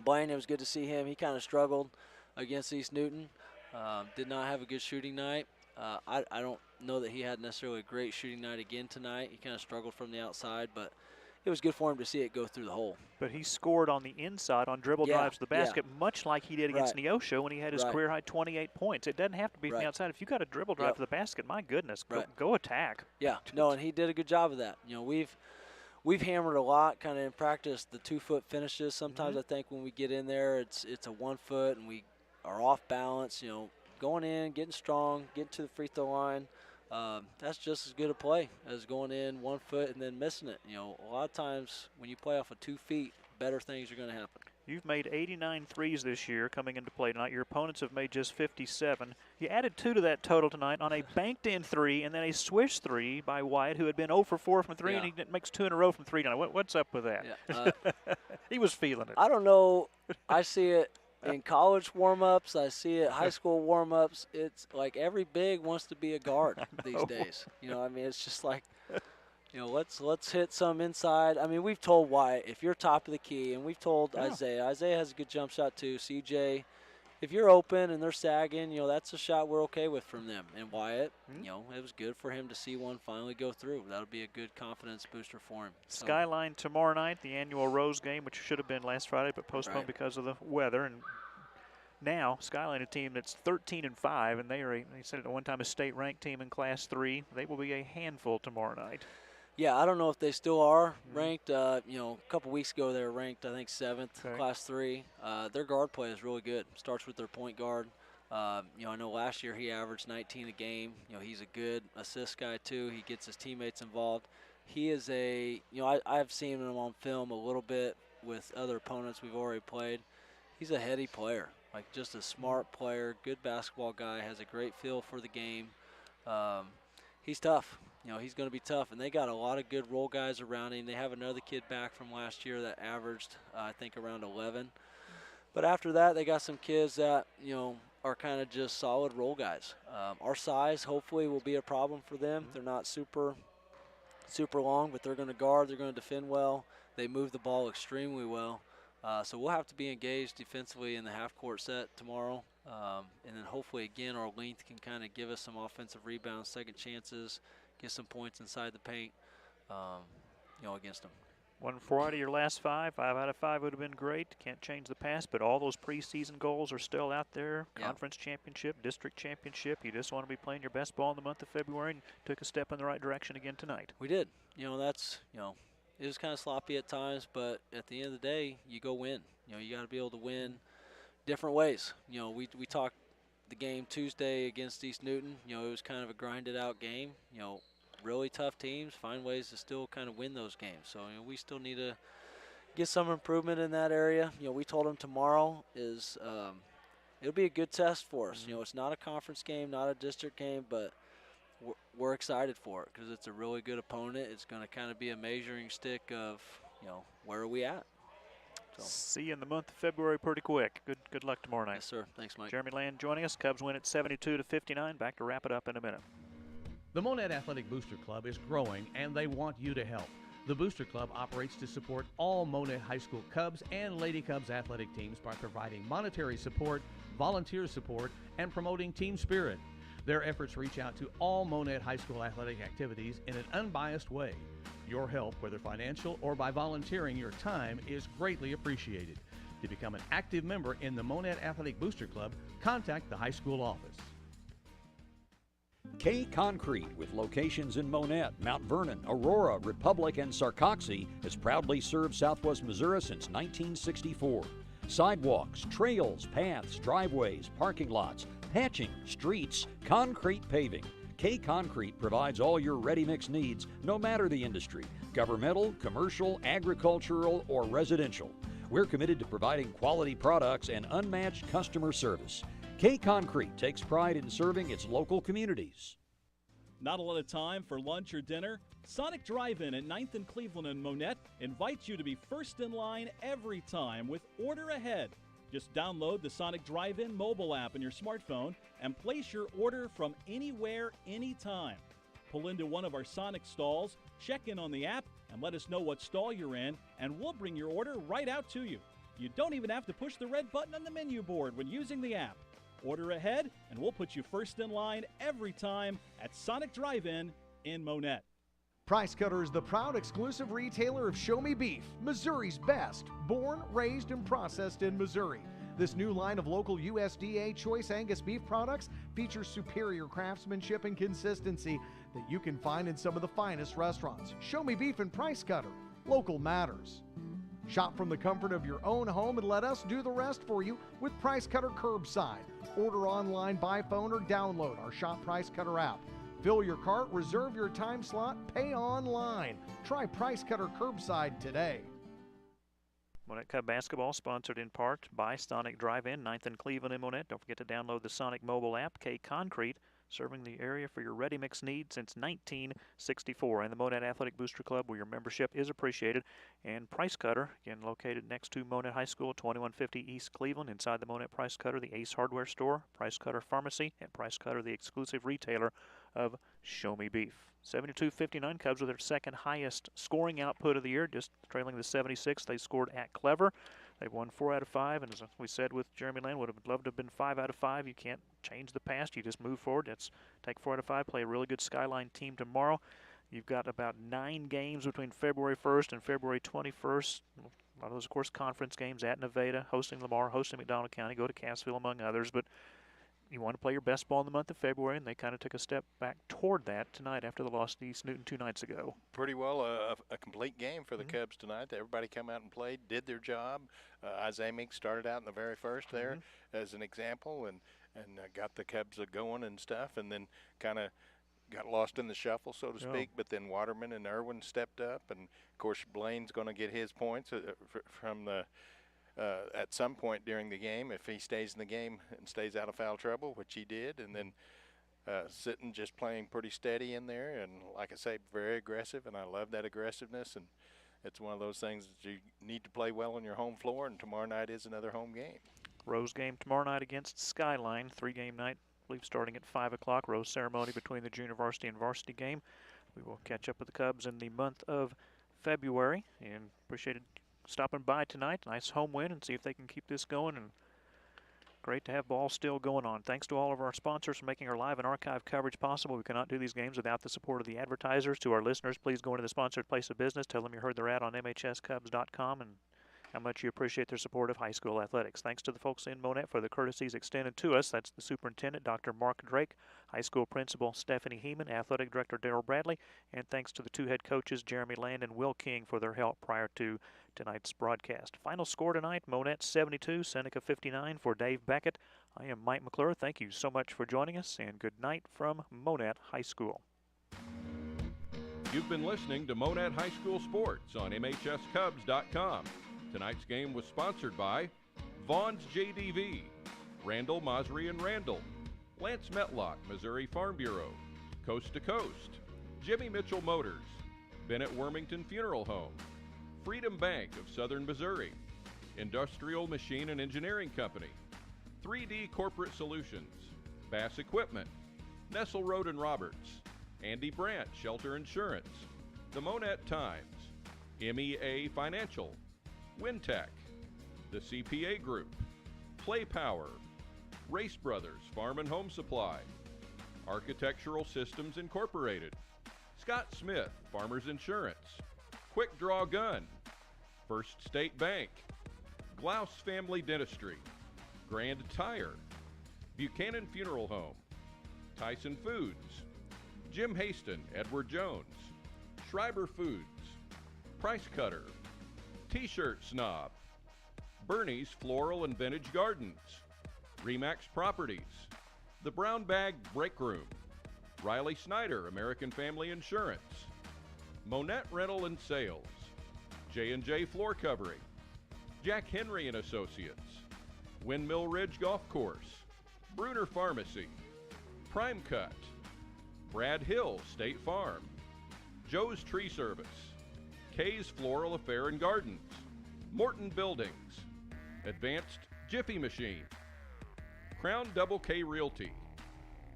Blaine, it was good to see him. He kind of struggled against East Newton. Did not have a good shooting night. I don't know that he had necessarily a great shooting night again tonight. He kind of struggled from the outside, but it was good for him to see it go through the hole. But he scored on the inside on dribble drives to the basket, much like he did against Neosho when he had his career-high 28 points. It doesn't have to be from the outside. If you got a dribble drive to the basket, my goodness, go attack. Yeah, no, and he did a good job of that. You know, we've hammered a lot kind of in practice the 2-foot finishes. Sometimes I think when we get in there, it's a 1 foot and we are off balance. You know, going in, getting strong, getting to the free throw line. that's just as good a play as going in 1 foot and then missing it. A lot of times when you play off of 2 feet, better things are going to happen. You've made 89 threes this year coming into play tonight. Your opponents have made just 57. You added 2 to that total tonight on a banked-in 3 and then a swish 3 by Wyatt, who had been 0 for 4 from 3, and he makes 2 in a row from 3 tonight. What's up with that? Yeah, he was feeling it. I don't know. I see it in college warm-ups. I see it high school warm-ups. It's like every big wants to be a guard these days. It's just like, let's hit some inside. We've told Wyatt, if you're top of the key, and we've told Isaiah has a good jump shot too. CJ, if you're open and they're sagging, that's a shot we're okay with from them. And Wyatt, it was good for him to see one finally go through. That'll be a good confidence booster for him. Skyline tomorrow night, the annual Rose game, which should have been last Friday but postponed because of the weather. And now Skyline, a team that's 13-5, and they said at one time a state-ranked team in Class 3. They will be a handful tomorrow night. Yeah, I don't know if they still are ranked. A couple weeks ago they were ranked, I think, 7th, Class 3. Their guard play is really good. Starts with their point guard. I know last year he averaged 19 a game. He's a good assist guy too. He gets his teammates involved. He is I've seen him on film a little bit with other opponents we've already played. He's a heady player, like just a smart player, good basketball guy, has a great feel for the game. He's tough. He's going to be tough, and they got a lot of good role guys around him. They have another kid back from last year that averaged, I think, around 11. But after that, they got some kids that, are kind of just solid role guys. Our size, hopefully, will be a problem for them. They're not super long, but they're going to guard. They're going to defend well. They move the ball extremely well. So we'll have to be engaged defensively in the half-court set tomorrow. And then hopefully, again, our length can kind of give us some offensive rebounds, second chances, get some points inside the paint, against them. 1-4 out of your last 5. 5 out of 5 would have been great. Can't change the past, but all those preseason goals are still out there. Conference championship, district championship. You just want to be playing your best ball in the month of February, and took a step in the right direction again tonight. We did. It was kind of sloppy at times, but at the end of the day, you go win. You got to be able to win different ways. We talked the game Tuesday against East Newton. It was kind of a grinded out game. Really tough teams find ways to still kind of win those games. So we still need to get some improvement in that area. We told them tomorrow is it'll be a good test for us. It's not a conference game, not a district game, but we're excited for it because it's a really good opponent. It's going to kind of be a measuring stick of where are we at. So. See you in the month of February pretty quick. Good luck tomorrow night. Yes, sir. Thanks, Mike. Jeremy Land joining us. Cubs win at 72-59. Back to wrap it up in a minute. The Monett Athletic Booster Club is growing, and they want you to help. The Booster Club operates to support all Monett High School Cubs and Lady Cubs athletic teams by providing monetary support, volunteer support, and promoting team spirit. Their efforts reach out to all Monett High School athletic activities in an unbiased way. Your help, whether financial or by volunteering your time, is greatly appreciated. To become an active member in the Monett Athletic Booster Club, contact the high school office. K Concrete, with locations in Monett, Mount Vernon, Aurora, Republic, and Sarcoxie, has proudly served Southwest Missouri since 1964. Sidewalks, trails, paths, driveways, parking lots, patching, streets, concrete paving. K Concrete provides all your ready-mix needs, no matter the industry, governmental, commercial, agricultural, or residential. We're committed to providing quality products and unmatched customer service. K Concrete takes pride in serving its local communities. Not a lot of time for lunch or dinner? Sonic Drive-In at 9th and Cleveland and Monett invites you to be first in line every time with Order Ahead. Just download the Sonic Drive-In mobile app on your smartphone and place your order from anywhere, anytime. Pull into one of our Sonic stalls, check in on the app, and let us know what stall you're in, and we'll bring your order right out to you. You don't even have to push the red button on the menu board when using the app. Order ahead, and we'll put you first in line every time at Sonic Drive-In in Monett. Price Cutter is the proud exclusive retailer of Show Me Beef, Missouri's best, born, raised, and processed in Missouri. This new line of local USDA Choice Angus beef products features superior craftsmanship and consistency that you can find in some of the finest restaurants. Show Me Beef and Price Cutter. Local matters. Shop from the comfort of your own home and let us do the rest for you with Price Cutter Curbside. Order online, by phone, or download our Shop Price Cutter app. Fill your cart, reserve your time slot, pay online. Try Price Cutter Curbside today. Monett Cub basketball sponsored in part by Sonic Drive-In, 9th and Cleveland in Monett. Don't forget to download the Sonic mobile app. K Concrete, serving the area for your ready-mix needs since 1964. And the Monett Athletic Booster Club, where your membership is appreciated. And Price Cutter, again located next to Monett High School, 2150 East Cleveland. Inside the Monett Price Cutter, the Ace Hardware Store, Price Cutter Pharmacy, and Price Cutter, the exclusive retailer of Show Me Beef. 72-59, Cubs with their second highest scoring output of the year, just trailing the 76 they scored at Clever. They've won 4 out of 5, and as we said with Jeremy Land, would have loved to have been 5 out of 5. You can't change the past, you just move forward. That's take 4 out of 5, play a really good Skyline team tomorrow. You've got about 9 games between February 1st and February 21st. A lot of those, of course, conference games at Nevada, hosting Lamar, hosting McDonald County, go to Cassville, among others. But you want to play your best ball in the month of February, and they kind of took a step back toward that tonight after the loss to East Newton 2 nights ago. Pretty well a complete game for the Cubs tonight. Everybody come out and played, did their job. Isaiah Meeks started out in the very first there as an example, and got the Cubs going and stuff, and then kind of got lost in the shuffle, so to speak. But then Waterman and Irwin stepped up, and of course Blaine's going to get his points from the at some point during the game if he stays in the game and stays out of foul trouble, which he did. And then Sitton just playing pretty steady in there, and like I say, very aggressive, and I love that aggressiveness. And it's one of those things that you need to play well on your home floor, and tomorrow night is another home game. Rose game tomorrow night against Skyline, 3-game night, I believe starting at 5 o'clock. Rose ceremony between the junior varsity and varsity game. We will catch up with the Cubs in the month of February, and appreciated stopping by tonight. Nice home win, and see if they can keep this going. And great to have ball still going on. Thanks to all of our sponsors for making our live and archive coverage possible. We cannot do these games without the support of the advertisers. To our listeners, please go into the sponsored place of business. Tell them you heard their ad on MHSCubs.com and how much you appreciate their support of high school athletics. Thanks to the folks in Monett for the courtesies extended to us. That's the superintendent, Dr. Mark Drake, high school principal Stephanie Heeman, athletic director Darrell Bradley, and thanks to the 2 head coaches, Jeremy Land and Will King, for their help prior to tonight's broadcast. Final score tonight, Monett 72, Seneca 59 for Dave Beckett. I am Mike McClure. Thank you so much for joining us, and good night from Monett High School. You've been listening to Monett High School Sports on MHSCubs.com. Tonight's game was sponsored by Vaughn's JDV, Randall, Mosry and Randall, Lance Metlock, Missouri Farm Bureau, Coast to Coast, Jimmy Mitchell Motors, Bennett Wormington Funeral Home, Freedom Bank of Southern Missouri, Industrial Machine and Engineering Company, 3D Corporate Solutions, Bass Equipment, Nessel Road and Roberts, Andy Brandt Shelter Insurance, the Monett Times, MEA Financial, Wintech, the CPA Group, Play Power, Race Brothers Farm and Home Supply, Architectural Systems Incorporated, Scott Smith Farmers Insurance, Quick Draw Gun, First State Bank, Glaus Family Dentistry, Grand Tire, Buchanan Funeral Home, Tyson Foods, Jim Haston, Edward Jones, Schreiber Foods, Price Cutter, T-Shirt Snob, Bernie's Floral and Vintage Gardens, Remax Properties, The Brown Bag Break Room, Riley Snyder, American Family Insurance, Monett Rental and Sales, J&J Floor Covering, Jack Henry and Associates, Windmill Ridge Golf Course, Bruner Pharmacy, Prime Cut, Brad Hill State Farm, Joe's Tree Service, Kay's Floral Affair and Gardens, Morton Buildings, Advanced Jiffy Machine, Crown Double K Realty,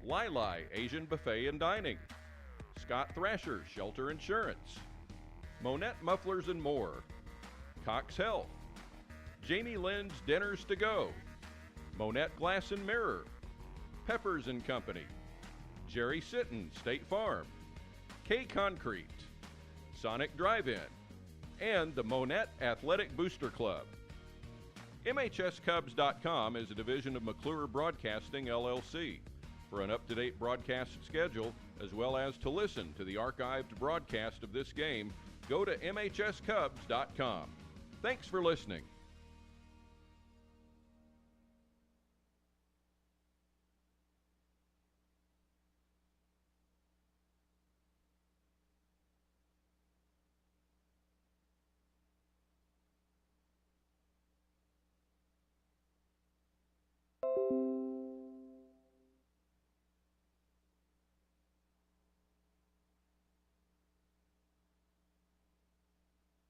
Lili Asian Buffet and Dining, Scott Thrasher Shelter Insurance, Monett Mufflers and More, Cox Health, Jamie Lynn's Dinners to Go, Monett Glass and Mirror, Peppers and Company, Jerry Sitton State Farm, K Concrete, Sonic Drive-In, and the Monett Athletic Booster Club. MHSCubs.com is a division of McClure Broadcasting, LLC. For an up-to-date broadcast schedule, as well as to listen to the archived broadcast of this game, go to MHSCubs.com. Thanks for listening.